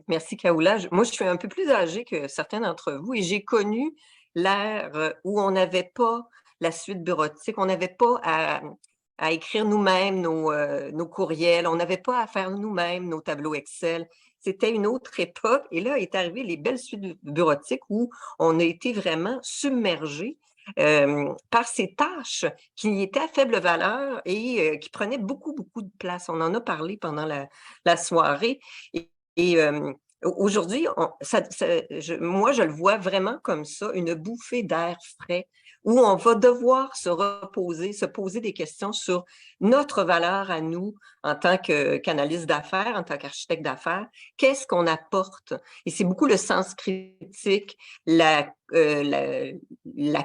merci Kaoula. Moi, je suis un peu plus âgée que certains d'entre vous et j'ai connu l'ère où on n'avait pas la suite bureautique, on n'avait pas à écrire nous-mêmes nos courriels, on n'avait pas à faire nous-mêmes nos tableaux Excel. C'était une autre époque et là est arrivé les belles suites bureautiques où on a été vraiment submergé par ces tâches qui étaient à faible valeur et qui prenaient beaucoup, beaucoup de place. On en a parlé pendant la soirée. Et Aujourd'hui, moi, je le vois vraiment comme ça, une bouffée d'air frais où on va devoir se poser des questions sur notre valeur à nous en tant qu'analyste d'affaires, en tant qu'architecte d'affaires. Qu'est-ce qu'on apporte? Et c'est beaucoup le sens critique, la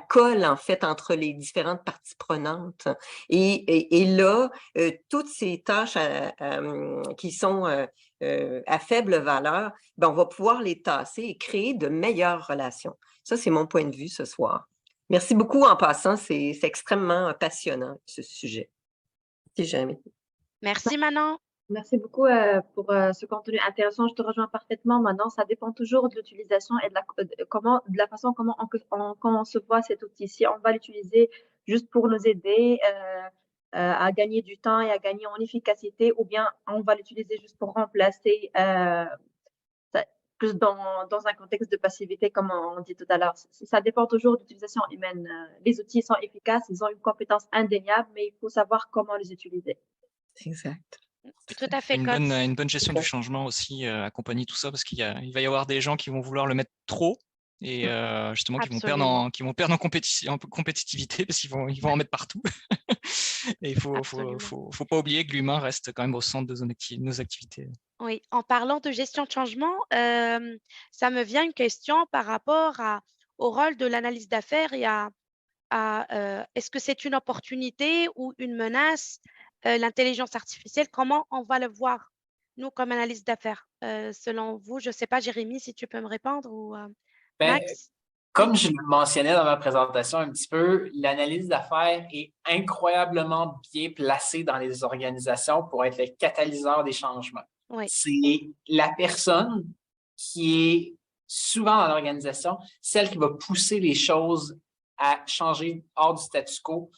colle, en fait, entre les différentes parties prenantes. Et là, toutes ces tâches qui sont à faible valeur, ben, on va pouvoir les tasser et créer de meilleures relations. Ça, c'est mon point de vue ce soir. Merci beaucoup en passant, c'est extrêmement passionnant, ce sujet. Si jamais. Merci Manon. Merci beaucoup pour ce contenu intéressant. Je te rejoins parfaitement. Maintenant, ça dépend toujours de l'utilisation et de la façon comment on conçoit cet outil. Si on va l'utiliser juste pour nous aider à gagner du temps et à gagner en efficacité, ou bien on va l'utiliser juste pour remplacer plus dans un contexte de passivité, comme on dit tout à l'heure. Ça dépend toujours de l'utilisation humaine. Les outils sont efficaces, ils ont une compétence indéniable, mais il faut savoir comment les utiliser. Exact. Tout à fait. Une bonne gestion du changement aussi accompagne tout ça, parce il va y avoir des gens qui vont vouloir le mettre trop et justement qui vont perdre en compétitivité parce qu'ils vont en mettre partout. Et il faut pas oublier que l'humain reste quand même au centre de nos activités. Oui, en parlant de gestion de changement, ça me vient une question par rapport au rôle de l'analyse d'affaires et est-ce que c'est une opportunité ou une menace, l'intelligence artificielle, comment on va le voir, nous, comme analyse d'affaires? Selon vous, je ne sais pas, Jérémy, si tu peux me répondre ou Ben, Max? comme je le mentionnais dans ma présentation un petit peu, l'analyse d'affaires est incroyablement bien placée dans les organisations pour être le catalyseur des changements. Oui. C'est la personne qui est souvent dans l'organisation, celle qui va pousser les choses à changer hors du statu quo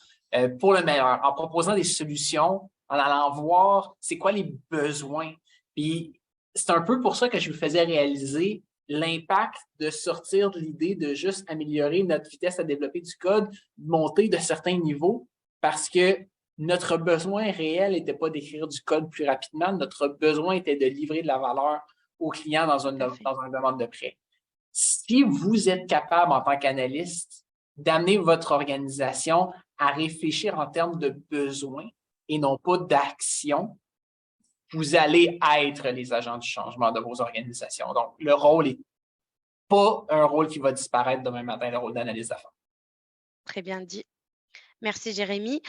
pour le meilleur, en proposant des solutions, en allant voir c'est quoi les besoins. Puis c'est un peu pour ça que je vous faisais réaliser l'impact de sortir de l'idée de juste améliorer notre vitesse à développer du code, monter de certains niveaux, parce que notre besoin réel n'était pas d'écrire du code plus rapidement, notre besoin était de livrer de la valeur aux clients dans une demande de prêt. Si vous êtes capable, en tant qu'analyste, d'amener votre organisation à réfléchir en termes de besoins et non pas d'action, vous allez être les agents du changement de vos organisations. Donc, le rôle n'est pas un rôle qui va disparaître demain matin, le rôle d'analyse d'affaires. Très bien dit. Merci, Jérémy.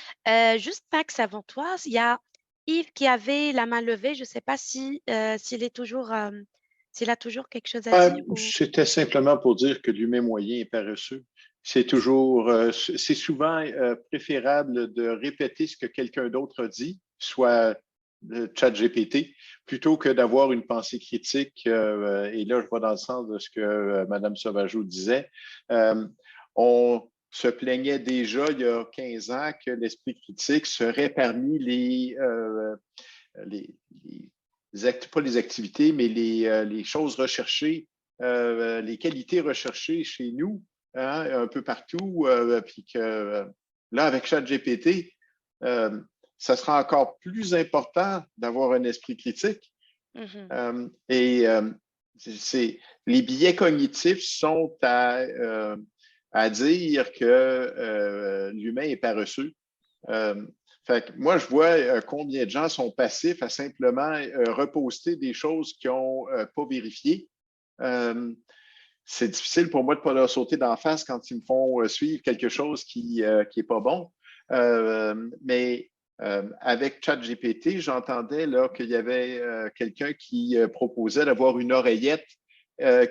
Juste, Max, avant toi, il y a Yves qui avait la main levée. Je ne sais pas s'il a toujours quelque chose à dire. C'était simplement pour dire que l'humain moyen est paresseux. C'est souvent préférable de répéter ce que quelqu'un d'autre a dit, soit ChatGPT, plutôt que d'avoir une pensée critique. Et là, je vais dans le sens de ce que Mme Sauvageau disait. On se plaignait déjà il y a 15 ans que l'esprit critique serait parmi pas les activités, mais les choses recherchées, les qualités recherchées chez nous, hein, un peu partout. Puis que là, avec ChatGPT, ça sera encore plus important d'avoir un esprit critique. Mm-hmm. Les biais cognitifs sont à dire que l'humain est paresseux. Fait que moi, je vois combien de gens sont passifs à simplement reposter des choses qu'ils n'ont pas vérifiées. C'est difficile pour moi de ne pas leur sauter d'en face quand ils me font suivre quelque chose qui n'est pas bon. Mais avec ChatGPT, j'entendais là qu'il y avait quelqu'un qui proposait d'avoir une oreillette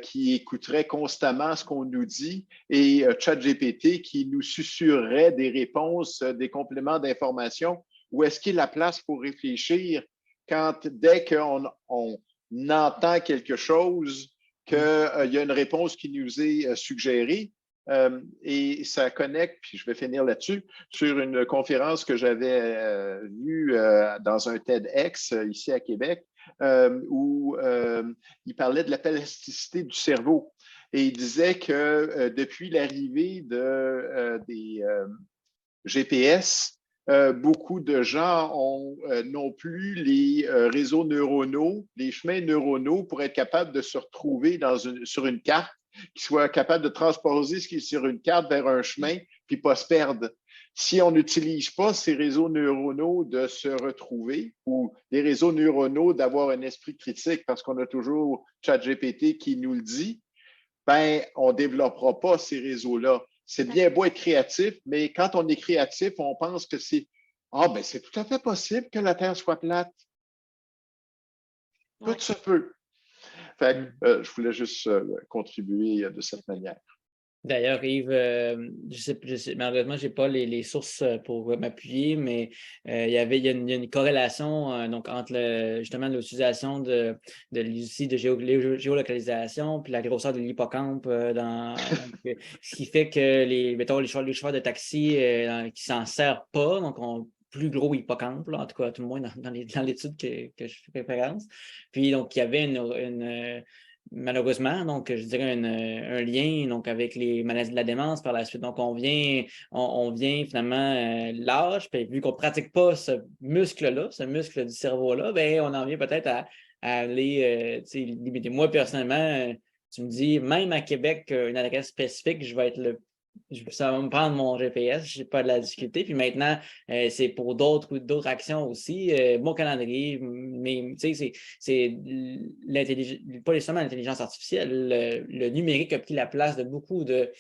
qui écouterait constamment ce qu'on nous dit et ChatGPT qui nous susurrerait des réponses, des compléments d'information. Où est-ce qu'il y a la place pour réfléchir dès qu'on entend quelque chose, qu'il y a une réponse qui nous est suggérée? Et ça connecte, puis je vais finir là-dessus, sur une conférence que j'avais vue dans un TEDx ici à Québec, où il parlait de la plasticité du cerveau. Et il disait que depuis l'arrivée des GPS, beaucoup de gens n'ont plus les réseaux neuronaux, les chemins neuronaux pour être capables de se retrouver sur une carte, qui soit capable de transposer ce qui est sur une carte vers un chemin, puis pas se perdre. Si on n'utilise pas ces réseaux neuronaux de se retrouver ou les réseaux neuronaux d'avoir un esprit critique, parce qu'on a toujours ChatGPT qui nous le dit, ben, on ne développera pas ces réseaux-là. C'est bien beau être créatif, mais quand on est créatif, on pense que c'est ben c'est tout à fait possible que la Terre soit plate. Tout se peut. Fait que, je voulais juste contribuer de cette manière. D'ailleurs, Yves, je sais, malheureusement, je n'ai pas les sources pour m'appuyer, mais il y a une corrélation donc, entre justement l'utilisation de l'outil de géolocalisation puis la grosseur de l'hippocampe, ce qui fait que mettons, les chauffeurs de taxi qui s'en servent pas, donc ont plus gros hippocampe, là, en tout cas, tout le moins dans l'étude que je fais référence. Puis, donc, il y avait malheureusement, donc je dirais un lien donc, avec les maladies de la démence par la suite. Donc, on vient finalement l'âge, puis vu qu'on ne pratique pas ce muscle-là, ce muscle du cerveau-là, ben, on en vient peut-être à aller limiter. Moi, personnellement, tu me dis, même à Québec, une adresse spécifique, ça va me prendre mon GPS, je n'ai pas de la difficulté. Puis maintenant, c'est pour d'autres actions aussi. Mon calendrier, mais tu sais, c'est pas seulement l'intelligence artificielle, le numérique a pris la place de beaucoup de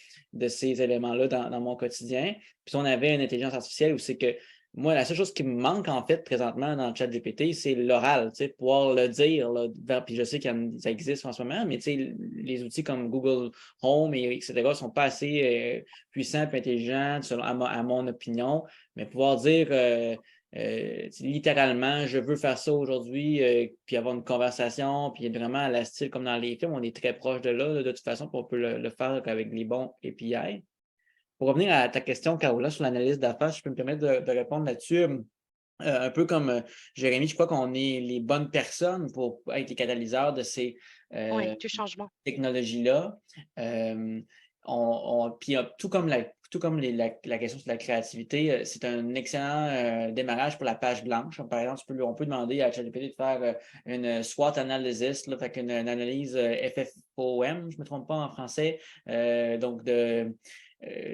ces éléments-là dans mon quotidien. Puis si on avait une intelligence artificielle où c'est que moi, la seule chose qui me manque, en fait, présentement dans le ChatGPT, c'est l'oral, tu sais, pouvoir le dire, là, puis je sais que ça existe en ce moment, mais tu sais, les outils comme Google Home, etc., ne sont pas assez puissants et intelligents, à mon opinion, mais pouvoir dire littéralement, je veux faire ça aujourd'hui, puis avoir une conversation, puis vraiment à la style comme dans les films, on est très proche de là, de toute façon, puis on peut le faire avec les bons API. Pour revenir à ta question, Carola, sur l'analyse d'affaires, je peux me permettre de répondre là-dessus. Un peu comme Jérémy, je crois qu'on est les bonnes personnes pour être les catalyseurs de ces du changement. technologies-là. Puis tout comme la question sur la créativité, c'est un excellent démarrage pour la page blanche. Par exemple, on peut demander à ChatGPT de faire une SWOT analysis, là, fait une analyse FFOM, je ne me trompe pas en français, donc de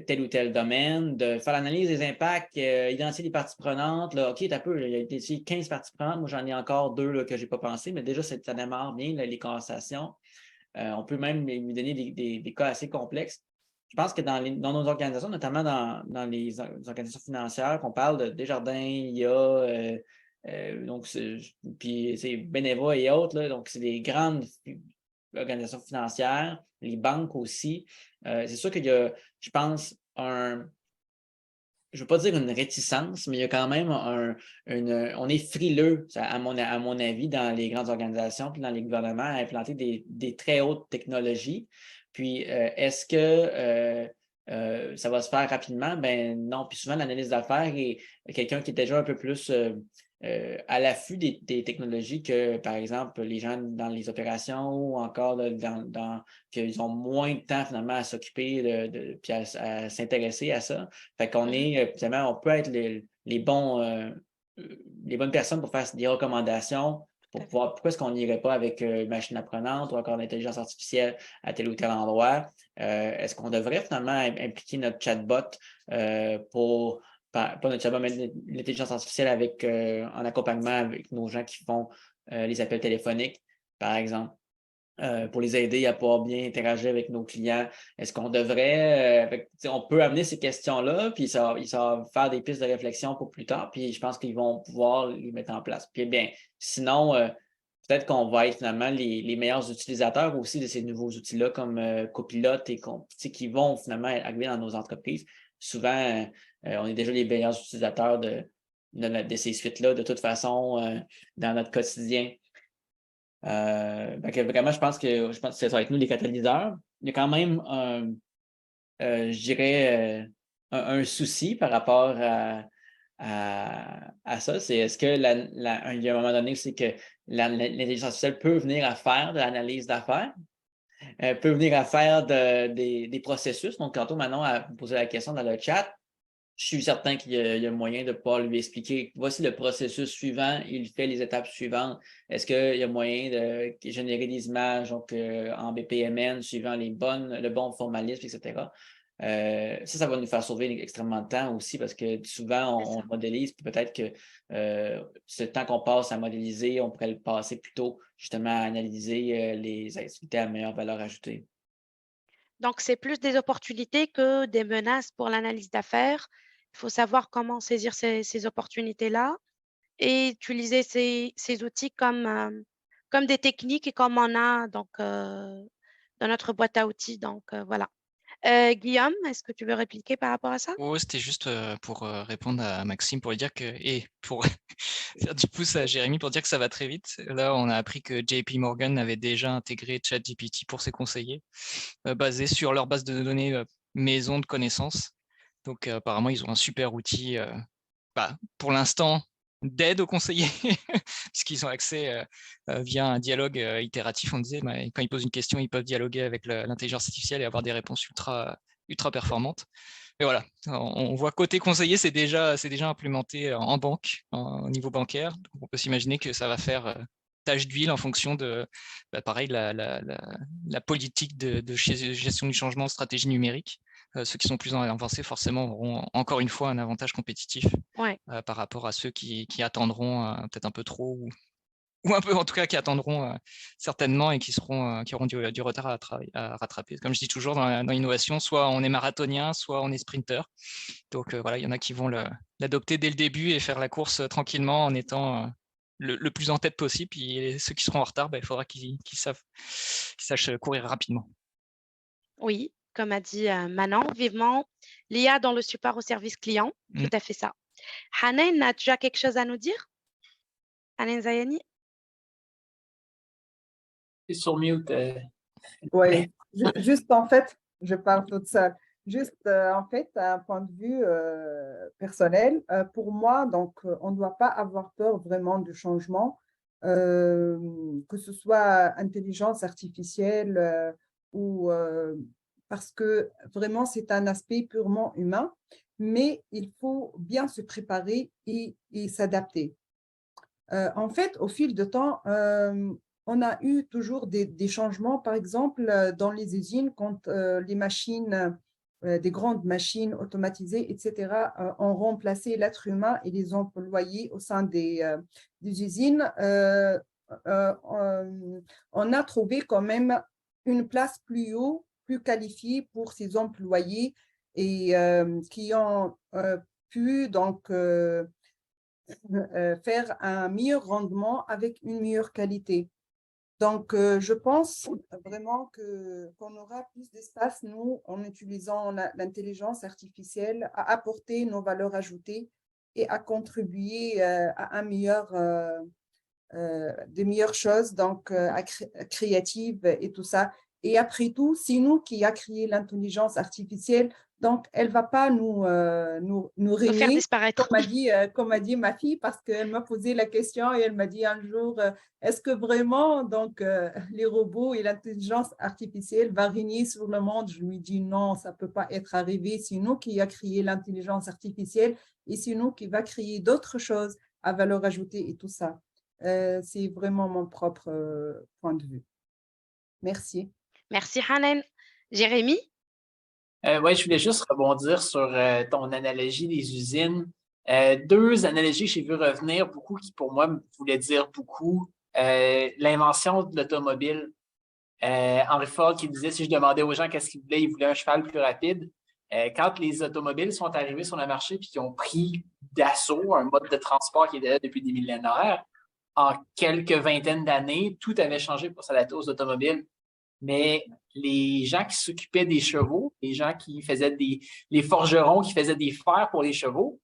tel ou tel domaine, de faire l'analyse des impacts, identifier les parties prenantes. Là, OK, t'as peu, il y a ici 15 parties prenantes. Moi, j'en ai encore 2 là, que je n'ai pas pensé, mais déjà, ça démarre bien là, les conversations. On peut même lui donner des cas assez complexes. Je pense que dans nos organisations, notamment dans les organisations financières, qu'on parle de Desjardins, IA, donc puis c'est Beneva et autres, là, donc c'est des grandes organisations financières, les banques aussi. C'est sûr qu'il y a, je pense, je ne veux pas dire une réticence, mais il y a quand même on est frileux, à mon avis, dans les grandes organisations puis dans les gouvernements à implanter des très hautes technologies. Puis, est-ce que ça va se faire rapidement? Ben non. Puis souvent, l'analyse d'affaires est quelqu'un qui est déjà un peu plus à l'affût des technologies que, par exemple, les gens dans les opérations ou encore qu'ils ont moins de temps finalement à s'occuper puis à s'intéresser à ça. Fait qu'on on peut être les bonnes personnes pour faire des recommandations pour pouvoir pourquoi est-ce qu'on n'irait pas avec une machine apprenante ou encore l'intelligence artificielle à tel ou tel endroit. Est-ce qu'on devrait finalement impliquer notre chatbot pour pas notre chatbot, mais l'intelligence artificielle en accompagnement avec nos gens qui font les appels téléphoniques, par exemple, pour les aider à pouvoir bien interagir avec nos clients. Est-ce qu'on devrait... on peut amener ces questions-là, puis ça va faire des pistes de réflexion pour plus tard, puis je pense qu'ils vont pouvoir les mettre en place. Puis bien, sinon, peut-être qu'on va être finalement les meilleurs utilisateurs aussi de ces nouveaux outils-là, comme Copilot qui vont finalement arriver dans nos entreprises. Souvent, on est déjà les meilleurs utilisateurs de ces suites-là, de toute façon, dans notre quotidien. Vraiment, je pense que ça va être nous les catalyseurs. Il y a quand même, je dirais, un souci par rapport à ça. C'est est-ce que il y a un moment donné, c'est que l'intelligence artificielle peut venir à faire de l'analyse d'affaires, peut venir à faire des processus. Donc, tantôt, Manon a posé la question dans le chat. je suis certain qu'il y a moyen de pouvoir lui expliquer, voici le processus suivant, il fait les étapes suivantes. Est-ce qu'il y a moyen de générer des images donc, en BPMN suivant le bon formalisme, etc. Ça va nous faire sauver extrêmement de temps aussi parce que souvent, on modélise, peut-être que ce temps qu'on passe à modéliser, on pourrait le passer plutôt justement à analyser les activités à meilleure valeur ajoutée. Donc, c'est plus des opportunités que des menaces pour l'analyse d'affaires. Il faut savoir comment saisir ces opportunités-là et utiliser ces outils comme des techniques et comme on a donc, dans notre boîte à outils. Donc, voilà. Guillaume, est-ce que tu veux répliquer par rapport à ça? Ouais, c'était juste pour répondre à Maxime, pour lui dire que, et pour faire du pouce à Jérémy pour dire que ça va très vite. Là, on a appris que JP Morgan avait déjà intégré ChatGPT pour ses conseillers, basé sur leur base de données maison de connaissances. Donc, apparemment, ils ont un super outil, pour l'instant, d'aide aux conseillers, puisqu'ils ont accès via un dialogue itératif. On disait, quand ils posent une question, ils peuvent dialoguer avec l'intelligence artificielle et avoir des réponses ultra performantes. Mais voilà, on voit côté conseiller, c'est déjà implémenté en banque, au niveau bancaire. Donc on peut s'imaginer que ça va faire tâche d'huile en fonction de, pareil, la politique de gestion du changement, stratégie numérique. Ceux qui sont plus avancés, forcément, auront encore une fois un avantage compétitif par rapport à ceux qui attendront peut-être un peu trop ou un peu, en tout cas, qui attendront certainement et qui auront du retard à rattraper. Comme je dis toujours dans l'innovation, soit on est marathonien, soit on est sprinter. Donc voilà, il y en a qui vont l'adopter dès le début et faire la course tranquillement en étant le plus en tête possible. Puis ceux qui seront en retard, il faudra qu'ils sachent courir rapidement. Oui, comme a dit Manon, vivement l'IA dans le support au service client. Tout à fait ça. Hanen, as-tu as quelque chose à nous dire? Hanen Zayani? Sur mute. Oui, juste en fait, je parle toute seule. Juste en fait, d'un point de vue personnel, pour moi, donc, on ne doit pas avoir peur vraiment du changement, que ce soit intelligence artificielle ou parce que vraiment, c'est un aspect purement humain, mais il faut bien se préparer et s'adapter. En fait, au fil du temps, on a eu toujours des changements, par exemple, dans les usines, quand les machines, des grandes machines automatisées, etc., ont remplacé l'être humain et les employés au sein des usines, on a trouvé quand même une place plus haut, plus qualifiée pour ces employés et qui ont pu donc faire un meilleur rendement avec une meilleure qualité. Donc, je pense vraiment qu'on aura plus d'espace, nous, en utilisant l'intelligence artificielle, à apporter nos valeurs ajoutées et à contribuer à des meilleures choses, donc créatives et tout ça. Et après tout, c'est nous qui avons créé l'intelligence artificielle, donc elle ne va pas nous régner, faire disparaître. comme a dit ma fille, parce qu'elle m'a posé la question et elle m'a dit un jour, est-ce que vraiment donc, les robots et l'intelligence artificielle vont régner sur le monde? Je lui dis non, ça ne peut pas être arrivé, c'est nous qui avons créé l'intelligence artificielle et c'est nous qui va créer d'autres choses à valeur ajoutée et tout ça. C'est vraiment mon propre point de vue. Merci. Merci, Hanen. Jérémy? Oui, je voulais juste rebondir sur ton analogie des usines. Deux analogies que j'ai vu revenir beaucoup qui, pour moi, voulaient dire beaucoup. L'invention de l'automobile. Henry Ford qui disait, si je demandais aux gens qu'est-ce qu'ils voulaient, ils voulaient un cheval plus rapide. Quand les automobiles sont arrivés sur le marché et qui ont pris d'assaut un mode de transport qui était là depuis des millénaires, en quelques vingtaines d'années, tout avait changé pour s'adapter aux automobiles. Mais les gens qui s'occupaient des chevaux, les gens qui faisaient les forgerons qui faisaient des fers pour les chevaux,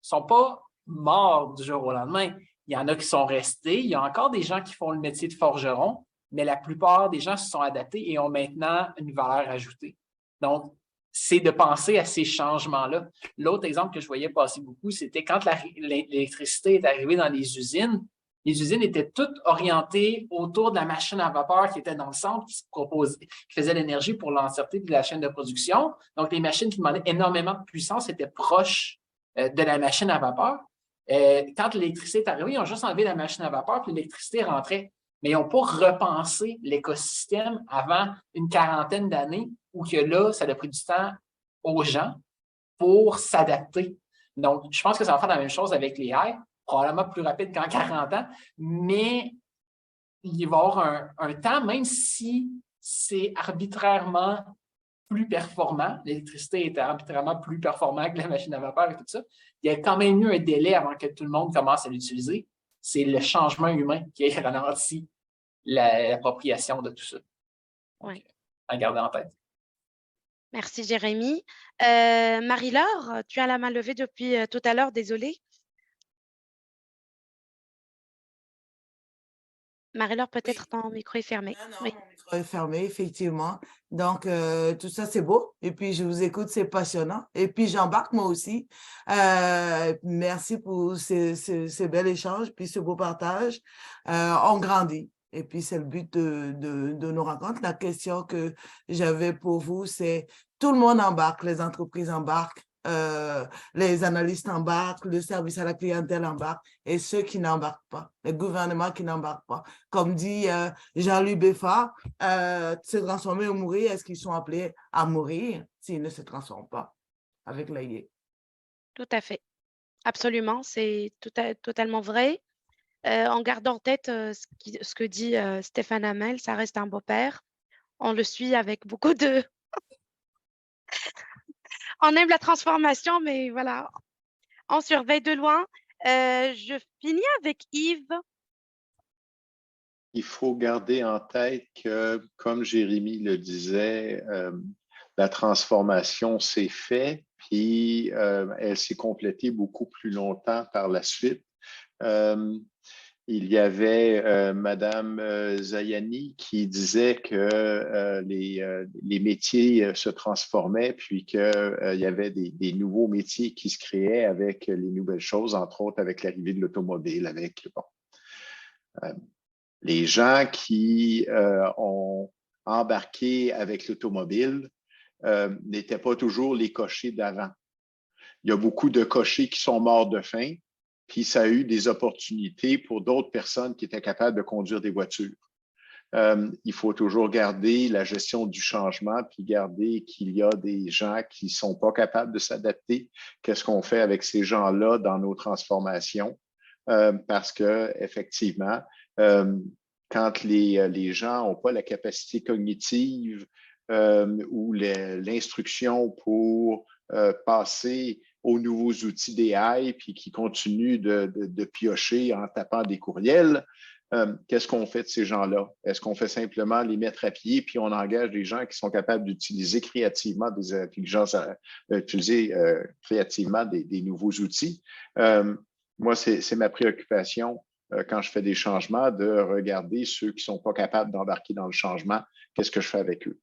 ne sont pas morts du jour au lendemain. Il y en a qui sont restés. Il y a encore des gens qui font le métier de forgeron, mais la plupart des gens se sont adaptés et ont maintenant une valeur ajoutée. Donc, c'est de penser à ces changements-là. L'autre exemple que je voyais passer beaucoup, c'était quand l'électricité est arrivée dans les usines, les usines étaient toutes orientées autour de la machine à vapeur qui était dans le centre, qui faisait l'énergie pour l'entièreté de la chaîne de production. Donc, les machines qui demandaient énormément de puissance étaient proches de la machine à vapeur. Quand l'électricité est arrivée, ils ont juste enlevé la machine à vapeur puis l'électricité rentrait. Mais ils n'ont pas repensé l'écosystème avant une quarantaine d'années où que là, ça a pris du temps aux gens pour s'adapter. Donc, je pense que ça va faire la même chose avec les AI, probablement plus rapide qu'en 40 ans, mais il va y avoir un temps, même si c'est arbitrairement plus performant, l'électricité est arbitrairement plus performante que la machine à vapeur et tout ça, il y a quand même eu un délai avant que tout le monde commence à l'utiliser. C'est le changement humain qui a ralenti l'appropriation de tout ça. Oui. À garder en tête. Merci, Jérémy. Marie-Laure, tu as la main levée depuis tout à l'heure, désolée. Marie-Laure, peut-être ton micro est fermé. Non, Oui. mon micro est fermé, effectivement. Donc, tout ça, c'est beau. Et puis, je vous écoute, c'est passionnant. Et puis, j'embarque moi aussi. Merci pour ces bels échanges, puis ce beau partage. On grandit. Et puis, c'est le but de nos rencontres. La question que j'avais pour vous, c'est tout le monde embarque, les entreprises embarquent. Les analystes embarquent, le service à la clientèle embarque, et ceux qui n'embarquent pas, les gouvernements qui n'embarquent pas. Comme dit Jean-Luc Beffard, se transformer ou mourir, est-ce qu'ils sont appelés à mourir s'ils ne se transforment pas avec l'AIE? Tout à fait. Absolument, c'est totalement vrai. En gardant en tête ce que dit Stéphane Hamel, ça reste un beau-père. On le suit avec beaucoup de... On aime la transformation, mais voilà, on surveille de loin. Je finis avec Yves. Il faut garder en tête que, comme Jérémy le disait, la transformation s'est faite, puis elle s'est complétée beaucoup plus longtemps par la suite. Il y avait Madame Zayani qui disait que les métiers se transformaient, puis qu'il y avait des nouveaux métiers qui se créaient avec les nouvelles choses, entre autres avec l'arrivée de l'automobile, avec les gens qui ont embarqué avec l'automobile n'étaient pas toujours les cochers d'avant. Il y a beaucoup de cochers qui sont morts de faim, puis ça a eu des opportunités pour d'autres personnes qui étaient capables de conduire des voitures. Il faut toujours garder la gestion du changement, puis garder qu'il y a des gens qui ne sont pas capables de s'adapter. Qu'est-ce qu'on fait avec ces gens-là dans nos transformations? Parce que effectivement, quand les gens n'ont pas la capacité cognitive ou l'instruction pour passer aux nouveaux outils d'AI, puis qui continuent de piocher en tapant des courriels, qu'est-ce qu'on fait de ces gens-là? Est-ce qu'on fait simplement les mettre à pied, puis on engage des gens qui sont capables d'utiliser créativement des intelligences, utiliser créativement des nouveaux outils? Moi, c'est ma préoccupation quand je fais des changements, de regarder ceux qui ne sont pas capables d'embarquer dans le changement. Qu'est-ce que je fais avec eux?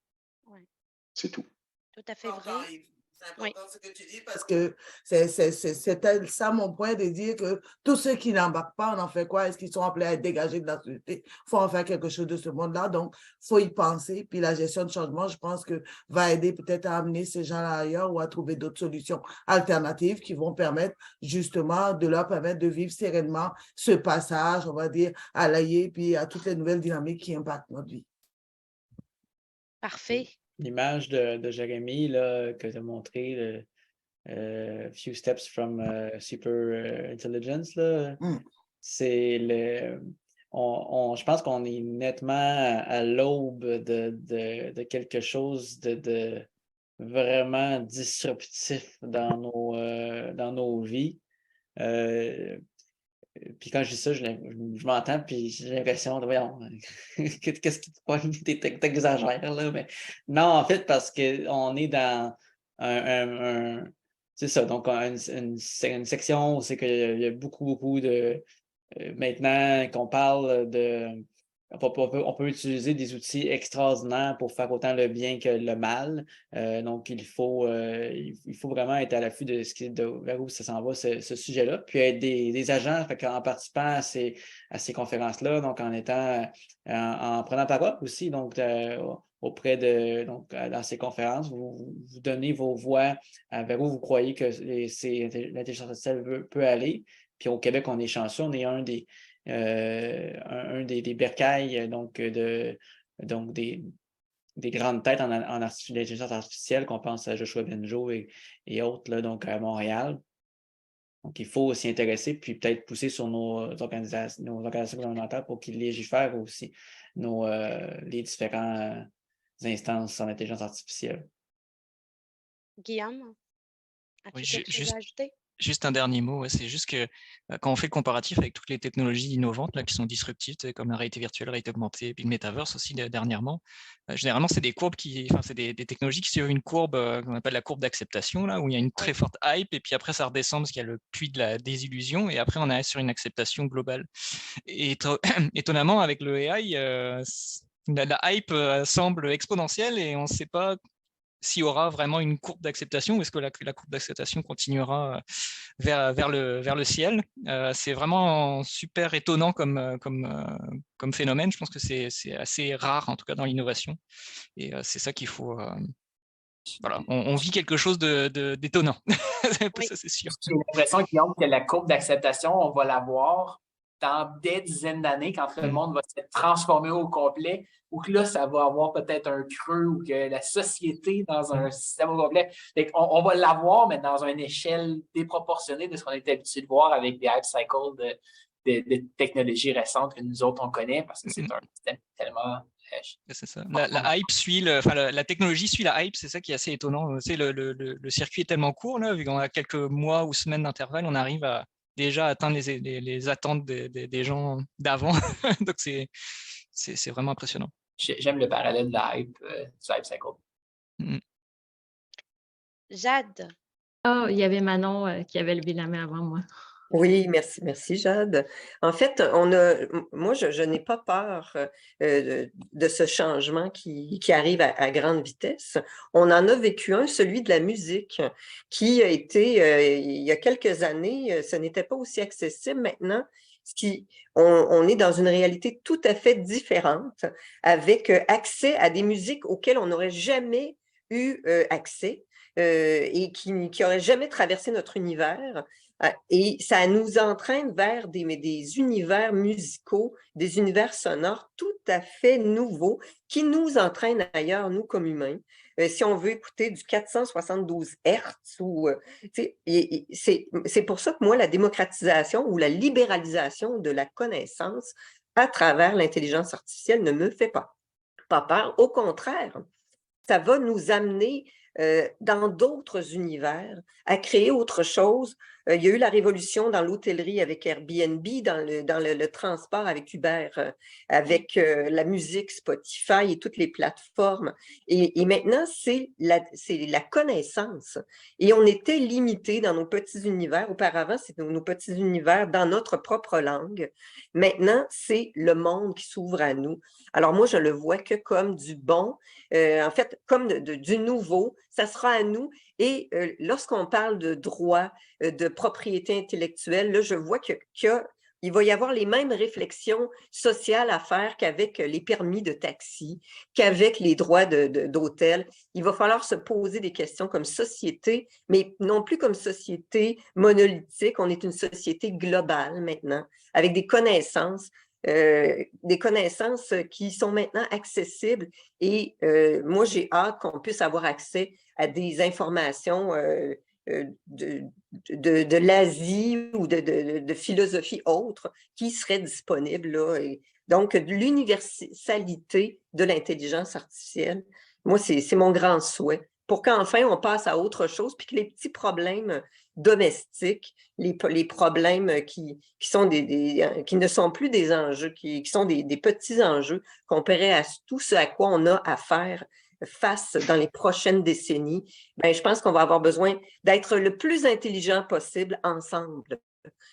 Ouais. C'est tout. Tout à fait vrai. C'est important ce que tu dis parce que c'est ça mon point de dire que tous ceux qui n'embarquent pas, on en fait quoi? Est-ce qu'ils sont appelés à être dégagés de la société? Il faut en faire quelque chose de ce monde-là. Donc, il faut y penser. Puis la gestion de changement, je pense que va aider peut-être à amener ces gens-là ailleurs ou à trouver d'autres solutions alternatives qui vont permettre justement de leur permettre de vivre sereinement ce passage, on va dire, à l'AIE puis à toutes les nouvelles dynamiques qui impactent notre vie. Parfait. L'image de Jérémy là, que tu as montré, Few Steps from Super Intelligence, c'est je pense qu'on est nettement à l'aube de quelque chose de vraiment disruptif dans nos vies. Puis quand je dis ça, je m'entends, puis j'ai l'impression de, voyons, qu'est-ce qui te pogne? T'exagères, là. Mais non, en fait, parce qu'on est dans c'est ça, donc une section où c'est qu'il y a beaucoup de... maintenant qu'on parle de on peut utiliser des outils extraordinaires pour faire autant le bien que le mal. Donc, il faut vraiment être à l'affût vers où ça s'en va, ce sujet-là. Puis être des agents, en participant à ces conférences-là, donc en prenant parole aussi, donc dans ces conférences, vous donnez vos voix vers où vous croyez que l'intelligence artificielle peut aller. Puis au Québec, on est chanceux, on est un des bercails des grandes têtes en intelligence artificielle, qu'on pense à Joshua Benjo et autres, là, donc à Montréal. Donc, il faut s'y intéresser, puis peut-être pousser sur nos organisations gouvernementales pour qu'ils légifèrent aussi les différentes instances en intelligence artificielle. Guillaume, as-tu Oui, quelque chose à ajouter? Juste un dernier mot, ouais, c'est juste que quand on fait le comparatif avec toutes les technologies innovantes là, qui sont disruptives, comme la réalité virtuelle, la réalité augmentée, puis le metaverse aussi dernièrement, généralement, c'est des courbes c'est des technologies qui suivent une courbe qu'on appelle la courbe d'acceptation, là, où il y a une très forte hype, et puis après ça redescend parce qu'il y a le puits de la désillusion, et après on est sur une acceptation globale. Et étonnamment, avec le AI, la hype semble exponentielle et on ne sait pas s'il y aura vraiment une courbe d'acceptation ou est-ce que la courbe d'acceptation continuera vers le ciel. C'est vraiment super étonnant comme phénomène. Je pense que c'est assez rare, en tout cas dans l'innovation. Et c'est ça qu'il faut... voilà, on vit quelque chose d'étonnant. Oui. Ça, c'est sûr. J'ai l'impression, Guillaume, que la courbe d'acceptation, on va la voir dans des dizaines d'années, quand le monde va se transformer au complet, ou que là, ça va avoir peut-être un creux, ou que la société dans un système au complet. On va l'avoir, mais dans une échelle déproportionnée de ce qu'on est habitué de voir avec des hype cycles de technologies récentes que nous autres, on connaît, parce que c'est un système tellement... C'est ça. La hype suit la technologie suit la hype, c'est ça qui est assez étonnant. Tu sais, le circuit est tellement court, là, vu qu'on a quelques mois ou semaines d'intervalle, on arrive à déjà atteindre les attentes des gens d'avant. Donc, c'est vraiment impressionnant. J'aime le parallèle de la hype, du hype cycle. Jade. Ah, il y avait Manon qui avait levé la main avant moi. Oui, merci Jade. En fait, moi, je n'ai pas peur de ce changement qui arrive à grande vitesse. On en a vécu un, celui de la musique, qui a été, il y a quelques années, ce n'était pas aussi accessible. Maintenant, on est dans une réalité tout à fait différente, avec accès à des musiques auxquelles on n'aurait jamais eu accès et qui n'auraient jamais traversé notre univers. Et ça nous entraîne vers des univers musicaux, des univers sonores tout à fait nouveaux qui nous entraînent ailleurs, nous, comme humains. Si on veut écouter du 472 Hz, c'est pour ça que moi, la démocratisation ou la libéralisation de la connaissance à travers l'intelligence artificielle ne me fait pas peur. Au contraire, ça va nous amener dans d'autres univers, à créer autre chose. Il y a eu la révolution dans l'hôtellerie avec Airbnb, dans le transport avec Uber, avec la musique, Spotify et toutes les plateformes. Et maintenant, c'est la connaissance. Et on était limité dans nos petits univers. Auparavant, c'était nos petits univers dans notre propre langue. Maintenant, c'est le monde qui s'ouvre à nous. Alors moi, je le vois que comme du bon, en fait, comme du nouveau, ça sera à nous. Et lorsqu'on parle de droit, de propriété intellectuelle, là, je vois qu'il va y avoir les mêmes réflexions sociales à faire qu'avec les permis de taxi, qu'avec les droits d'hôtel. Il va falloir se poser des questions comme société, mais non plus comme société monolithique. On est une société globale maintenant, avec des connaissances qui sont maintenant accessibles. Et moi, j'ai hâte qu'on puisse avoir accès à des informations de l'Asie ou de philosophie autre qui seraient disponibles là. Et donc, l'universalité de l'intelligence artificielle, moi, c'est mon grand souhait. Pour qu'enfin, on passe à autre chose, puis que les petits problèmes domestiques, les problèmes qui ne sont plus des enjeux, qui sont des petits enjeux comparés à tout ce à quoi on a à faire face dans les prochaines décennies, ben, je pense qu'on va avoir besoin d'être le plus intelligent possible ensemble.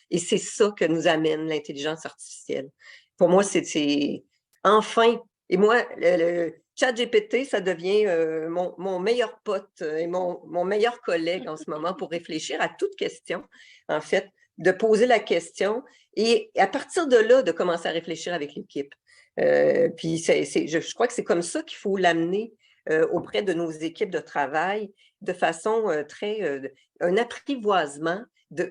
Et c'est ça que nous amène l'intelligence artificielle. Pour moi, c'est Enfin, et moi, le ChatGPT, ça devient mon meilleur pote et mon meilleur collègue en ce moment pour réfléchir à toute question, en fait, de poser la question et à partir de là, de commencer à réfléchir avec l'équipe. Puis je crois que c'est comme ça qu'il faut l'amener auprès de nos équipes de travail de façon un apprivoisement,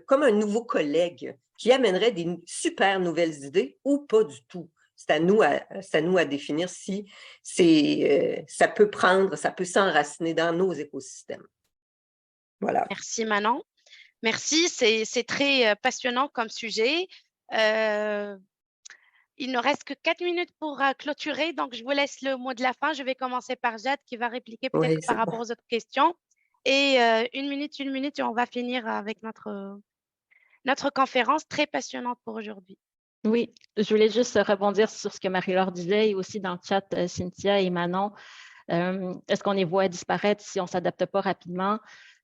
comme un nouveau collègue qui amènerait des super nouvelles idées ou pas du tout. C'est à nous à définir si ça peut ça peut s'enraciner dans nos écosystèmes. Voilà. Merci Manon. Merci, c'est très passionnant comme sujet. Il ne reste que 4 minutes pour clôturer, donc je vous laisse le mot de la fin. Je vais commencer par Jade qui va répliquer peut-être Oui, par rapport aux autres questions. Et une minute, et on va finir avec notre conférence très passionnante pour aujourd'hui. Oui, je voulais juste rebondir sur ce que Marie-Laure disait et aussi dans le chat, Cynthia et Manon. Est-ce qu'on les voit disparaître si on ne s'adapte pas rapidement?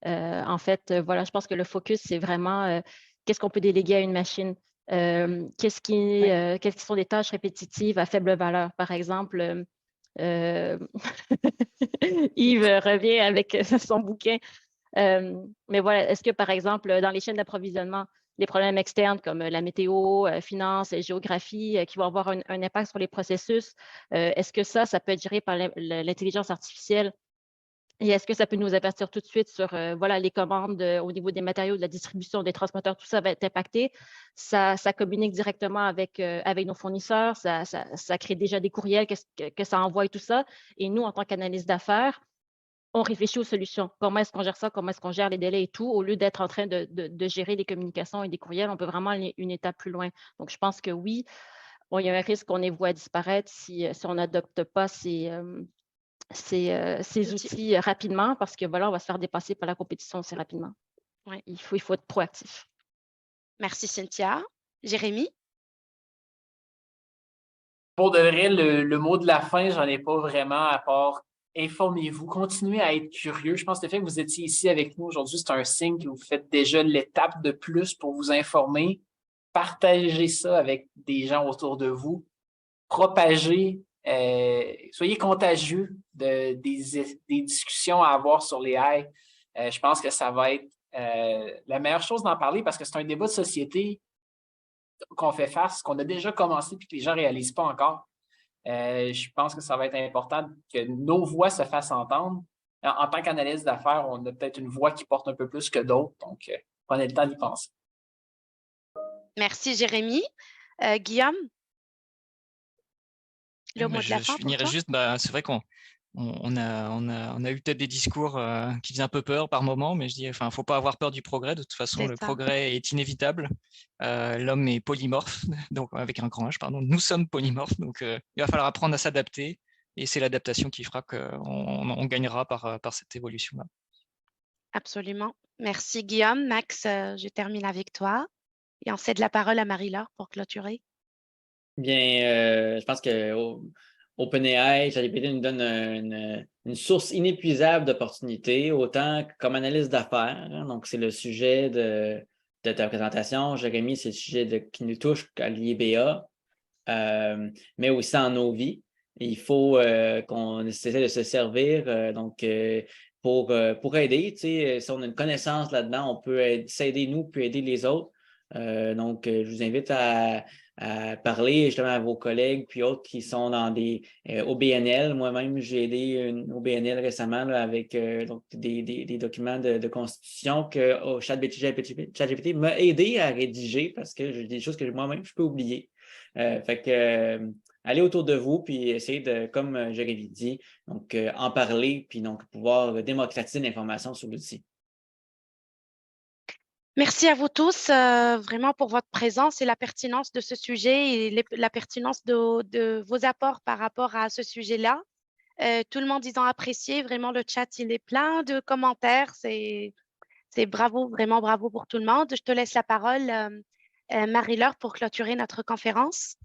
En fait, voilà, je pense que le focus, c'est vraiment qu'est-ce qu'on peut déléguer à une machine? Qu'est-ce qui sont des tâches répétitives à faible valeur? Par exemple, Yves revient avec son bouquin. Mais voilà, est-ce que, par exemple, dans les chaînes d'approvisionnement, les problèmes externes comme la météo, finance, géographie, qui vont avoir un impact sur les processus, est-ce que ça peut être géré par l'intelligence artificielle? Et est-ce que ça peut nous avertir tout de suite sur voilà, les commandes au niveau des matériaux, de la distribution, des transporteurs, tout ça va être impacté? Ça communique directement avec nos fournisseurs, ça crée déjà des courriels que ça envoie et tout ça. Et nous, en tant qu'analyste d'affaires, on réfléchit aux solutions. Comment est-ce qu'on gère ça? Comment est-ce qu'on gère les délais et tout? Au lieu d'être en train de gérer les communications et des courriels, on peut vraiment aller une étape plus loin. Donc, je pense que oui, bon, il y a un risque qu'on les voit disparaître si on n'adopte pas ces outils rapidement parce que voilà, on va se faire dépasser par la compétition aussi rapidement. Ouais. Il faut être proactif. Merci Cynthia. Jérémy? Pour de vrai, le mot de la fin, j'en ai pas vraiment à part informez-vous, continuez à être curieux. Je pense que le fait que vous étiez ici avec nous aujourd'hui, c'est un signe que vous faites déjà l'étape de plus pour vous informer. Partagez ça avec des gens autour de vous. Propagez, soyez contagieux des discussions à avoir sur les AI. Je pense que ça va être la meilleure chose d'en parler parce que c'est un débat de société qu'on fait face, qu'on a déjà commencé et que les gens ne réalisent pas encore. Je pense que ça va être important que nos voix se fassent entendre. En tant qu'analyste d'affaires, on a peut-être une voix qui porte un peu plus que d'autres, donc prenez le temps d'y penser. Merci Jérémy. Guillaume? Le mot de la fin je finirais juste, c'est vrai qu'on a eu peut-être des discours qui faisaient un peu peur par moment, mais je dis, enfin, faut pas avoir peur du progrès. De toute façon, le progrès est inévitable. L'homme est polymorphe, donc avec un grand H, pardon. Nous sommes polymorphes, donc il va falloir apprendre à s'adapter, et c'est l'adaptation qui fera qu'on gagnera par cette évolution-là. Absolument. Merci Guillaume. Max, je termine avec toi et on cède la parole à Marie-Laure pour clôturer. Bien, je pense que OpenAI, ChatGPT nous donne une source inépuisable d'opportunités, autant comme analyse d'affaires. Hein, donc, c'est le sujet de ta présentation. Jérémy, c'est le sujet qui nous touche à l'IBA, mais aussi dans nos vies. Il faut qu'on essaie de se servir pour aider. Si on a une connaissance là-dedans, on peut s'aider nous, puis aider les autres. Donc, je vous invite à parler justement à vos collègues puis autres qui sont dans des OBNL. Moi-même, j'ai aidé une OBNL récemment là, avec donc des documents de constitution que ChatGPT m'a aidé à rédiger parce que j'ai des choses que moi-même, je peux oublier. Fait que allez autour de vous puis essayez de, comme Jérémy dit, donc en parler puis donc pouvoir démocratiser l'information sur l'outil. Merci à vous tous vraiment pour votre présence et la pertinence de ce sujet et la pertinence de vos apports par rapport à ce sujet-là. Tout le monde, ils ont apprécié. Vraiment, le chat, il est plein de commentaires. C'est bravo, vraiment bravo pour tout le monde. Je te laisse la parole, Marie-Laure, pour clôturer notre conférence.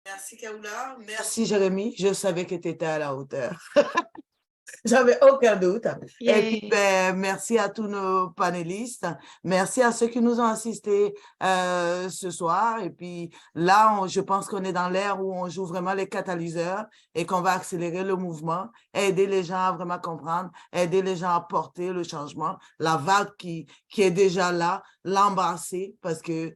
Merci, Kaoula. Merci, Jérémy. Je savais que tu étais à la hauteur. J'avais aucun doute. Et puis, Yay. ben, merci à tous nos panélistes. Merci à ceux qui nous ont assistés ce soir. Et puis là, je pense qu'on est dans l'ère où on joue vraiment les catalyseurs et qu'on va accélérer le mouvement, aider les gens à vraiment comprendre, aider les gens à porter le changement, la vague qui est déjà là, l'embrasser parce que,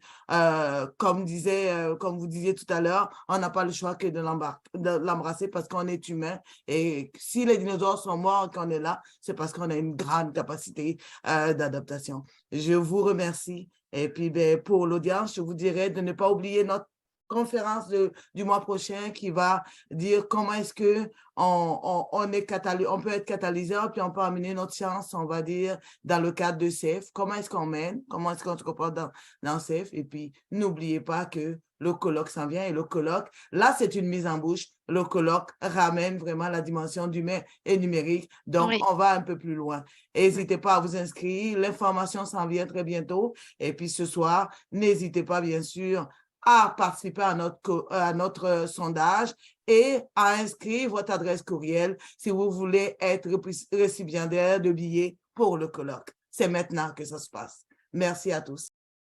comme vous disiez tout à l'heure, on n'a pas le choix que de l'embrasser parce qu'on est humain. Et si les dinosaures sont morts et qu'on est là, c'est parce qu'on a une grande capacité d'adaptation. Je vous remercie. Et puis, ben, pour l'audience, je vous dirais de ne pas oublier notre conférence du mois prochain qui va dire comment est-ce que on peut être catalyseur, puis on peut amener notre science, on va dire, dans le cadre de CEF. Comment est-ce qu'on mène? Comment est-ce qu'on se comporte dans CEF? Et puis, n'oubliez pas que le colloque s'en vient et le colloque, là, c'est une mise en bouche. Le colloque ramène vraiment la dimension d'humain et numérique. Donc, Oui. on va un peu plus loin. N'hésitez pas à vous inscrire. L'information s'en vient très bientôt. Et puis, ce soir, n'hésitez pas, bien sûr, à participer à notre sondage et à inscrire votre adresse courriel si vous voulez être récipiendaire de billets pour le colloque. C'est maintenant que ça se passe. Merci à tous.